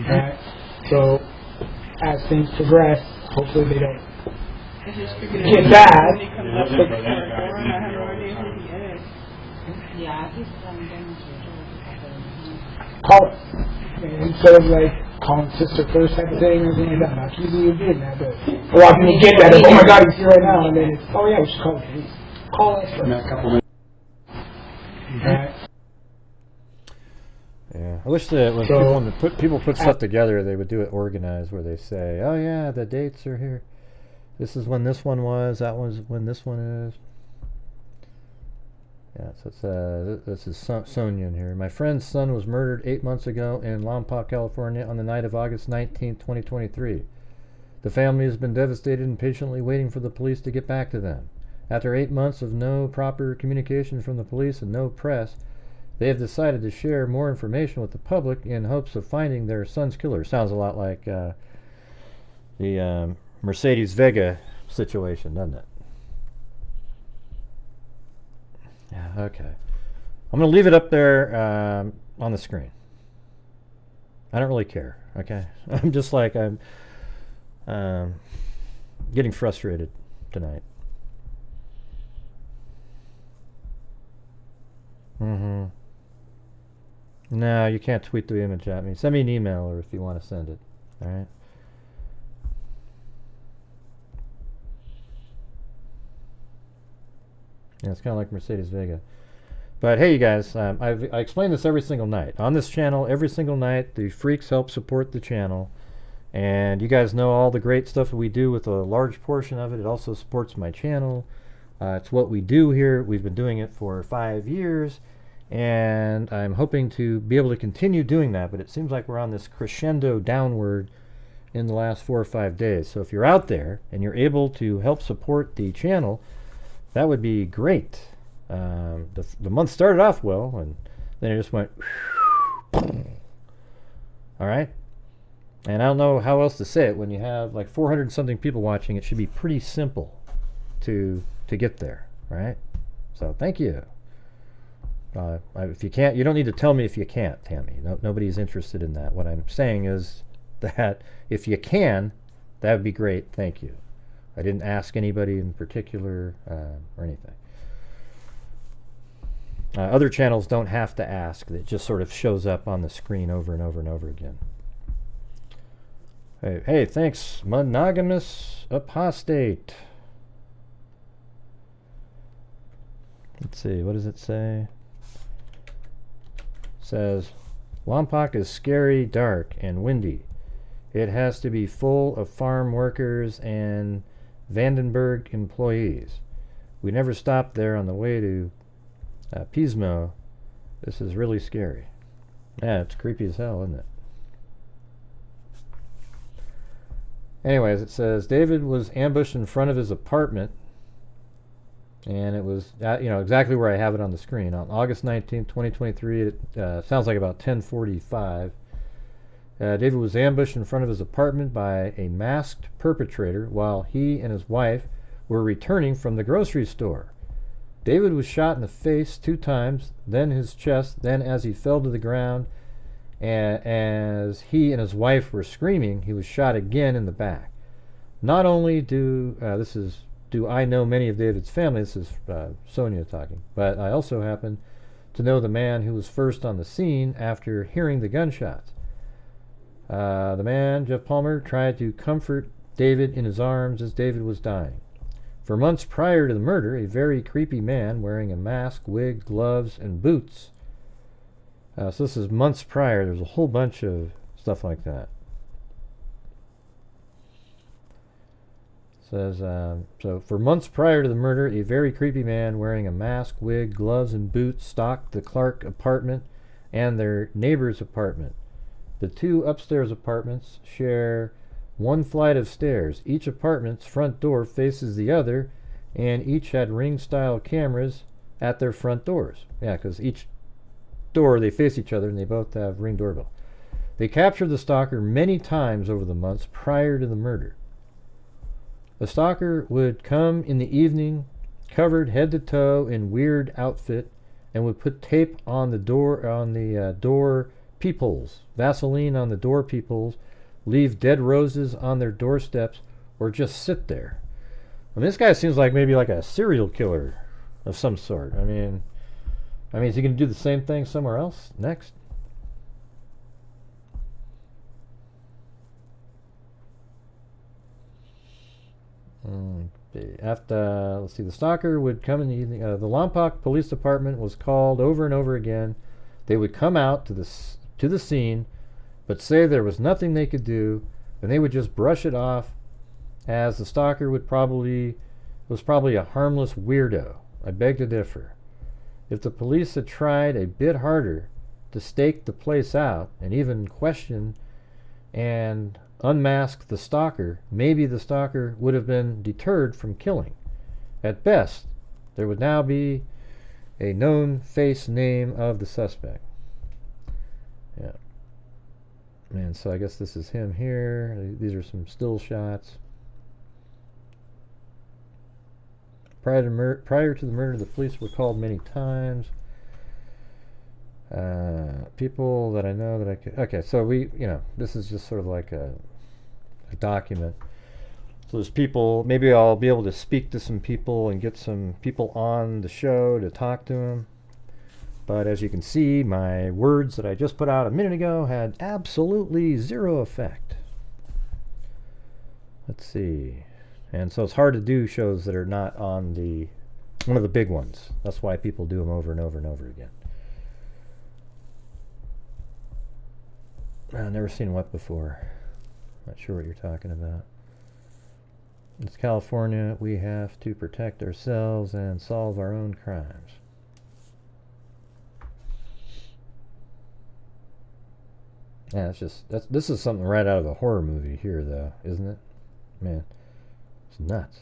Okay. So, as things progress, hopefully they don't get bad. Call it. Instead of like calling sister first type of thing or anything like that. Not usually you're doing that, but a lot of people get that. Oh my God, he's here right now. And then it's, oh yeah, we should call the police. Call us first. A couple minutes. Okay. Yeah, I wish that when people put stuff together, they would do it organized, where they say, "Oh yeah, the dates are here. This is when this one was. That was when this one is." Yeah, so it's, this is Sonia in here. My friend's son was murdered 8 months ago in Lompoc, California, on the night of August 19th, 2023. The family has been devastated and patiently waiting for the police to get back to them. After 8 months of no proper communication from the police and no press, they have decided to share more information with the public in hopes of finding their son's killer. Sounds a lot like the Mercedes Vega situation, doesn't it? Yeah, okay. I'm going to leave it up there on the screen. I don't really care, okay? I'm just like, I'm getting frustrated tonight. No, you can't tweet the image at me. Send me an email or if you want to send it. All right. Yeah, it's kind of like Mercedes Vega. But hey, you guys, I explain this every single night. On this channel, every single night, the freaks help support the channel. And you guys know all the great stuff that we do with a large portion of it. It also supports my channel. It's what we do here. We've been doing it for 5 years. And I'm hoping to be able to continue doing that. But it seems like we're on this crescendo downward in the last 4 or 5 days. So if you're out there and you're able to help support the channel, that would be great. The month started off well, and then it just went all right. And I don't know how else to say it. When you have like 400 something people watching, it should be pretty simple to get there, right? So thank you. If you can't, you don't need to tell me if you can't, Tammy. Nobody's interested in that. What I'm saying is that if you can, that would be great. Thank you. I didn't ask anybody in particular or anything. Other channels don't have to ask. It just sort of shows up on the screen over and over and over again. Hey, thanks, monogamous apostate. Let's see, what does it say? It says, Lompoc is scary, dark, and windy. It has to be full of farm workers and Vandenberg employees. We never stopped there on the way to Pismo. This is really scary. Yeah, it's creepy as hell, isn't it? Anyways, it says David was ambushed in front of his apartment, and it was exactly where I have it on the screen on August 19th, 2023. It sounds like about 10:45. David was ambushed in front of his apartment by a masked perpetrator while he and his wife were returning from the grocery store. David was shot in the face 2 times, then his chest, then as he fell to the ground, and as he and his wife were screaming, he was shot again in the back. Not only do I know many of David's family, this is Sonia talking, but I also happen to know the man who was first on the scene after hearing the gunshots. The man, Jeff Palmer, tried to comfort David in his arms as David was dying. For months prior to the murder, a very creepy man wearing a mask, wig, gloves, and boots. So this is months prior. There's a whole bunch of stuff like that. It says, so for months prior to the murder, a very creepy man wearing a mask, wig, gloves, and boots stalked the Clark apartment and their neighbor's apartment. The 2 upstairs apartments share 1 flight of stairs. Each apartment's front door faces the other, and each had ring-style cameras at their front doors. Yeah, because each door, they face each other, and they both have ring doorbell. They captured the stalker many times over the months prior to the murder. The stalker would come in the evening, covered head to toe in weird outfit, and would put tape on the door peepholes, Vaseline on the door peepholes, leave dead roses on their doorsteps, or just sit there. I mean, this guy seems like maybe like a serial killer of some sort. I mean, is he going to do the same thing somewhere else next? Let's see, the stalker would come in the evening. The Lompoc Police Department was called over and over again. They would come out to the scene, but say there was nothing they could do, and they would just brush it off, as the stalker was probably a harmless weirdo. I beg to differ. If the police had tried a bit harder to stake the place out and even question and unmask the stalker, maybe the stalker would have been deterred from killing. At best, there would now be a known face name of the suspect. Yeah. And so I guess this is him here. These are some still shots. Prior to the murder, the police were called many times. People that I know that I could... Okay, so this is just sort of like a document. So there's people... Maybe I'll be able to speak to some people and get some people on the show to talk to them. But as you can see, my words that I just put out a minute ago had absolutely zero effect. Let's see. And so it's hard to do shows that are not on the One of the big ones. That's why people do them over and over and over again. I've never seen what before. Not sure what you're talking about. It's California. We have to protect ourselves and solve our own crimes. Yeah, this is something right out of a horror movie here, though, isn't it? Man, it's nuts.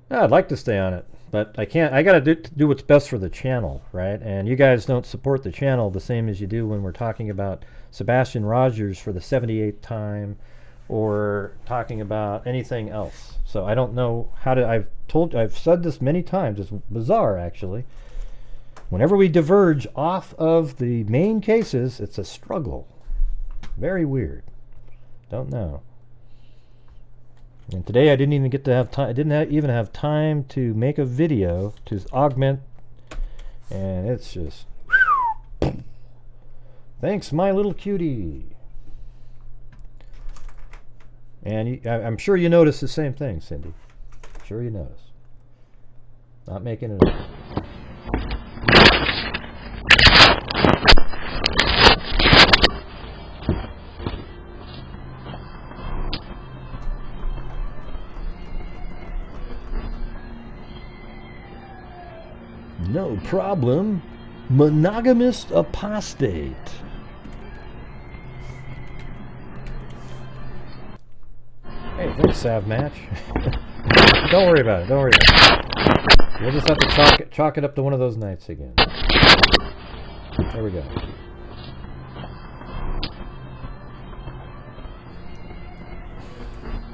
Yeah, I'd like to stay on it, but I can't. I gotta do what's best for the channel, right? And you guys don't support the channel the same as you do when we're talking about Sebastian Rogers for the 78th time, or talking about anything else. So I don't know how to. I've said this many times. It's bizarre, actually. Whenever we diverge off of the main cases, it's a struggle. Very weird. Don't know. And today I didn't even get to have time. I didn't even have time to make a video to augment. And it's just. Thanks, my little cutie. And I'm sure you notice the same thing, Cindy. Sure you notice. Not making it up. No problem. Monogamous apostate. Hey, thanks, Sav Match. Don't worry about it. Don't worry about it. We'll just have to chalk it up to one of those nights again. There we go.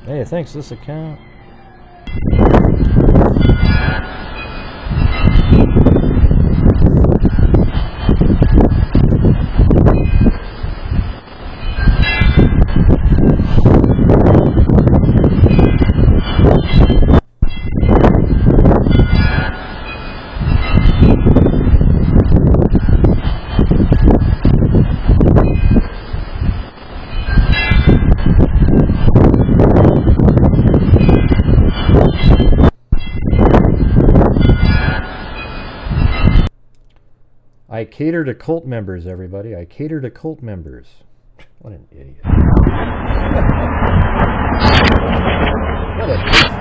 Hey, thanks, this account. I cater to cult members, everybody. I cater to cult members. What an idiot. What a dipshit.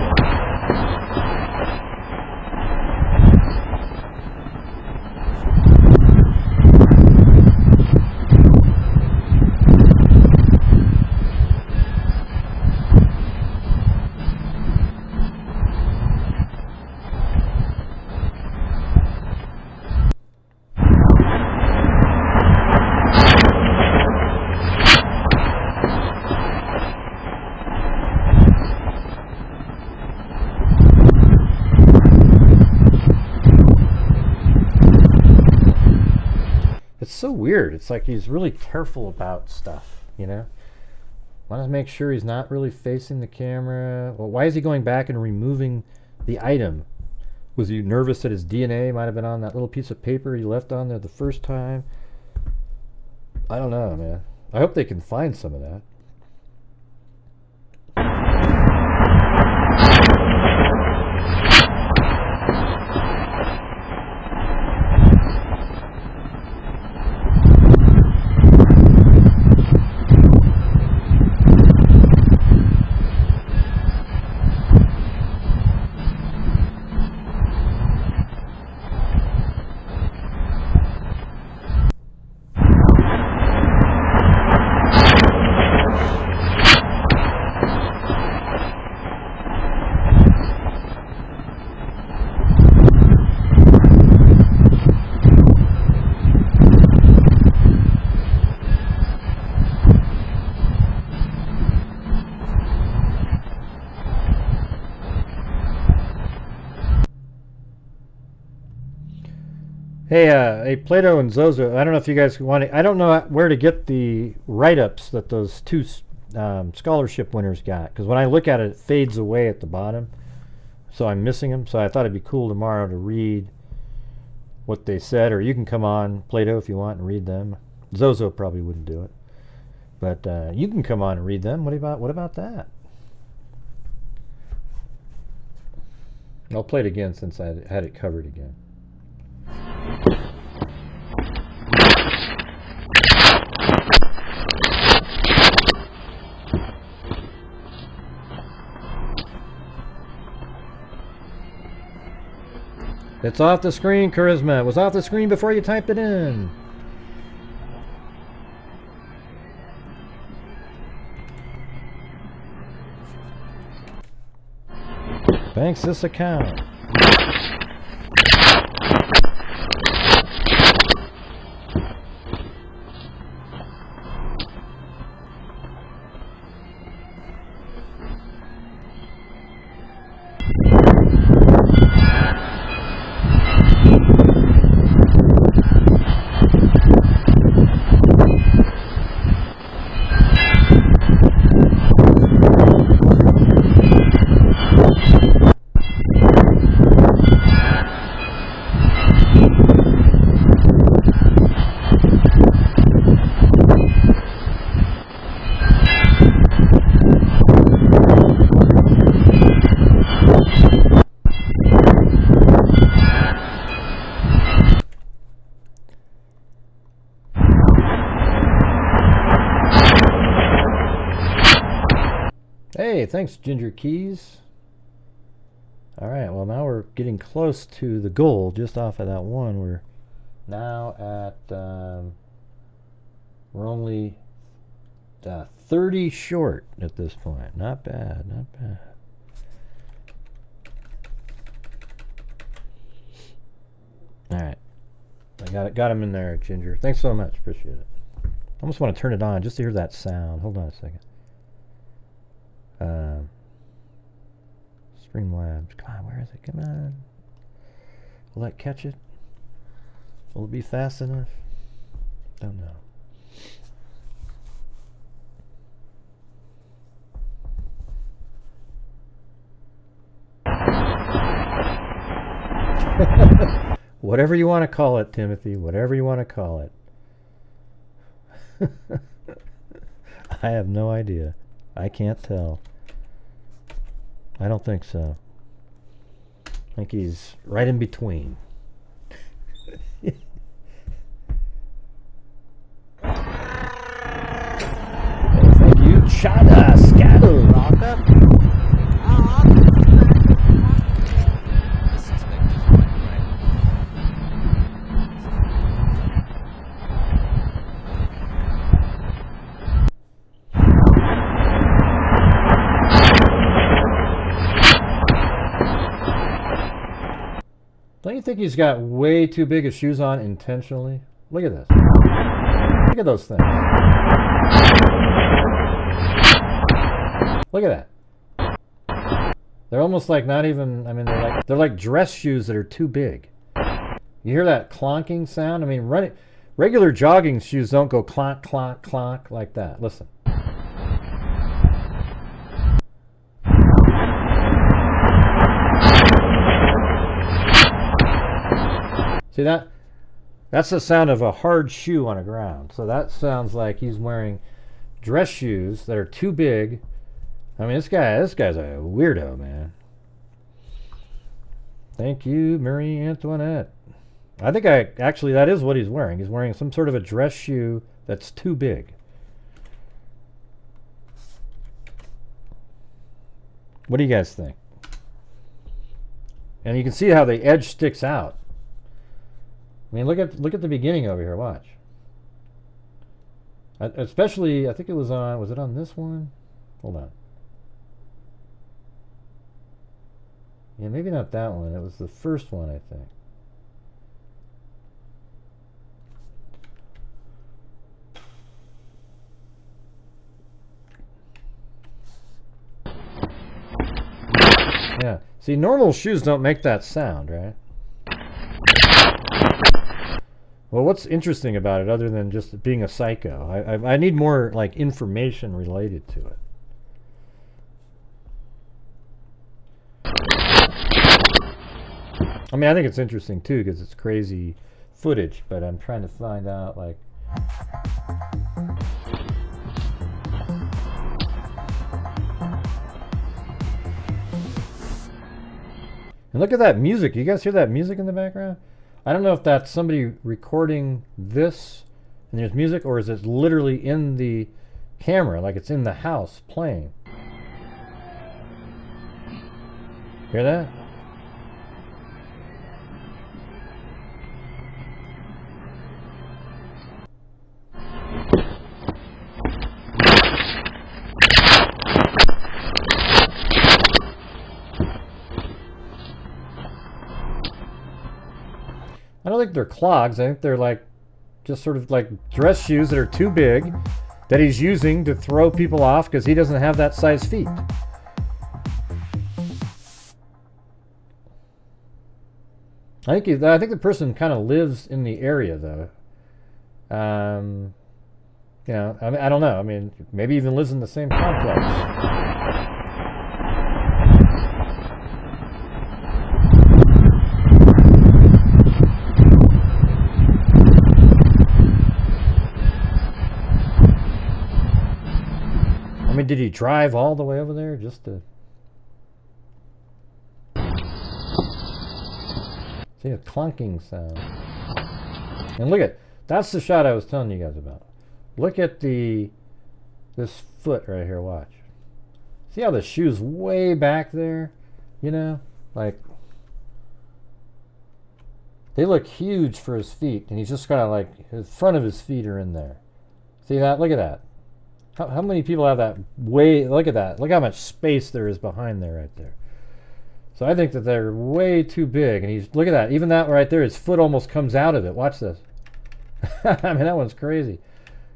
So weird. It's like he's really careful about stuff, you know? Want to make sure he's not really facing the camera. Well, why is he going back and removing the item? Was he nervous that his DNA might have been on that little piece of paper he left on there the first time? I don't know, man. I hope they can find some of that. Hey, Plato and Zozo, I don't know if you guys want to, I don't know where to get the write-ups that those two scholarship winners got, because when I look at it, it fades away at the bottom, so I'm missing them. So I thought it'd be cool tomorrow to read what they said, or you can come on, Plato, if you want, and read them. Zozo probably wouldn't do it, but you can come on and read them. What about that? I'll play it again since I had it covered again. It's off the screen, Charisma. It was off the screen before you typed it in. Thanks this account. Hey, thanks, Ginger Keys. All right, well, now we're getting close to the goal just off of that one. We're now at, we're only 30 short at this point. Not bad, not bad. All right, I got him in there, Ginger. Thanks so much, appreciate it. I almost want to turn it on just to hear that sound. Hold on a second. Streamlabs. Come on, where is it? Come on. Will that catch it? Will it be fast enough? Don't know. Whatever you want to call it, Timothy. Whatever you want to call it. I have no idea. I can't tell. I don't think so. I think he's right in between. Thank you, Chada Scattle. Don't you think he's got way too big of shoes on intentionally? Look at this. Look at those things. Look at that. They're almost like not even, I mean, they're like dress shoes that are too big. You hear that clonking sound? I mean, regular jogging shoes don't go clonk, clonk, clonk like that. Listen. See that? That's the sound of a hard shoe on the ground. So that sounds like he's wearing dress shoes that are too big. I mean, this guy's a weirdo, man. Thank you, Marie Antoinette. I think actually that is what he's wearing. He's wearing some sort of a dress shoe that's too big. What do you guys think? And you can see how the edge sticks out. I mean, look at the beginning over here. Watch. Especially, I think it was on. Was it on this one? Hold on. Yeah, maybe not that one. It was the first one, I think. Yeah. See, normal shoes don't make that sound, right? Well, what's interesting about it, other than just being a psycho? I need more like information related to it. I mean, I think it's interesting too because it's crazy footage, but I'm trying to find out like. And look at that music. You guys hear that music in the background? I don't know if that's somebody recording this and there's music, or is it literally in the camera, like it's in the house playing. Hear that? I don't think they're clogs. I think they're like just sort of like dress shoes that are too big that he's using to throw people off because he doesn't have that size feet. I think the person kind of lives in the area though. You know, I don't know. I mean, maybe even lives in the same complex. I mean, did he drive all the way over there just to see a clunking sound? And look at, that's the shot I was telling you guys about. Look at this foot right here, watch. See how the shoe's way back there? You know, like, they look huge for his feet, and he's just got like, the front of his feet are in there. See that? Look at that. How many people have that way? Look at that. Look how much space there is behind there right there. So I think that they're way too big. And he's, look at that. Even that right there, his foot almost comes out of it. Watch this. I mean, that one's crazy.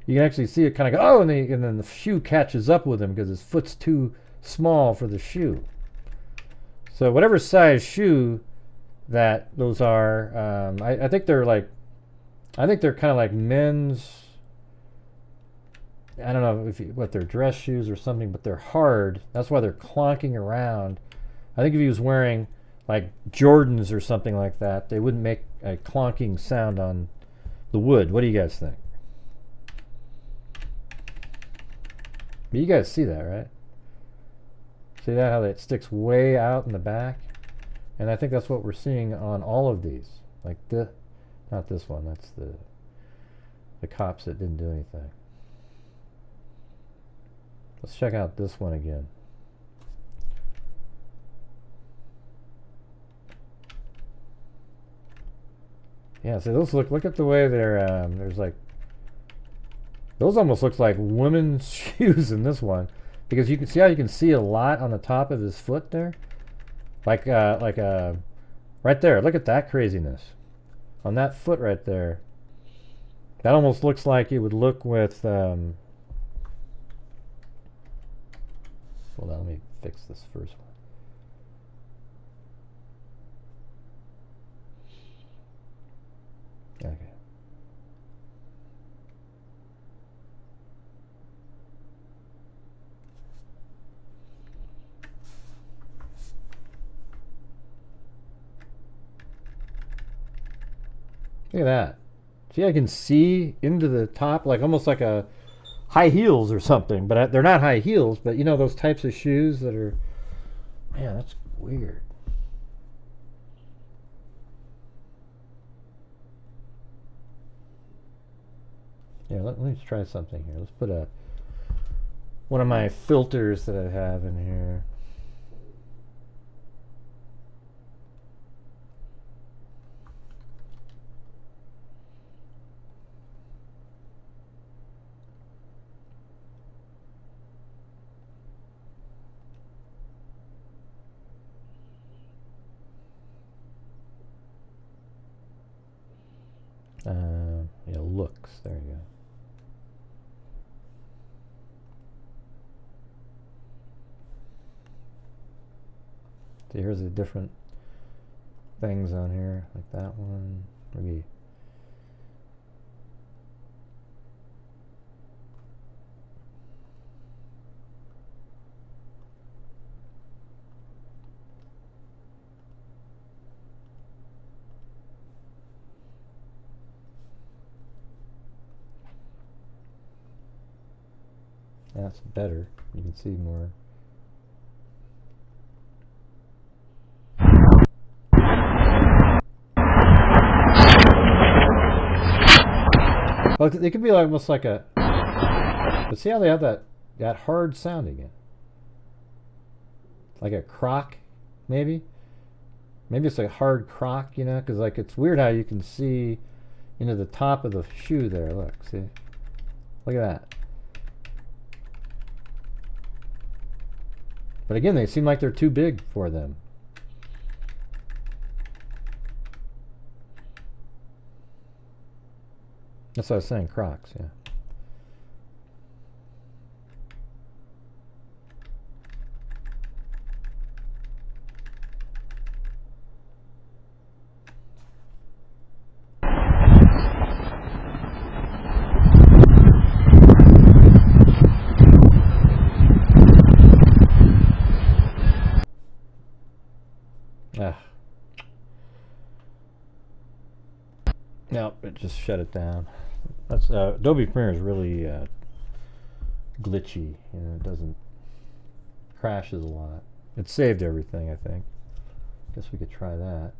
You can actually see it kind of go, oh, and then the shoe catches up with him because his foot's too small for the shoe. So whatever size shoe that those are, I think they're like, I think they're kind of like men's, I don't know what they're dress shoes or something, but they're hard. That's why they're clonking around. I think if he was wearing like Jordans or something like that, they wouldn't make a clonking sound on the wood. What do you guys think? But you guys see that, right? See that, how that sticks way out in the back? And I think that's what we're seeing on all of these. Like not this one, that's the cops that didn't do anything. Let's check out this one again. Yeah, so those look at the way they're, there's like, those almost look like women's shoes in this one. Because you can see how you can see a lot on the top of his foot there? Like right there, look at that craziness. On that foot right there. That almost looks like it would look with, hold on, let me fix this first one. Okay. Look at that. See, I can see into the top, like almost like a high heels or something, but they're not high heels, but you know those types of shoes that are, man, that's weird. Yeah, let me try something here. Let's put one of my filters that I have in here. Yeah, looks. There you go. See, here's the different things on here, like that one. Maybe. That's better. You can see more. Well, they could be like, almost like a. But see how they have that hard sound again? Like a croc, maybe? Maybe it's a hard croc, you know? Because like it's weird how you can see into the top of the shoe there. Look, see? Look at that. But again, they seem like they're too big for them. That's what I was saying, Crocs, yeah. No, it just shut it down. That's Adobe Premiere is really glitchy. You know, it doesn't crashes a lot. It saved everything, I think. Guess we could try that.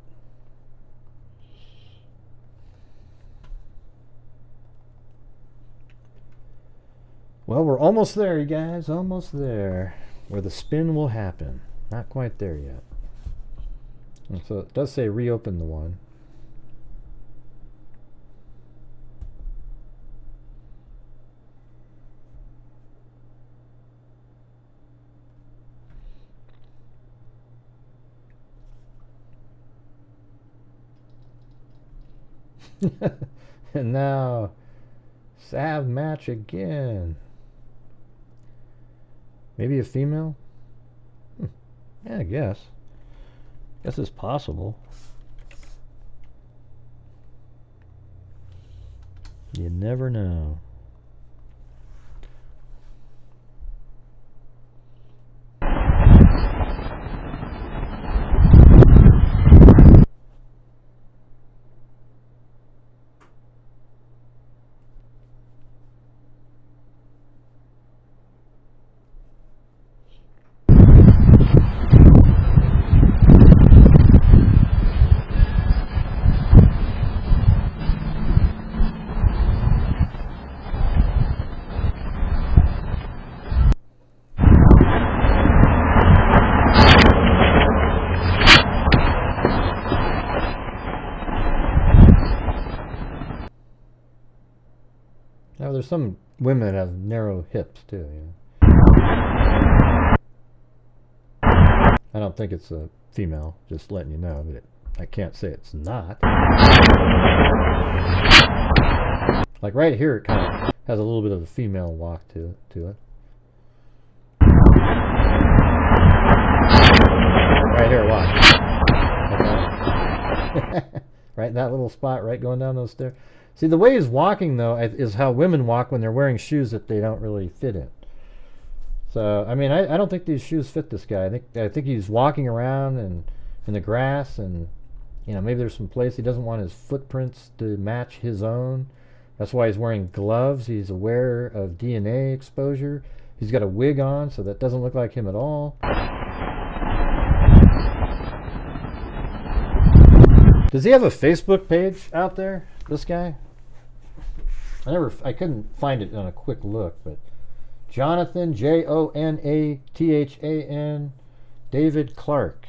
Well, we're almost there, you guys. Almost there, where the spin will happen. Not quite there yet. And so it does say reopen the one. And now, Sav match again. Maybe a female? Yeah, I guess. Guess it's possible. You never know. Now, there's some women that have narrow hips too. You know? I don't think it's a female. Just letting you know, but I can't say it's not. Like right here, it kind of has a little bit of a female walk to it. Right here, watch. Right in that little spot, right going down those stairs. See, the way he's walking, though, is how women walk when they're wearing shoes that they don't really fit in. So, I mean, I don't think these shoes fit this guy. I think he's walking around in the grass, and you know, maybe there's some place he doesn't want his footprints to match his own. That's why he's wearing gloves. He's aware of DNA exposure. He's got a wig on, so that doesn't look like him at all. Does he have a Facebook page out there, this guy? I couldn't find it on a quick look, but Jonathan, Jonathan, David Clark.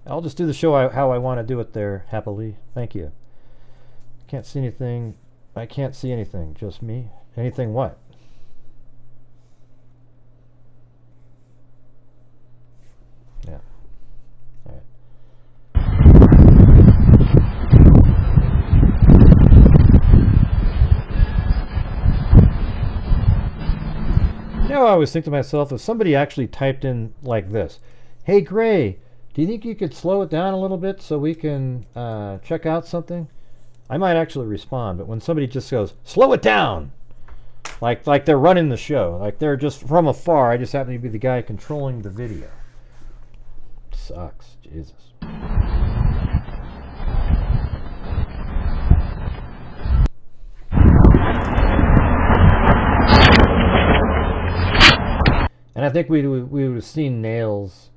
I'll just do the show how I want to do it there, happily. Thank you. Can't see anything. I can't see anything. Just me. Anything what? Yeah. All right. You know, I always think to myself, if somebody actually typed in like this, "Hey Gray, do you think you could slow it down a little bit so we can check out something?" I might actually respond. But when somebody just goes, "Slow it down," like they're running the show, like they're just from afar, I just happen to be the guy controlling the video. Sucks, Jesus. And I think we would have seen nails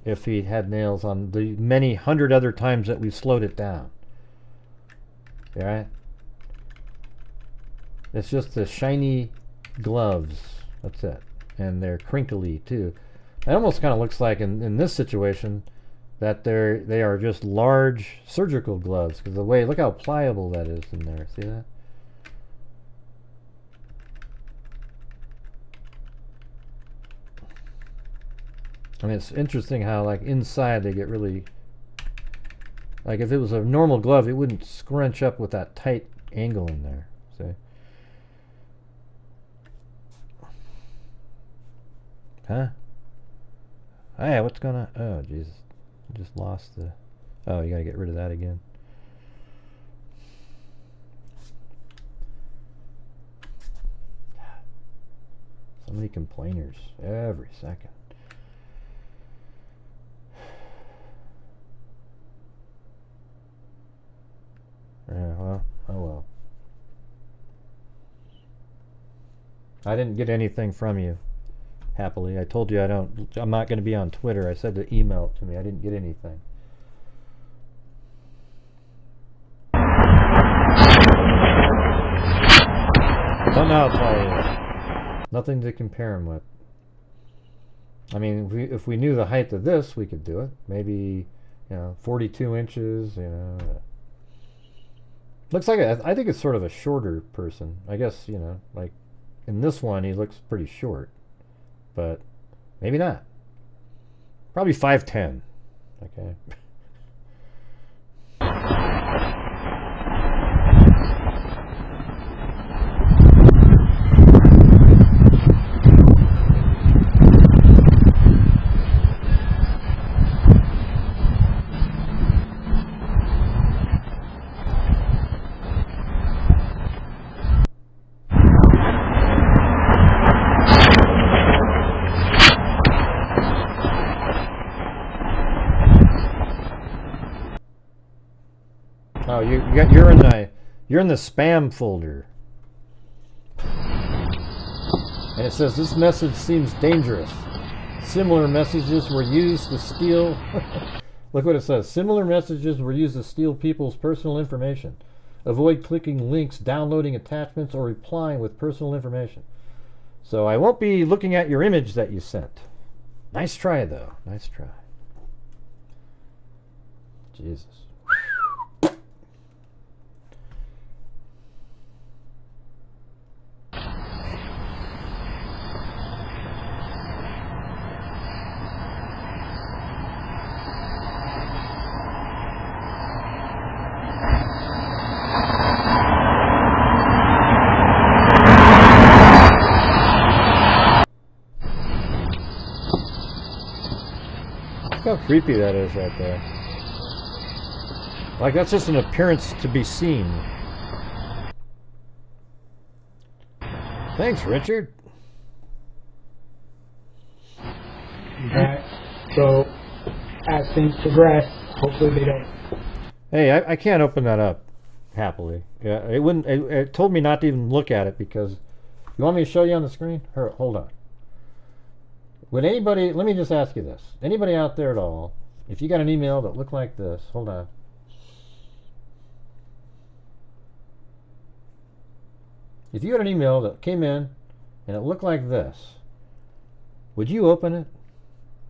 if he had nails on the many hundred other times that we slowed it down. All right? It's just the shiny gloves. That's it. And they're crinkly too. It almost kind of looks like in this situation that they are just large surgical gloves, because the way, look how pliable that is in there. See that? I mean, it's interesting how, like, inside they get really, like, if it was a normal glove, it wouldn't scrunch up with that tight angle in there. See? Huh? Hey, what's going on? Oh, Jesus. I just lost the... Oh, you gotta get rid of that again. So many complainers every second. Yeah, well, oh well. I didn't get anything from you, happily. I told you I'm not going to be on Twitter. I said to email it to me. I didn't get anything. Don't know how tall he is. Nothing to compare him with. I mean, if we knew the height of this, we could do it. Maybe, 42 inches, Looks like I think it's sort of a shorter person. I guess, like in this one he looks pretty short. But maybe not. Probably 5'10". Okay. Oh, you're in the spam folder. And it says this message seems dangerous. Similar messages were used to steal look what it says. Similar messages were used to steal people's personal information. Avoid clicking links, downloading attachments, or replying with personal information. So I won't be looking at your image that you sent. Nice try though. Nice try. Jesus. Look how creepy that is right there. Like, that's just an appearance to be seen. Thanks, Richard. Okay. So, as things progress, hopefully they don't. Hey, I can't open that up happily. Yeah, it wouldn't. It told me not to even look at it because. You want me to show you on the screen? Hold on. Would anybody, let me just ask you this. Anybody out there at all, if you got an email that looked like this, hold on. If you had an email that came in and it looked like this, would you open it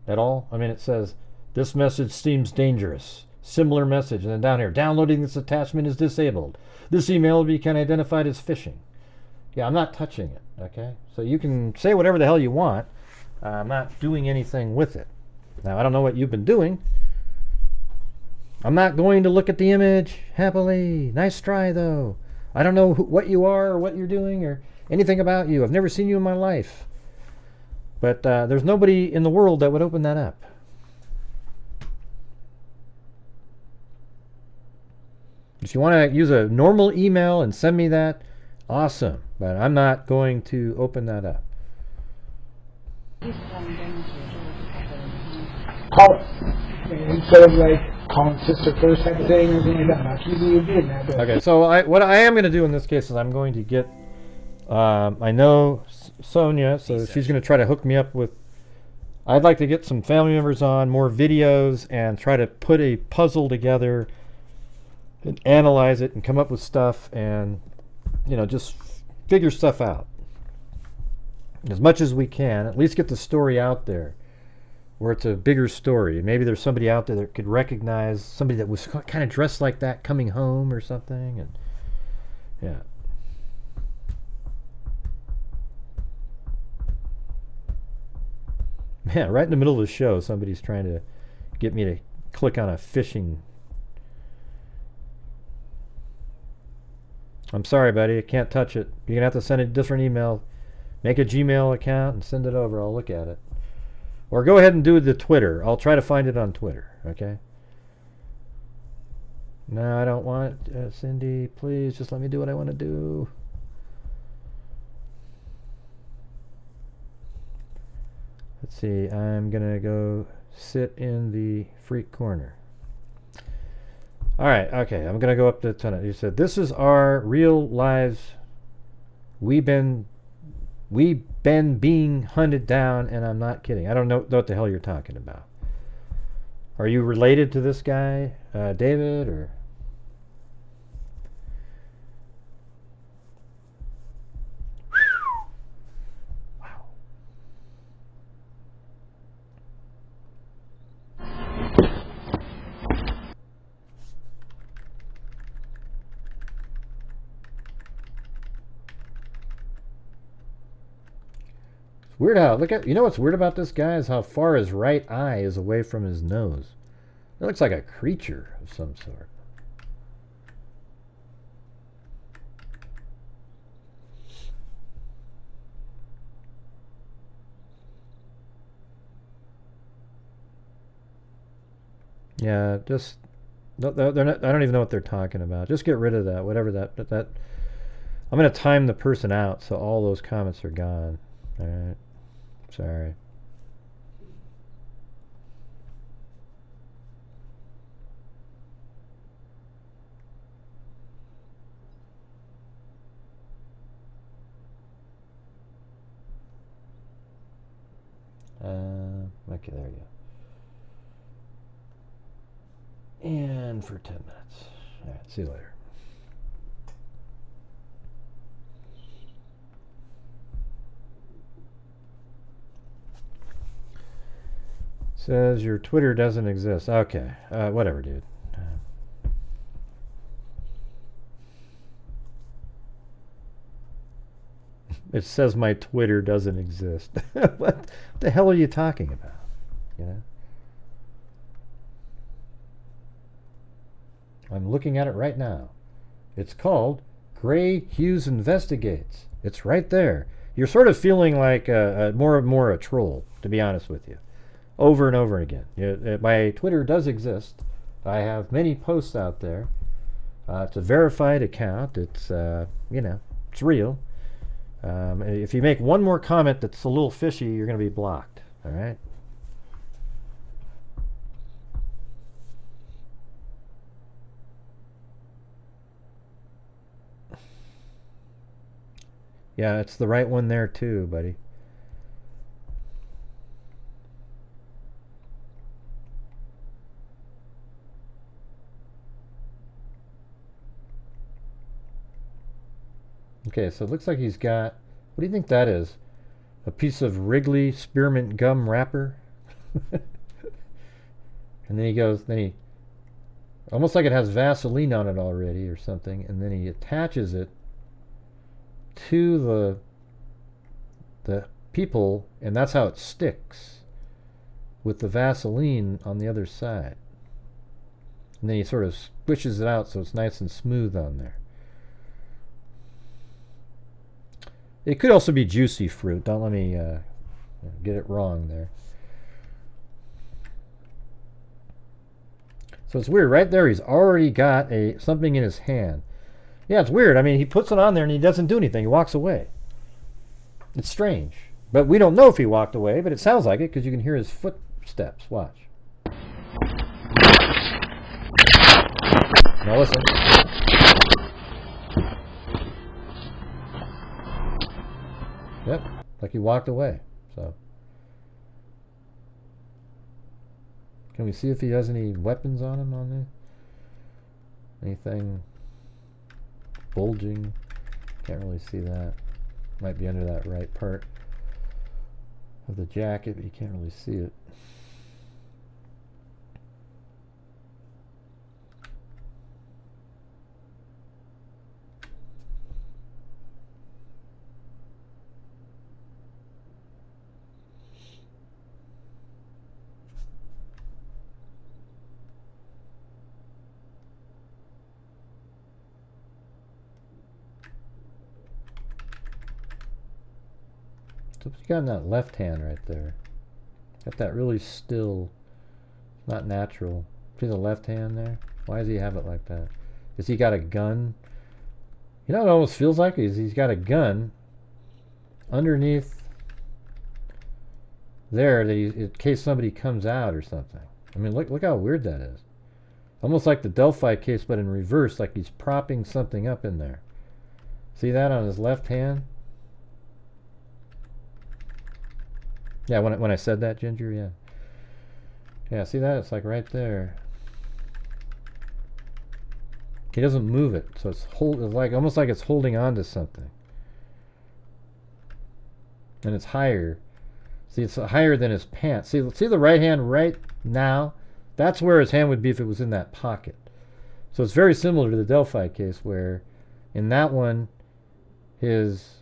at all? I mean, it says, this message seems dangerous. Similar message. And then down here, downloading this attachment is disabled. This email will be identified as phishing. Yeah, I'm not touching it, okay? So you can say whatever the hell you want. I'm not doing anything with it. Now, I don't know what you've been doing. I'm not going to look at the image happily. Nice try, though. I don't know what you are or what you're doing or anything about you. I've never seen you in my life. But there's nobody in the world that would open that up. If you want to use a normal email and send me that, awesome. But I'm not going to open that up. Call instead of calling sister first type of thing or anything like that. Not usually you did that. But Okay, so what I am going to do in this case is I'm going to get. I know Sonia, so she's going to try to hook me up with. I'd like to get some family members on, more videos, and try to put a puzzle together and analyze it and come up with stuff and just figure stuff out as much as we can. At least get the story out there, where it's a bigger story. Maybe there's somebody out there that could recognize somebody that was kind of dressed like that coming home or something. And yeah. Man, right in the middle of the show, somebody's trying to get me to click on a phishing. I'm sorry, buddy. I can't touch it. You're going to have to send a different email. Make a Gmail account and send it over. I'll look at it. Or go ahead and do the Twitter. I'll try to find it on Twitter, okay? No, I don't want it. Cindy, please just let me do what I want to do. Let's see. I'm going to go sit in the freak corner. All right, okay. I'm going to go up to Tenant. You said, this is our real lives. We've been being hunted down, and I'm not kidding. I don't know what the hell you're talking about. Are you related to this guy, David, or? Wow. Weird how, you know what's weird about this guy is how far his right eye is away from his nose. It looks like a creature of some sort. Yeah, just, they're not, I don't even know what they're talking about. Just get rid of that, whatever that, I'm going to time the person out so all those comments are gone. All right. Sorry. Okay, there you go. And for 10 minutes. All right, see you later. Says your Twitter doesn't exist. Okay, whatever, dude. It says my Twitter doesn't exist. What the hell are you talking about? You know? I'm looking at it right now. It's called Grant Hughes Investigates. It's right there. You're sort of feeling like more and more a troll, to be honest with you. Over and over again. My Twitter does exist. I have many posts out there. It's a verified account. It's, it's real. If you make one more comment that's a little fishy, you're going to be blocked. All right? Yeah, it's the right one there too, buddy. Okay, so it looks like he's got, what do you think that is? A piece of Wrigley spearmint gum wrapper? And then he goes, almost like it has Vaseline on it already or something, and then he attaches it to the people, and that's how it sticks, with the Vaseline on the other side. And then he sort of squishes it out so it's nice and smooth on there. It could also be juicy fruit. Don't let me get it wrong there. So it's weird. Right there, he's already got something in his hand. Yeah, it's weird. I mean, he puts it on there and he doesn't do anything. He walks away. It's strange. But we don't know if he walked away, but it sounds like it because you can hear his footsteps. Watch. Now listen. Yep, like he walked away. So, can we see if he has any weapons on him on there? Anything bulging? Can't really see that. Might be under that right part of the jacket, but you can't really see it. So what's you got in that left hand right there? Got that really still, not natural. See the left hand there? Why does he have it like that? Has he got a gun? You know what it almost feels like? Is he's got a gun underneath there that in case somebody comes out or something. I mean, look how weird that is. Almost like the Delphi case, but in reverse, like he's propping something up in there. See that on his left hand? Yeah, when I said that, Ginger, yeah. Yeah, see that? It's like right there. He doesn't move it, so it's like almost like it's holding on to something. And it's higher. See, it's higher than his pants. See the right hand right now? That's where his hand would be if it was in that pocket. So it's very similar to the Delphi case where in that one, his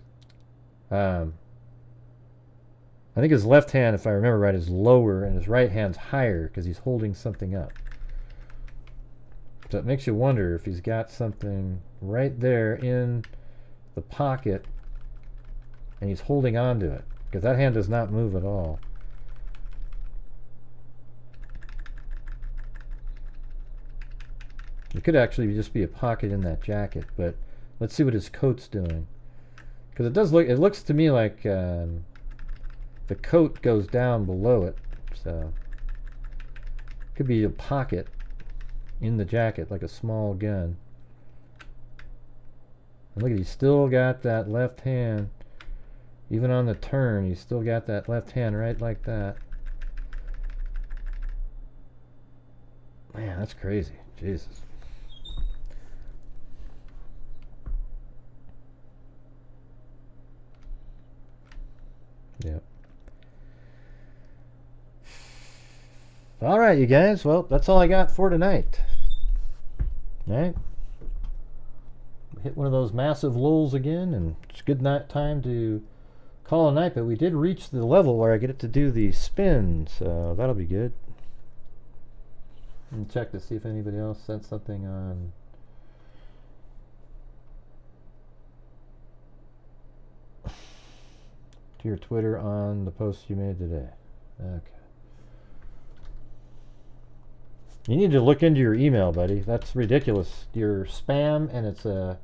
I think his left hand, if I remember right, is lower and his right hand's higher because he's holding something up. So it makes you wonder if he's got something right there in the pocket and he's holding on to it, because that hand does not move at all. It could actually just be a pocket in that jacket, but let's see what his coat's doing. Because it looks to me like the coat goes down below it, so could be a pocket in the jacket, like a small gun. And look, he's still got that left hand, even on the turn. He's still got that left hand right like that. Man, that's crazy. Jesus. Yep. All right, you guys. Well, that's all I got for tonight. All right. Hit one of those massive lulls again, and it's a good night time to call a night. But we did reach the level where I get it to do the spin, so that'll be good. And check to see if anybody else sent something on. To your Twitter on the post you made today. Okay. You need to look into your email, buddy. That's ridiculous. Your spam, and it's a,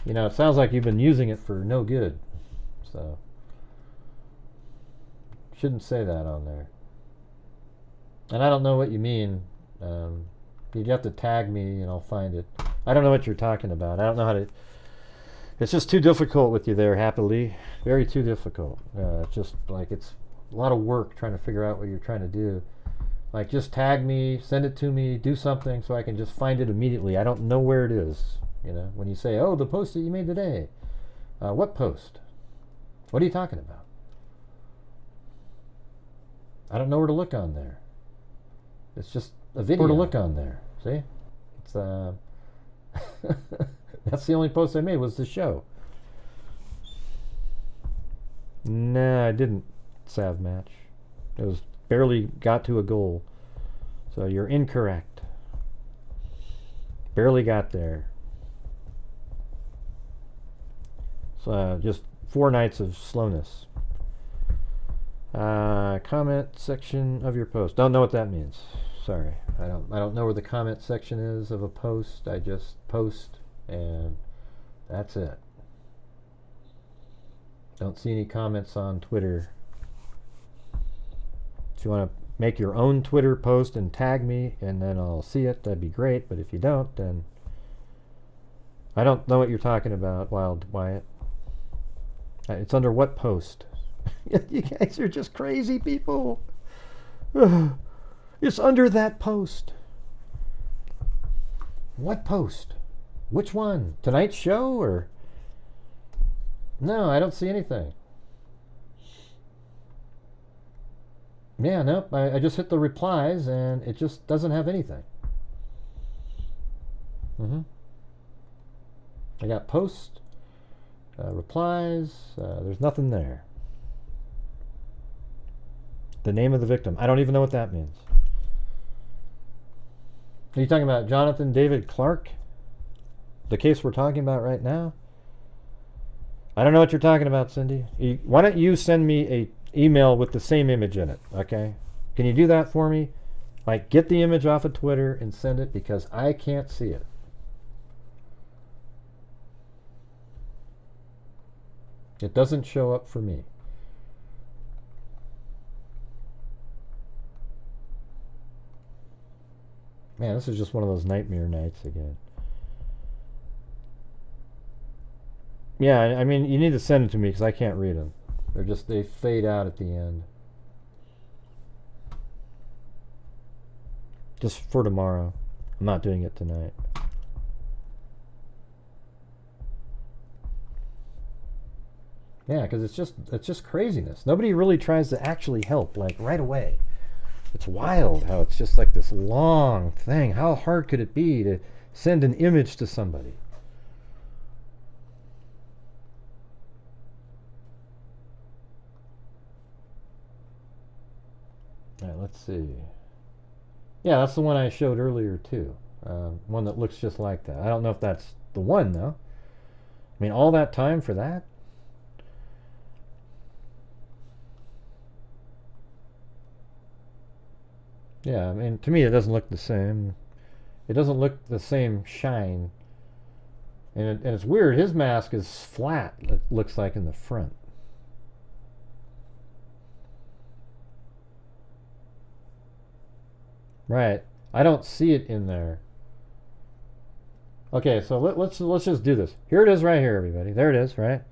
you know, it sounds like you've been using it for no good. So, shouldn't say that on there. And I don't know what you mean. You'd have to tag me and I'll find it. I don't know what you're talking about. I don't know how to. It's just too difficult with you there, happily. Very too difficult. It's just like it's a lot of work trying to figure out what you're trying to do. Like, just tag me, send it to me, do something so I can just find it immediately. I don't know where it is. You know, when you say, oh, the post that you made today. What post? What are you talking about? I don't know where to look on there. It's just a video. Where to look on there. See? It's that's the only post I made was the show. Nah, I didn't, Sav Match. It was barely got to a goal. So you're incorrect. Barely got there. So just 4 nights of slowness. Comment section of your post. Don't know what that means. Sorry. I don't know where the comment section is of a post. I just post and that's it. Don't see any comments on Twitter. If you want to make your own Twitter post and tag me and then I'll see it, that'd be great. But if you don't, then I don't know what you're talking about, Wild Wyatt. It's under what post? You guys are just crazy people. It's under that post. What post? Which one? Tonight's show or No, I don't see anything. Yeah, nope. I just hit the replies and it just doesn't have anything. I got post, replies, there's nothing there. The name of the victim. I don't even know what that means. Are you talking about Jonathan David Clark? The case we're talking about right now? I don't know what you're talking about, Cindy. Why don't you send me a email with the same image in it, okay? Can you do that for me? Like, get the image off of Twitter and send it because I can't see it. It doesn't show up for me. Man, this is just one of those nightmare nights again. Yeah, I mean, you need to send it to me because I can't read them. They fade out at the end. Just for tomorrow. I'm not doing it tonight. Yeah, because it's just craziness. Nobody really tries to actually help, like, right away. It's wild how it's just like this long thing. How hard could it be to send an image to somebody? All right, let's see. Yeah, that's the one I showed earlier too. One that looks just like that. I don't know if that's the one though. I mean, all that time for that? Yeah, I mean, to me it doesn't look the same. It doesn't look the same shine. And it's weird, his mask is flat, it looks like in the front. Right. I don't see it in there. Okay, so let's just do this. Here it is right here, everybody. There it is, right?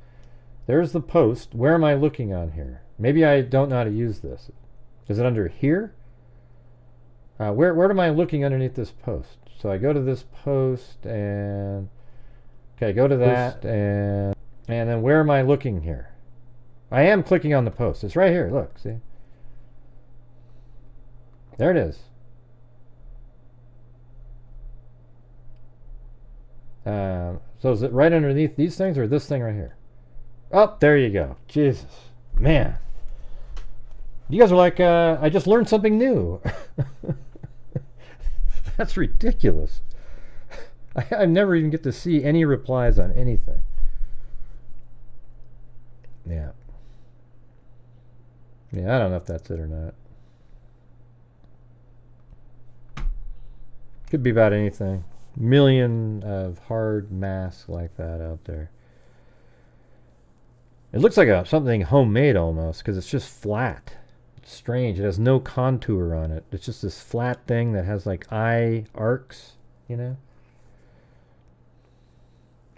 There's the post. Where am I looking on here? Maybe I don't know how to use this. Is it under here? Where am I looking underneath this post? So I go to this post and okay, go to that and then where am I looking here? I am clicking on the post. It's right here. Look, see? There it is. So is it right underneath these things or this thing right here? Oh, there you go. Jesus. Man. You guys are like, I just learned something new. That's ridiculous. I never even get to see any replies on anything. Yeah. Yeah, I don't know if that's it or not. Could be about anything. Million of hard masks like that out there. It looks like something homemade almost because it's just flat. It's strange. It has no contour on it. It's just this flat thing that has like eye arcs, you know.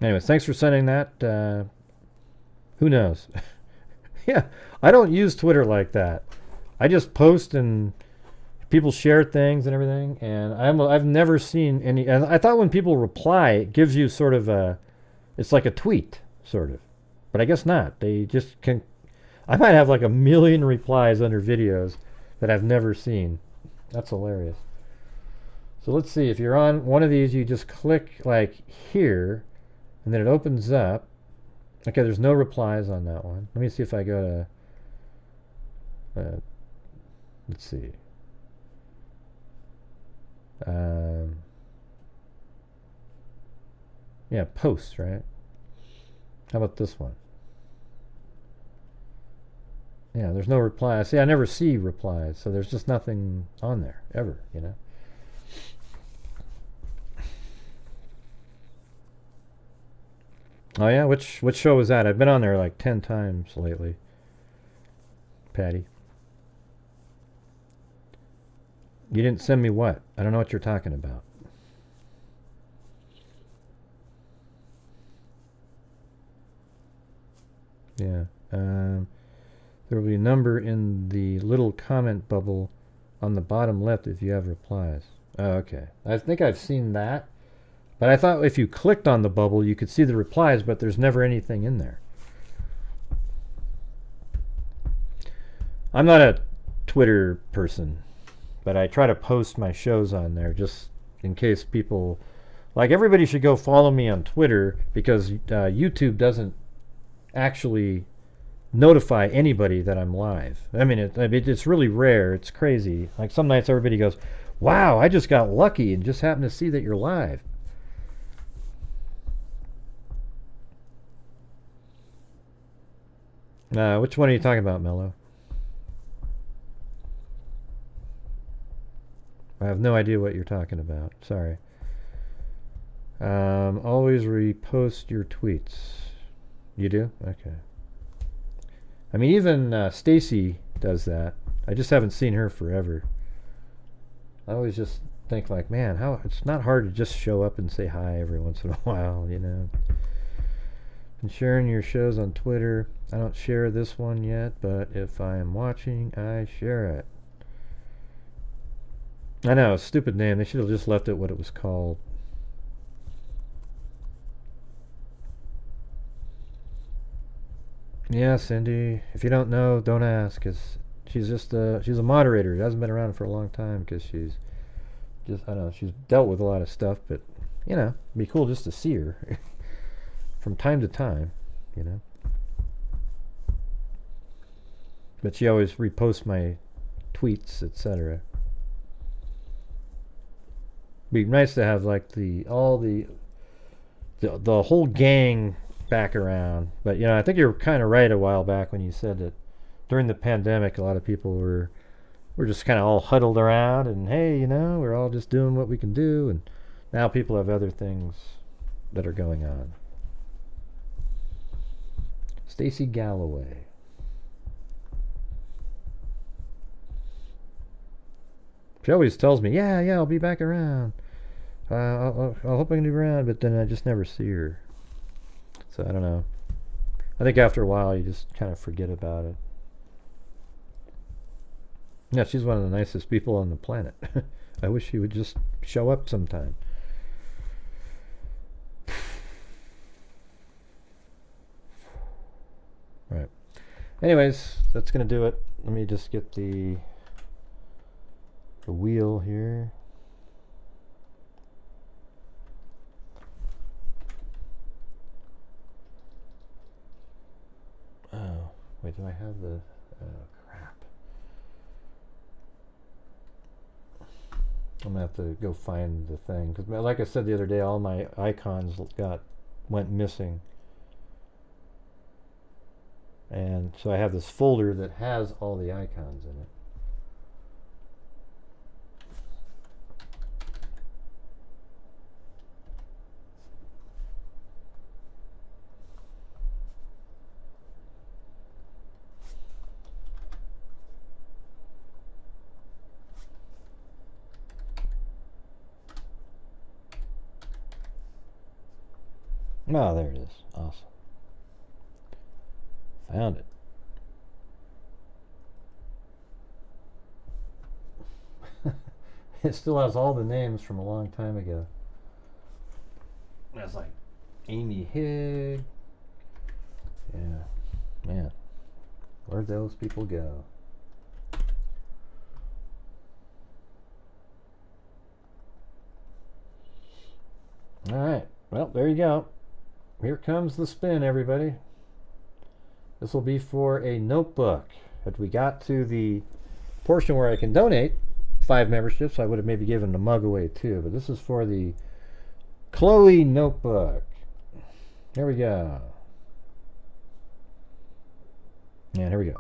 Anyways, thanks for sending that. Who knows? Yeah, I don't use Twitter like that. I just post and people share things and everything, and I've never seen any. And I thought when people reply, it gives you sort of it's like a tweet, sort of. But I guess not. They just can. I might have like 1 million replies under videos that I've never seen. That's hilarious. So let's see. If you're on one of these, you just click like here, and then it opens up. Okay, there's no replies on that one. Let me see if I go to. Let's see. Yeah, posts, right? How about this one? Yeah, there's no reply. See, I never see replies, so there's just nothing on there, ever, you know? Oh yeah? Which show was that? I've been on there like 10 times lately. Patty. You didn't send me what? I don't know what you're talking about. Yeah. There will be a number in the little comment bubble on the bottom left if you have replies. Oh, okay. I think I've seen that. But I thought if you clicked on the bubble, you could see the replies, but there's never anything in there. I'm not a Twitter person, but I try to post my shows on there just in case people... Like, everybody should go follow me on Twitter because YouTube doesn't actually notify anybody that I'm live. I mean, it's really rare. It's crazy. Like, some nights everybody goes, wow, I just got lucky and just happened to see that you're live. Which one are you talking about, Mello? I have no idea what you're talking about. Sorry. Always repost your tweets. You do? Okay. I mean, even Stacy does that. I just haven't seen her forever. I always just think like, man, how it's not hard to just show up and say hi every once in a while, you know. And sharing your shows on Twitter. I don't share this one yet, but if I am watching, I share it. I know, stupid name. They should have just left it what it was called. Yeah, Cindy. If you don't know, don't ask. Cause she's a moderator. She hasn't been around for a long time because she's just, I don't know, she's dealt with a lot of stuff. But, you know, it'd be cool just to see her from time to time, you know. But she always reposts my tweets, etc. Be nice to have like the whole gang back around. But you know, I think you were kind of right a while back when you said that during the pandemic a lot of people were just kind of all huddled around and hey, you know, we're all just doing what we can do, and now people have other things that are going on. Stacy Galloway. She always tells me, yeah, I'll be back around. I hope I can be around, but then I just never see her. So I don't know. I think after a while you just kind of forget about it. Yeah, she's one of the nicest people on the planet. I wish she would just show up sometime. Right. Anyways, that's going to do it. Let me just get the wheel here. Oh, wait, do I have the... Oh, crap. I'm gonna have to go find the thing. Because like I said the other day, all my icons went missing. And so I have this folder that has all the icons in it. Oh, there it is. Awesome. Found it. It still has all the names from a long time ago. That's like Amy Higg. Yeah. Man. Where'd those people go? Alright. Well, there you go. Here comes the spin, everybody. This will be for a notebook. If we got to the portion where I can donate 5 memberships, I would have maybe given a mug away too. But this is for the Chloe notebook. Here we go. And here we go.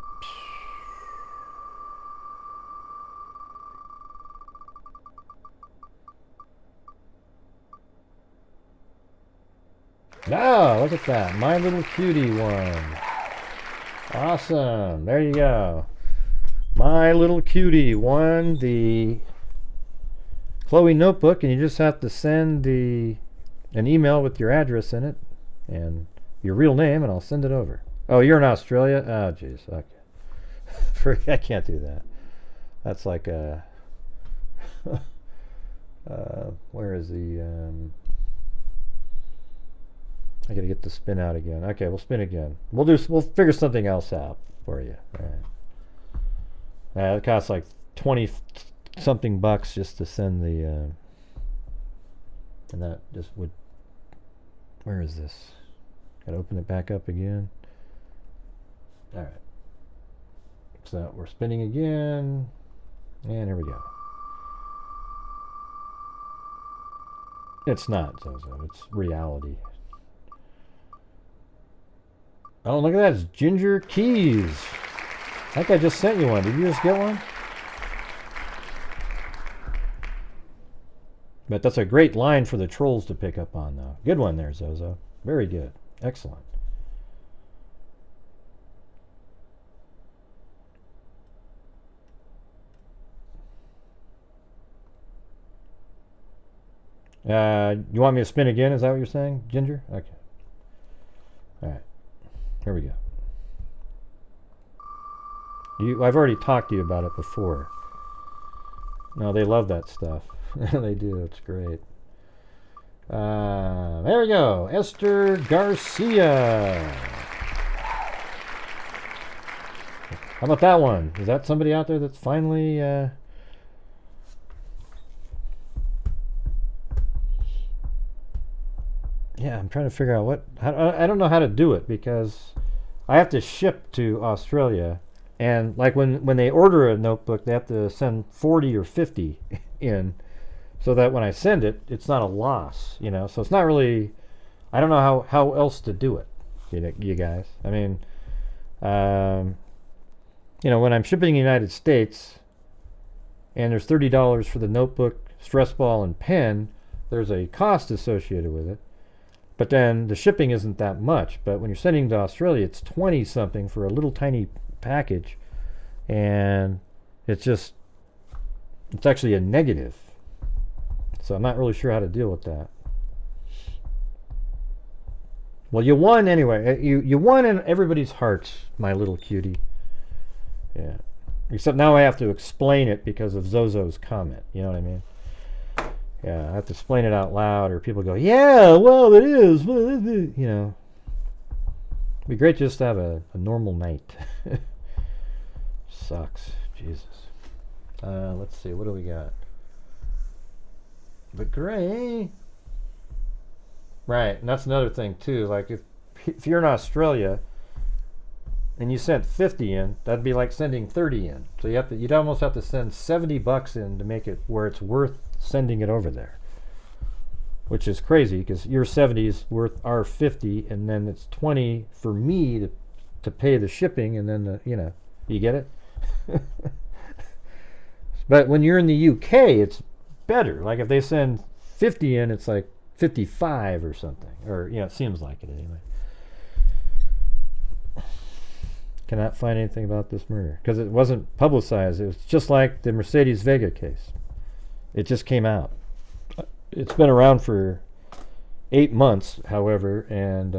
Oh, look at that. My Little Cutie one. Awesome. There you go. My Little Cutie won the Chloe notebook, and you just have to send an email with your address in it and your real name, and I'll send it over. Oh, you're in Australia? Oh, jeez. Okay. I can't do that. That's like a... where is the... I gotta get the spin out again. Okay, we'll spin again. We'll figure something else out for you. All right. It costs like 20 something bucks just to send the and that just would, where is this? Gotta open it back up again. Alright. So we're spinning again. And here we go. It's not Zozo, it's reality. Oh, look at that, it's Ginger Keys. I think I just sent you one. Did you just get one? But that's a great line for the trolls to pick up on, though. Good one there, Zozo. Very good. Excellent. You want me to spin again? Is that what you're saying, Ginger? Okay. All right. Here we go. I've already talked to you about it before. No, they love that stuff. They do. It's great. There we go. Esther Garcia. How about that one? Is that somebody out there that's finally... Yeah, I'm trying to figure out I don't know how to do it because I have to ship to Australia, and like when they order a notebook, they have to send 40 or 50 in, so that when I send it, it's not a loss, you know. So it's not really, I don't know how else to do it, you guys. I mean, you know, when I'm shipping in the United States, and there's $30 for the notebook, stress ball, and pen, there's a cost associated with it. But then the shipping isn't that much. But when you're sending to Australia, it's 20 something for a little tiny package, and it's actually a negative. So I'm not really sure how to deal with that. Well, you won anyway. You won in everybody's hearts, my little cutie. Yeah. Except now I have to explain it because of Zozo's comment. You know what I mean? Yeah, I have to explain it out loud, or people go, yeah, well, it is. You know. It'd be great just to have a normal night. Sucks. Jesus. Let's see. What do we got? The gray. Right, and that's another thing, too. Like, if you're in Australia and you sent 50 in, that'd be like sending 30 in. So you'd almost have to send 70 bucks in to make it where it's worth sending it over there, which is crazy because your 70 is worth our 50, and then it's 20 for me to pay the shipping, and then you know, you get it. But when you're in the UK, it's better. Like if they send 50 in, it's like 55 or something, or you know, it seems like it anyway. Cannot find anything about this murder because it wasn't publicized. It was just like the Mercedes Vega case. It just came out. It's been around for 8 months, however, and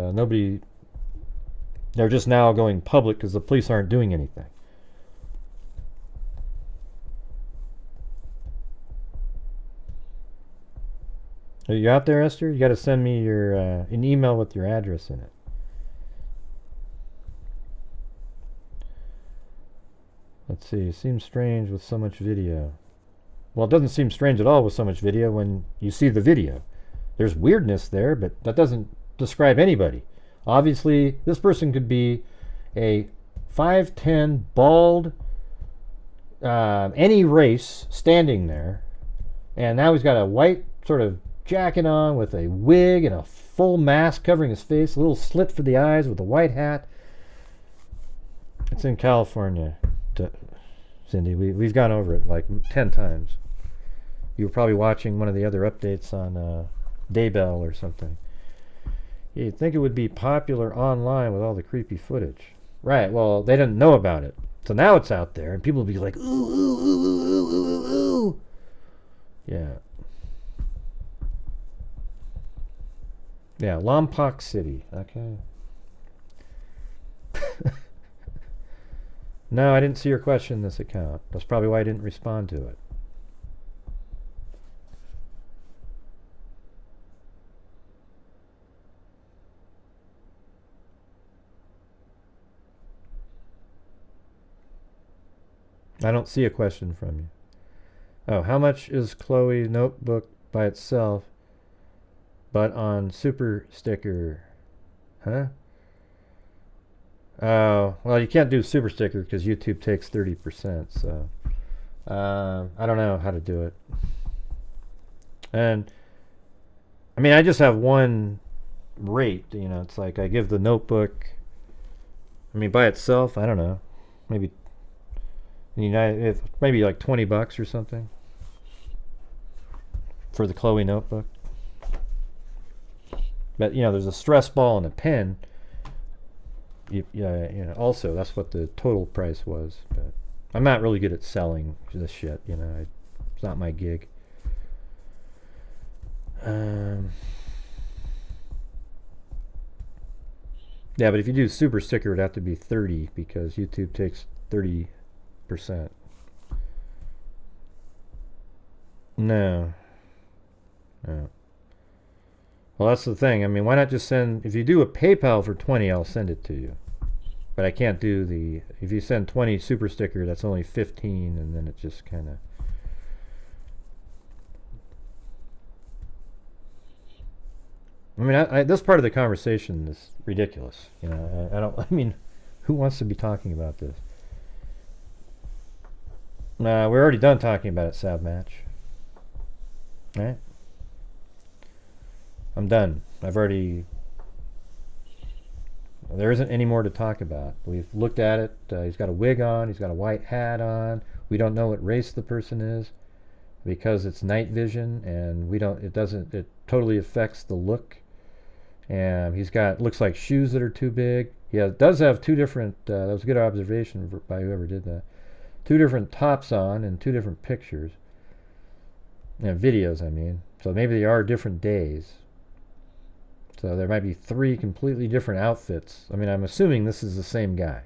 they're just now going public because the police aren't doing anything. Are you out there, Esther? You got to send me your an email with your address in it. Let's see. It seems strange with so much video. Well, it doesn't seem strange at all with so much video when you see the video. There's weirdness there, but that doesn't describe anybody. Obviously, this person could be a 5'10", bald, any race, standing there, and now he's got a white sort of jacket on with a wig and a full mask covering his face, a little slit for the eyes with a white hat. It's in California, Cindy. We've gone over it like 10 times. You were probably watching one of the other updates on Daybell or something. You'd think it would be popular online with all the creepy footage. Right, well, they didn't know about it. So now it's out there, and people will be like, ooh, ooh, ooh, ooh, ooh, ooh, ooh. Yeah. Yeah, Lompoc City. Okay. No, I didn't see your question in this account. That's probably why I didn't respond to it. I don't see a question from you. Oh, how much is Chloe notebook by itself, but on super sticker? Huh? Oh, well, you can't do super sticker because YouTube takes 30%, so I don't know how to do it. And I mean, I just have one rate, you know. It's like I give the notebook, I mean, by itself, I don't know, maybe maybe like $20 or something for the Chloe notebook. But you know, there's a stress ball and a pen. You know, also that's what the total price was. But I'm not really good at selling this shit. You know, it's not my gig. Yeah, but if you do super sticker, it'd have to be 30 because YouTube takes 30%. No. Well, that's the thing. I mean, why not just send, if you do a PayPal for 20, I'll send it to you. But I can't do the, if you send 20 super sticker, that's only 15, and then it just kind of. I mean, this part of the conversation is ridiculous. You know, I mean, who wants to be talking about this? We're already done talking about it, Sav Match. Right? I'm done. There isn't any more to talk about. We've looked at it. He's got a wig on. He's got a white hat on. We don't know what race the person is because it's night vision, and it totally affects the look. And he's got, looks like shoes that are too big. Yeah, it does have two different, that was a good observation by whoever did that. Two different tops on and two different pictures. And videos, I mean. So maybe they are different days. So there might be 3 completely different outfits. I mean, I'm assuming this is the same guy.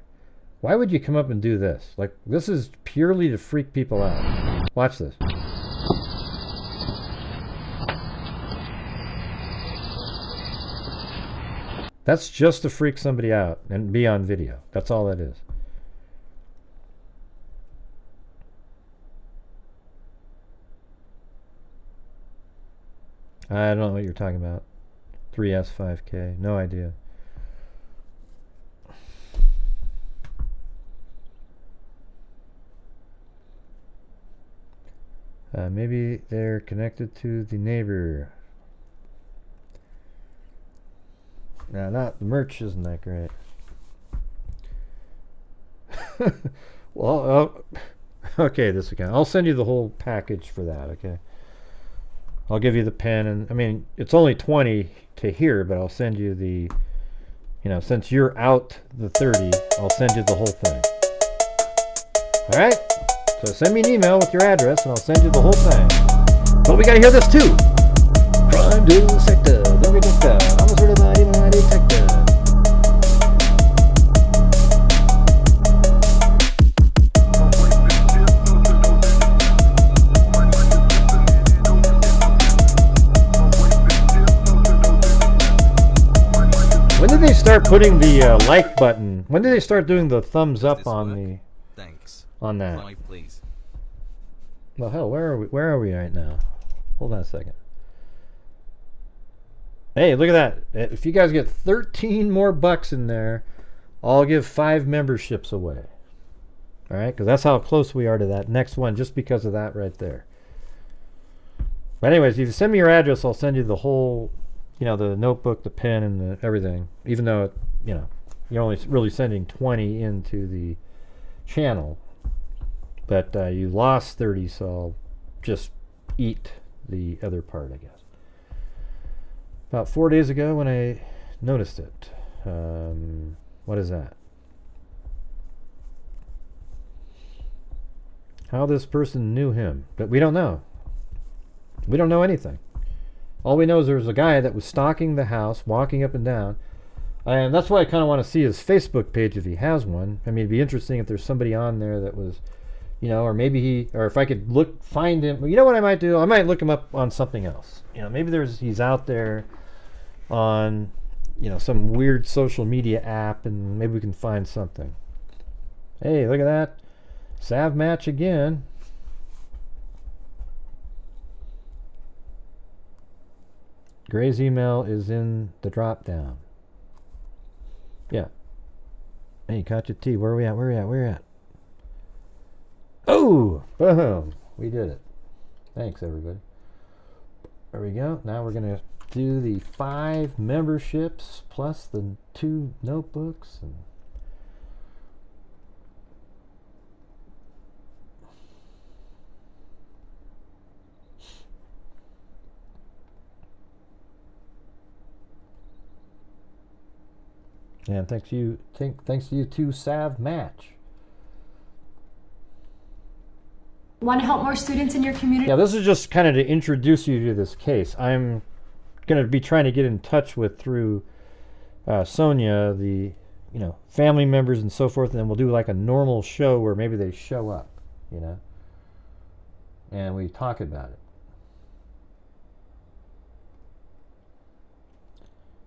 Why would you come up and do this? Like, this is purely to freak people out. Watch this. That's just to freak somebody out and be on video. That's all that is. I don't know what you're talking about. 3S5K. No idea. Maybe they're connected to the neighbor. No, not the merch isn't that great. Well, okay, this again. I'll send you the whole package for that, okay? I'll give you the pen, and I mean, it's only 20 to here, but I'll send you the, you know, since you're out the 30, I'll send you the whole thing. All right? So send me an email with your address, and I'll send you the whole thing. But we gotta hear this too. Crime Detector, the detector, I'm a certified email detector. When did they start putting the like button? When did they start doing the thumbs up on the? Thanks. On that. Chloe, please. Well, hell, where are we? Where are we right now? Hold on a second. Hey, look at that! If you guys get 13 more bucks in there, I'll give 5 memberships away. All right, because that's how close we are to that next one, just because of that right there. But anyways, if you send me your address, I'll send you the whole, you know, the notebook, the pen, and the everything. Even though, you know, you're only really sending 20 into the channel, but you lost 30, so I'll just eat the other part, I guess. About 4 days ago when I noticed it. What is that? How this person knew him. But we don't know. We don't know anything. All we know is there was a guy that was stalking the house, walking up and down. And that's why I kind of want to see his Facebook page if he has one. I mean, it'd be interesting if there's somebody on there that was, you know, or maybe or if I could find him. You know what I might do? I might look him up on something else. You know, maybe he's out there on, you know, some weird social media app, and maybe we can find something. Hey, look at that. Sav match again. Gray's email is in the drop down. Yeah. Hey, caught your tea. Where are we at? Where are we at? Where are we at? Oh! Boom! We did it. Thanks, everybody. There we go. Now we're going to do the 5 memberships plus the 2 notebooks. And thanks to you too, Sav Match. Want to help more students in your community? Yeah, this is just kind of to introduce you to this case. I'm going to be trying to get in touch with through Sonia, the family members and so forth, and then we'll do like a normal show where maybe they show up, and we talk about it.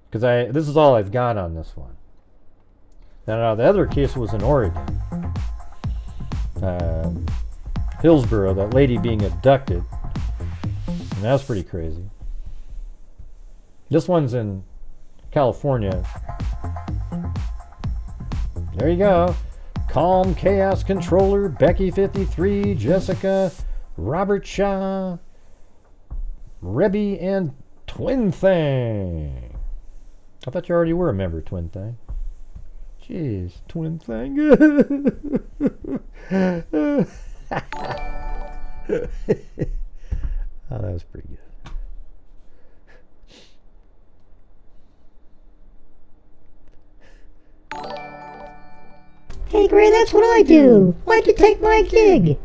Because this is all I've got on this one. Now the other case was in Oregon. Hillsboro, that lady being abducted. And that's pretty crazy. This one's in California. There you go. Calm Chaos Controller, Becky 53, Jessica, Robert Shaw, Rebby, and Twin Thing. I thought you already were a member, Twin Thing. Jeez, Twin Thing. Oh, that was pretty good. Hey, Gray, that's what I do. Why'd you take my gig?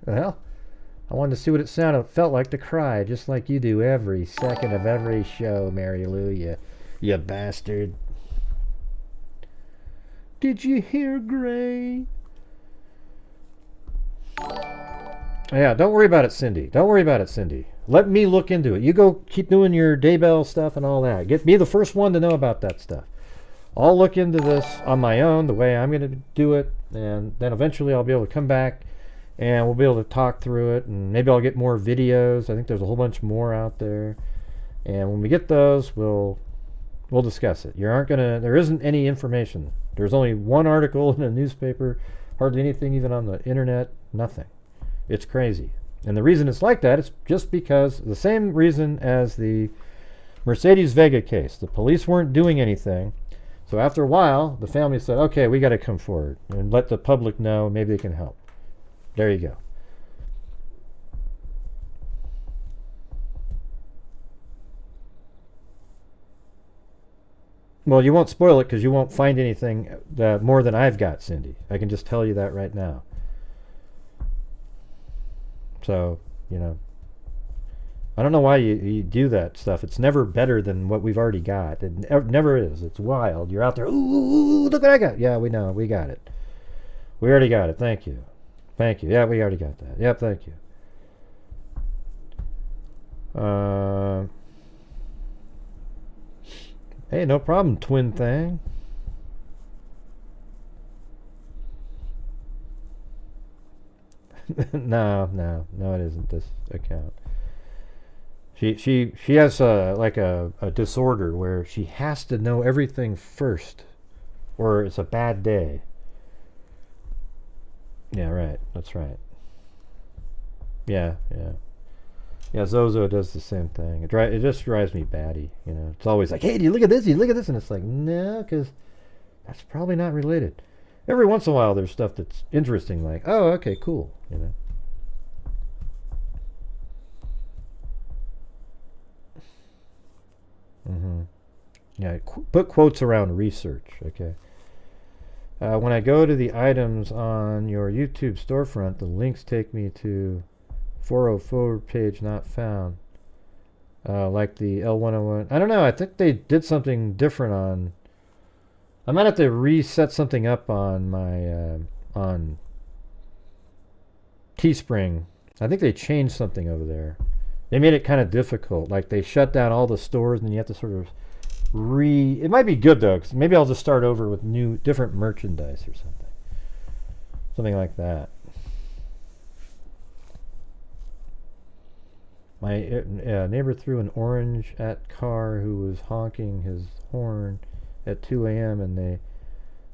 Well, I wanted to see what it felt like to cry, just like you do every second of every show, Mary Lou, you bastard. Did you hear, Gray? Yeah, don't worry about it, Cindy. Don't worry about it, Cindy. Let me look into it. You go keep doing your Daybell stuff and all that. Get me the first one to know about that stuff. I'll look into this on my own, the way I'm going to do it, and then eventually I'll be able to come back and we'll be able to talk through it, and maybe I'll get more videos. I think there's a whole bunch more out there. And when we get those, we'll discuss it. There isn't any information. There's only one article in a newspaper, hardly anything even on the internet, nothing. It's crazy. And the reason it's like that is just because the same reason as the Mercedes Vega case. The police weren't doing anything. So after a while, the family said, okay, we got to come forward and let the public know, maybe they can help. There you go. Well, you won't spoil it because you won't find anything more than I've got, Cindy. I can just tell you that right now. So, I don't know why you do that stuff. It's never better than what we've already got. It never is. It's wild. You're out there, ooh, look what I got. Yeah, we know. We got it. We already got it. Thank you. Thank you. Yeah, we already got that. Yep, thank you. Hey, no problem, Twin Thing. No, it isn't this account. She has a disorder where she has to know everything first, or it's a bad day. Yeah, right. That's right. Yeah. Zozo does the same thing. It just drives me batty. It's always like, hey, do you look at this? Do you look at this? And it's like, no, because that's probably not related. Every once in a while, there's stuff that's interesting, like, oh, okay, cool. Yeah, put quotes around research, okay? When I go to the items on your YouTube storefront, the links take me to 404 page not found. Like the L101. I don't know, I think they did something different on... I might have to reset something up on my... on Teespring. I think they changed something over there. They made it kind of difficult. Like they shut down all the stores and then you have to sort of It might be good though, because maybe I'll just start over with different merchandise or something. Something like that. My neighbor threw an orange at car who was honking his horn at 2 a.m. and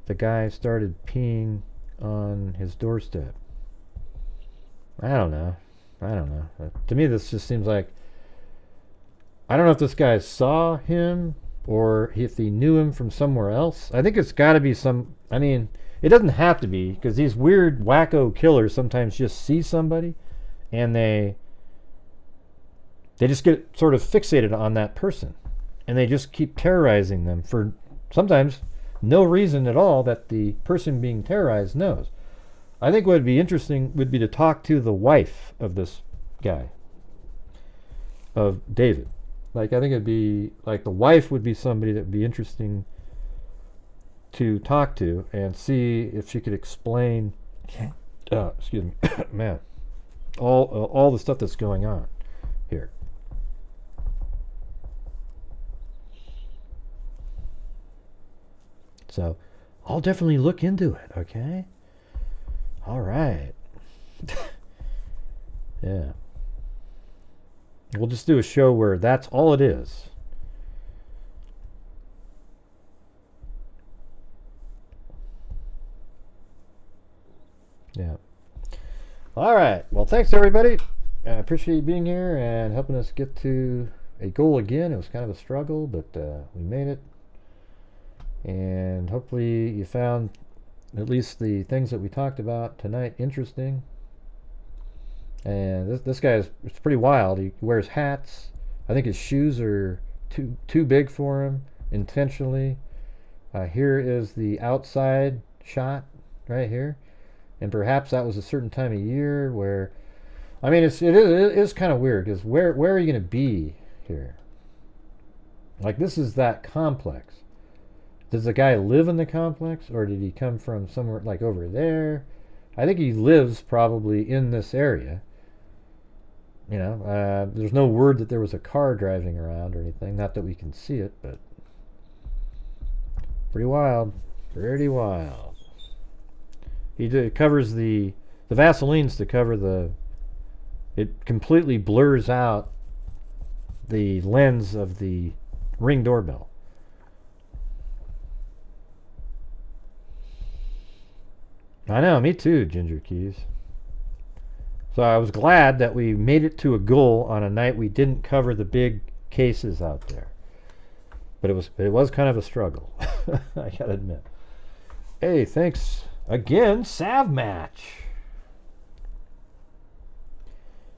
the guy started peeing on his doorstep. I don't know. To me, this just seems like, I don't know if this guy saw him or if he knew him from somewhere else. I think it's got to be some, I mean, it doesn't have to be, because these weird wacko killers sometimes just see somebody and they just get sort of fixated on that person, and they just keep terrorizing them for sometimes no reason at all that the person being terrorized knows. I think what would be interesting would be to talk to the wife of this guy, of David. Like, I think it'd be, like, the wife would be somebody that would be interesting to talk to and see if she could explain, excuse me, man, all the stuff that's going on here. So I'll definitely look into it, okay? All right. Yeah. We'll just do a show where that's all it is. Yeah. All right. Well, thanks, everybody. I appreciate you being here and helping us get to a goal again. It was kind of a struggle, but we made it. And hopefully you found at least the things that we talked about tonight interesting. And this guy it's pretty wild. He wears hats. I think his shoes are too big for him intentionally. Here is the outside shot right here, and perhaps that was a certain time of year where, I mean, it is kind of weird, because where are you going to be here? Like, this is that complex. Does the guy live in the complex, or did he come from somewhere like over there? I think he lives probably in this area. You know, there's no word that there was a car driving around or anything. Not that we can see it, but pretty wild. Pretty wild. He covers the Vaseline's to cover the. It completely blurs out the lens of the Ring doorbell. I know, me too, Ginger Keys. So I was glad that we made it to a goal on a night we didn't cover the big cases out there. But it was kind of a struggle, I gotta admit. Hey, thanks again, Sav Match.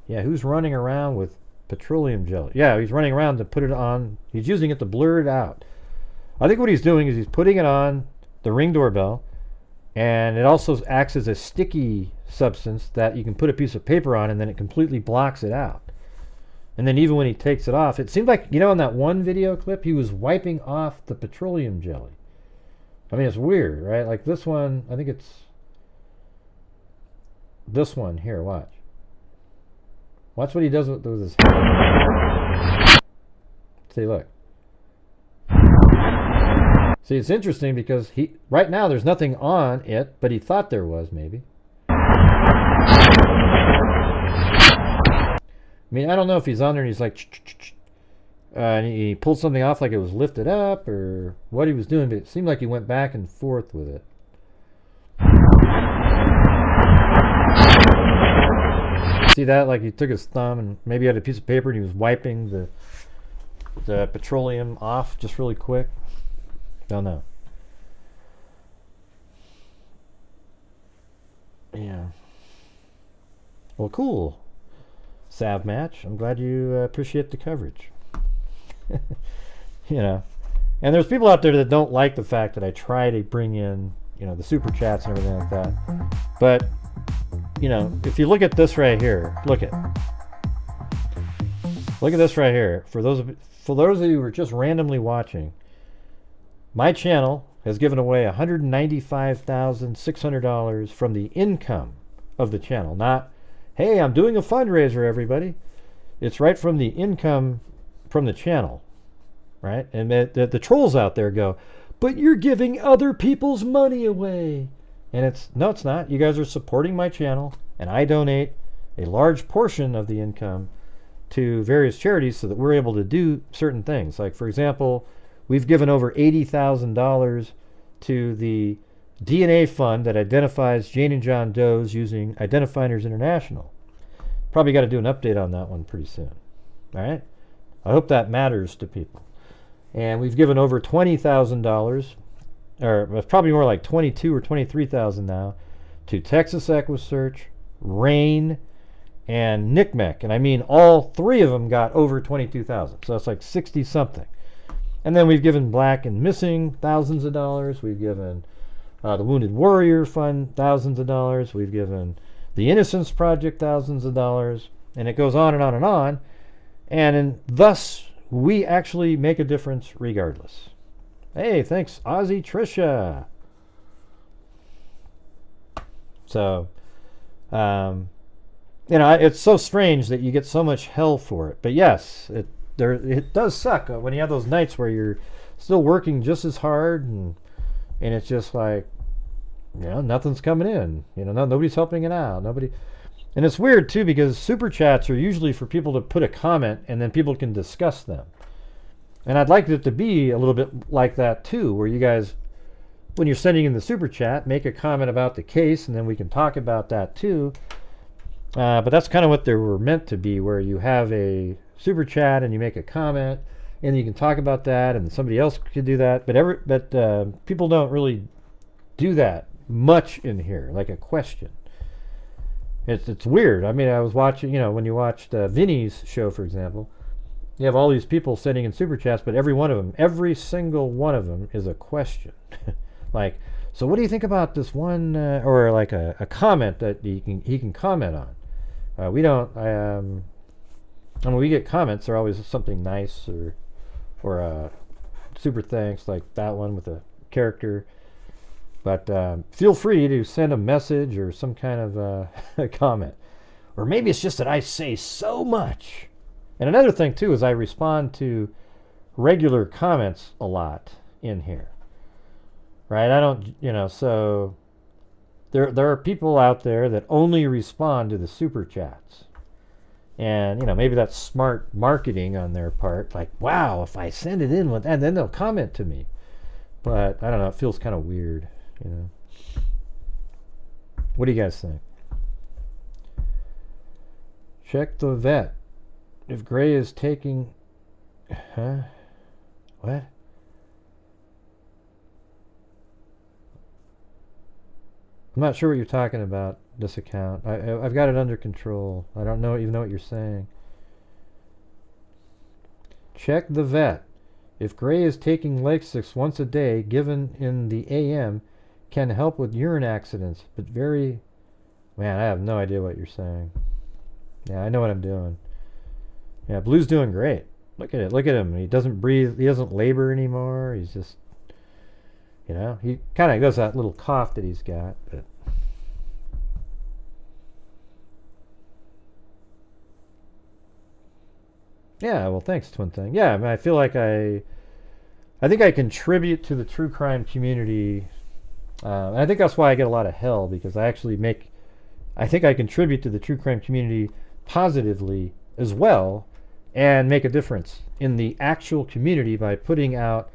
Yeah, who's running around with petroleum jelly? Yeah, he's running around to put it on. He's using it to blur it out. I think what he's doing is he's putting it on the Ring doorbell, and it also acts as a sticky substance that you can put a piece of paper on, and then it completely blocks it out. And then even when he takes it off, it seemed like, you know, in that one video clip, he was wiping off the petroleum jelly. I mean, it's weird, right? Like this one, I think it's this one here, watch. Watch what he does with his hand. See, look. See, it's interesting because right now there's nothing on it, but he thought there was, maybe. I mean, I don't know if he's on there and he's like, and he pulled something off like it was lifted up or what he was doing, but it seemed like he went back and forth with it. See that? Like he took his thumb and maybe had a piece of paper and he was wiping the petroleum off just really quick. Don't know. Yeah. Well, cool. Sav Match. I'm glad you appreciate the coverage. You know. And there's people out there that don't like the fact that I try to bring in, you know, the super chats and everything like that. But, you know, if you look at this right here, look at this right here. For those of you who are just randomly watching, my channel has given away $195,600 from the income of the channel. Not, hey, I'm doing a fundraiser, everybody. It's right from the income from the channel, right? And the trolls out there go, but you're giving other people's money away. And no, it's not. You guys are supporting my channel, and I donate a large portion of the income to various charities so that we're able to do certain things. Like, for example, we've given over $80,000 to the DNA fund that identifies Jane and John Does using Identifiers International. Probably got to do an update on that one pretty soon. All right? I hope that matters to people. And we've given over $20,000, or it's probably more like 22 or 23,000 now, to Texas EquiSearch, RAIN, and NCMEC. And I mean all three of them got over 22,000. So that's like 60 something. And then we've given Black and Missing thousands of dollars. We've given the Wounded Warrior Fund thousands of dollars. We've given the Innocence Project thousands of dollars. And it goes on and on and on. And thus, we actually make a difference regardless. Hey, thanks, Ozzy Trisha. So, it's so strange that you get so much hell for it. But yes, it does suck when you have those nights where you're still working just as hard, and it's just like, nothing's coming in. Nobody's helping it out. And it's weird too, because super chats are usually for people to put a comment and then people can discuss them. And I'd like it to be a little bit like that too, where you guys, when you're sending in the super chat, make a comment about the case, and then we can talk about that too. But that's kind of what they were meant to be, where you have a super chat and you make a comment, and you can talk about that, and somebody else could do that. But people don't really do that much in here, like a question. It's weird. I mean, I was watching, when you watched Vinny's show, for example, you have all these people sending in super chats, but every single one of them is a question. Like, so what do you think about this one, or like a comment that he can comment on? We don't. When we get comments, they're always something nice or super thanks, like that one with a character. But feel free to send a message or some kind of a comment. Or maybe it's just that I say so much. And another thing, too, is I respond to regular comments a lot in here. Right? I don't, so there are people out there that only respond to the super chats. And, maybe that's smart marketing on their part. Like, wow, if I send it in with that, then they'll comment to me. But, I don't know, it feels kind of weird. What do you guys think? Check the vet. If Gray is taking... Huh? What? I'm not sure what you're talking about, this account. I've got it under control. I don't even know what you're saying. Check the vet. If Gray is taking Lasix once a day, given in the AM, can help with urine accidents, but man, I have no idea what you're saying. Yeah, I know what I'm doing. Yeah, Blue's doing great. Look at him. He doesn't breathe. He doesn't labor anymore. He's just, he kind of does that little cough that he's got. But yeah, well, thanks, Twin Thing. Yeah, I mean, I feel like I think I contribute to the true crime community. And I think that's why I get a lot of hell, because I think I contribute to the true crime community positively as well, and make a difference in the actual community by putting out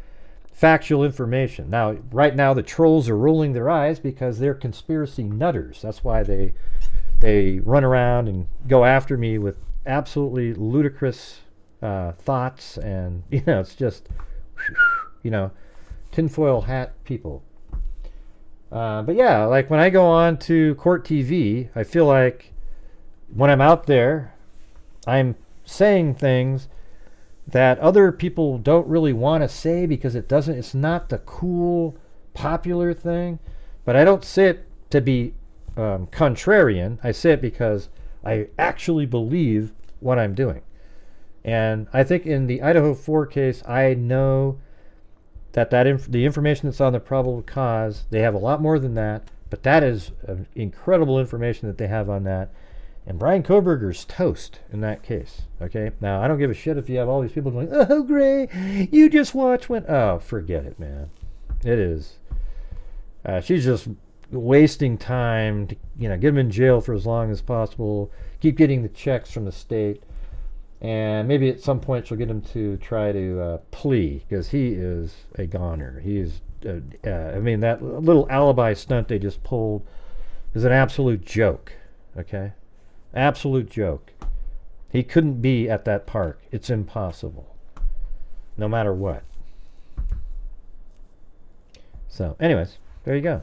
factual information. Now, right now, the trolls are rolling their eyes because they're conspiracy nutters. That's why they run around and go after me with absolutely ludicrous thoughts, and it's just tinfoil hat people. But yeah, like when I go on to Court TV, I feel like when I'm out there, I'm saying things that other people don't really want to say because it's not the cool, popular thing. But I don't say it to be contrarian. I say it because I actually believe what I'm doing. And I think in the Idaho 4 case, I know that the information that's on the probable cause, they have a lot more than that, but that is incredible information that they have on that. And Brian Koberger's toast in that case. Okay, now I don't give a shit if you have all these people going, "Oh, Gray, you just watch when..." Oh, forget it, man. It is. She's just wasting time to, get him in jail for as long as possible, keep getting the checks from the state, and maybe at some point she'll get him to try to plea, because he is a goner. He is, that little alibi stunt they just pulled is an absolute joke, okay? Absolute joke. He couldn't be at that park. It's impossible, no matter what. So, anyways, there you go.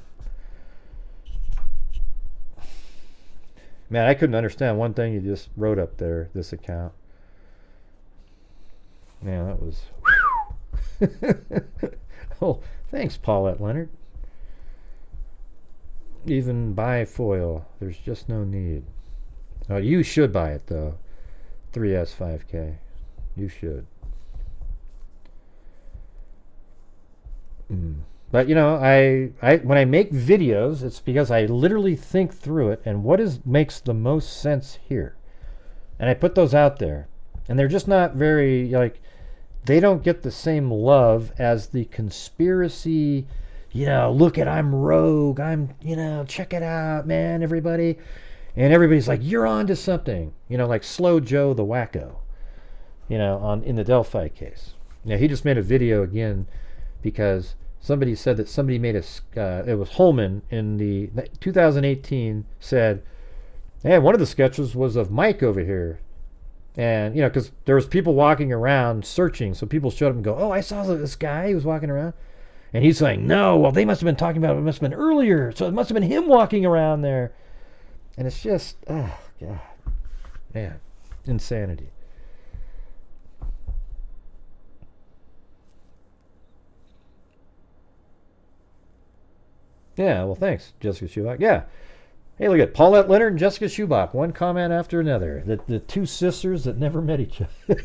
Man, I couldn't understand one thing you just wrote up there, this account. Man, that was... Oh, thanks, Paulette Leonard. Even buy foil. There's just no need. Oh, you should buy it, though. 3S5K. You should. But I when I make videos, it's because I literally think through it and what makes the most sense here, and I put those out there, and they're just not very they don't get the same love as the conspiracy. Look at, I'm rogue. I'm check it out, man, everybody, and everybody's like, you're on to something. Like Slow Joe the Wacko. In the Delphi case. Now he just made a video again because somebody said that somebody made it was Holman in the 2018 said, hey, one of the sketches was of Mike over here. And, because there was people walking around searching. So people showed up and go, oh, I saw this guy. He was walking around. And he's saying, no, well, they must have been talking about it. It must have been earlier. So it must have been him walking around there. And it's just, oh, God. Man, insanity. Yeah, well, thanks, Jessica Schubach. Yeah. Hey, look at Paulette Leonard and Jessica Schubach. One comment after another. The two sisters that never met each other.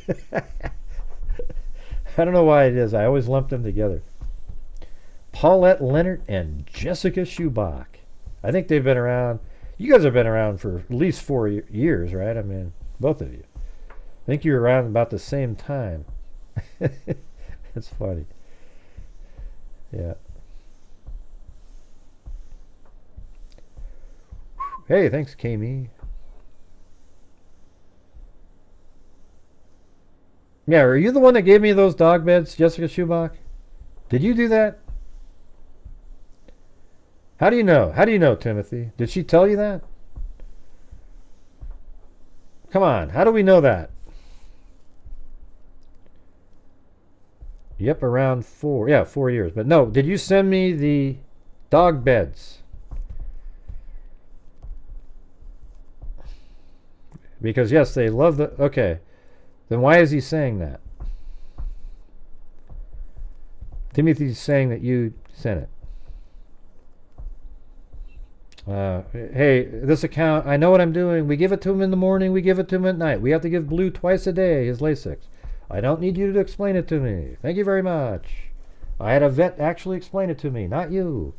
I don't know why it is. I always lump them together. Paulette Leonard and Jessica Schubach. I think they've been around. You guys have been around for at least 4 years, right? I mean, both of you. I think you were around about the same time. That's funny. Yeah. Hey, thanks, Kami. Yeah, are you the one that gave me those dog beds, Jessica Schubach? Did you do that? How do you know? How do you know, Timothy? Did she tell you that? Come on, how do we know that? Yep, around 4 years. But no, did you send me the dog beds? Because, yes, they love the... Okay. Then why is he saying that? Timothy's saying that you sent it. Hey, this account, I know what I'm doing. We give it to him in the morning. We give it to him at night. We have to give Blue twice a day, his Lasix. I don't need you to explain it to me. Thank you very much. I had a vet actually explain it to me, not you.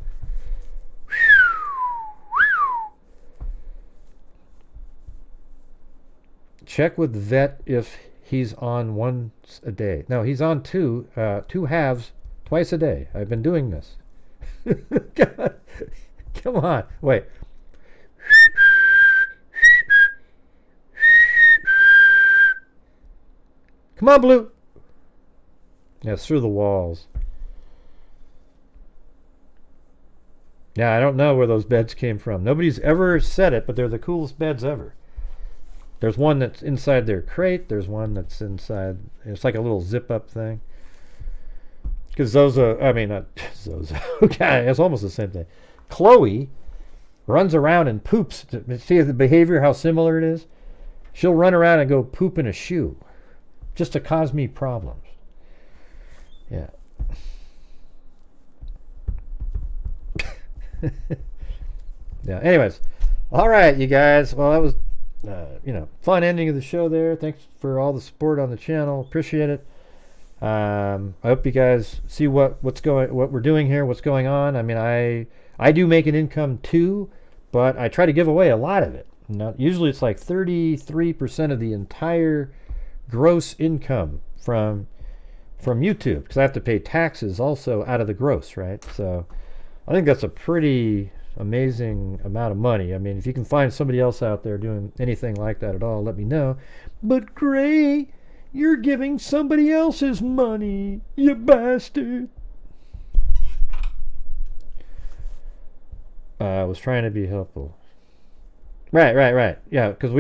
Check with vet if he's on once a day. No, he's on two halves twice a day. I've been doing this. Come on. Wait. Come on, Blue. Yeah, it's through the walls. Yeah, I don't know where those beds came from. Nobody's ever said it, but they're the coolest beds ever. There's one that's inside their crate. There's one that's inside. It's like a little zip-up thing. Because Zozo, I mean, not Zozo. Okay, it's almost the same thing. Chloe runs around and poops. See the behavior, how similar it is? She'll run around and go poop in a shoe just to cause me problems. Yeah. Yeah, anyways. All right, you guys. Well, that was... fun ending of the show there. Thanks for all the support on the channel. Appreciate it. I hope you guys see what we're doing here, what's going on. I mean, I do make an income too, but I try to give away a lot of it. Usually it's like 33% of the entire gross income from YouTube, because I have to pay taxes also out of the gross, right? So I think that's a pretty amazing amount of money. I mean, if you can find somebody else out there doing anything like that at all, let me know. But Gray, you're giving somebody else's money, you bastard. I was trying to be helpful. Right. Yeah, because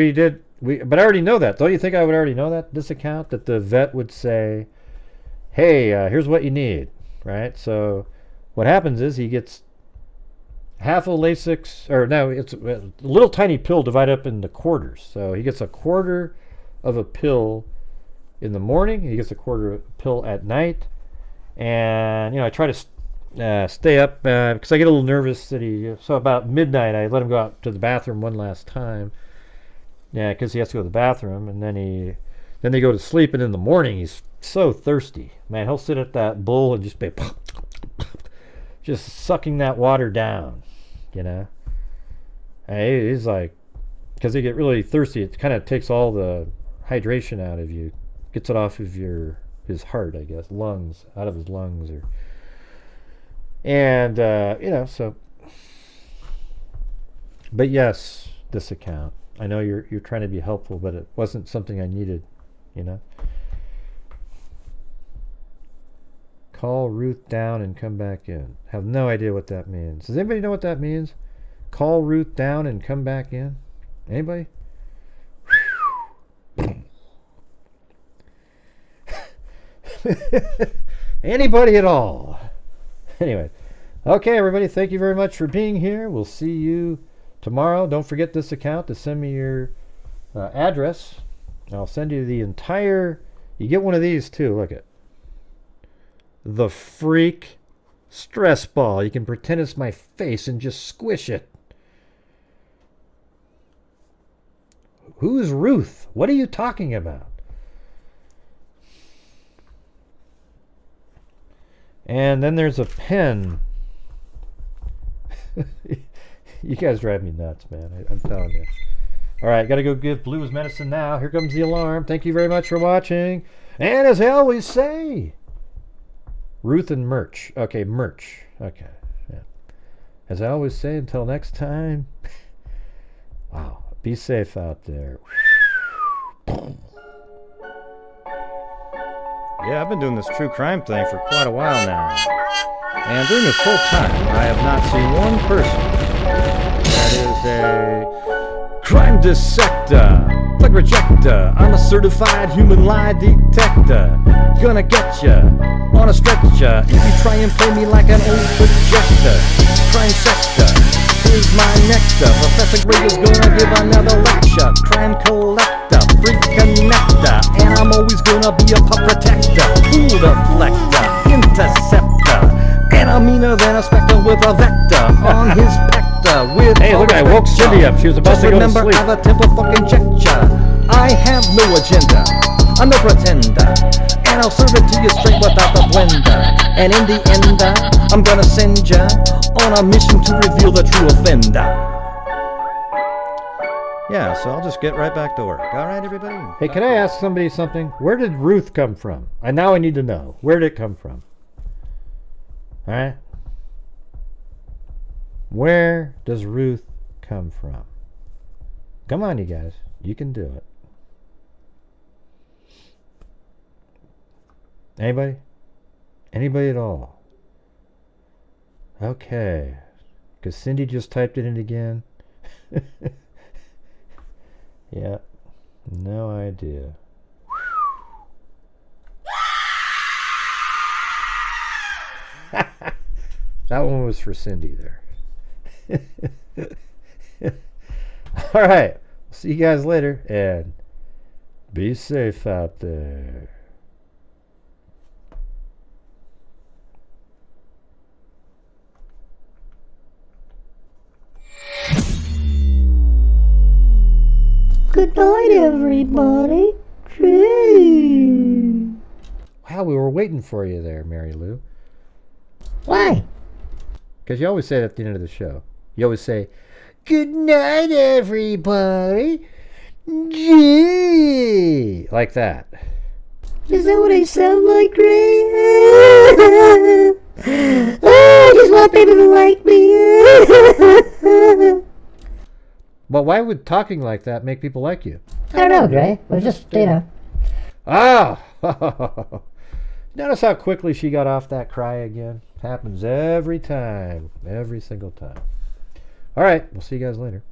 but I already know that. Don't you think I would already know that, this account? That the vet would say, hey, here's what you need, right? So what happens is he gets half a Lasix, or no, it's a little tiny pill divided up into quarters. So he gets a quarter of a pill in the morning, he gets a quarter of a pill at night, and, I try to stay up because I get a little nervous that so about midnight I let him go out to the bathroom one last time. Yeah, because he has to go to the bathroom, and then they go to sleep, and in the morning he's so thirsty. Man, he'll sit at that bowl and just be just sucking that water down, And he's like, because they get really thirsty, it kind of takes all the hydration out of you, gets it off of his heart, I guess, lungs, out of his lungs, and so. But yes, this account. I know you're trying to be helpful, but it wasn't something I needed, Call Ruth down and come back in. Have no idea what that means. Does anybody know what that means? Call Ruth down and come back in? Anybody? Anybody at all? Anyway. Okay, everybody, thank you very much for being here. We'll see you tomorrow. Don't forget this account to send me your address. I'll send you the entire... You get one of these, too. Look at the freak stress ball. You can pretend it's my face and just squish it. Who's Ruth? What are you talking about? And then there's a pen. You guys drive me nuts, man. I'm telling you. All right, got to go give Blue his medicine now. Here comes the alarm. Thank you very much for watching. And as I always say, Ruth and merch. Okay, merch. Okay. Yeah. As I always say, until next time, wow, be safe out there. Yeah, I've been doing this true crime thing for quite a while now. And during this whole time, I have not seen one person that is a crime dissector, thug rejector. I'm a certified human lie detector. Gonna get ya on a stretcher if you try and play me like an old projector. Crime sector is my nectar. Professor Gray is gonna give another lecture. Crime collector, freak connector, and I'm always gonna be a pup protector. Cool deflector, interceptor, and I'm meaner than a spectre with a vector on his pector. With hey, look, I woke Cindy up. She was about to go to sleep. Remember, I have a temple fucking checker. I have no agenda. I'm no pretender, and I'll serve it to you straight without the blender. And in the end, I'm gonna send ya on a mission to reveal the true offender. Yeah, so I'll just get right back to work. All right, everybody? Hey, can I ask somebody something? Where did Ruth come from? Now I need to know. Where did it come from? All right? Where does Ruth come from? Come on, you guys. You can do it. Anybody? Anybody at all? Okay. Because Cindy just typed it in again. Yeah. No idea. That one was for Cindy there. All right. See you guys later, and be safe out there. Good night, everybody. Wow, we were waiting for you there, Mary Lou. Why? Because you always say it at the end of the show. You always say, good night, everybody. Gee. Like that. Is that what I sound like, Ray? I just want people to like me. But why would talking like that make people like you? I don't know, Dre. It was just, you know. Ah! Notice how quickly she got off that cry again? Happens every time. Every single time. All right. We'll see you guys later.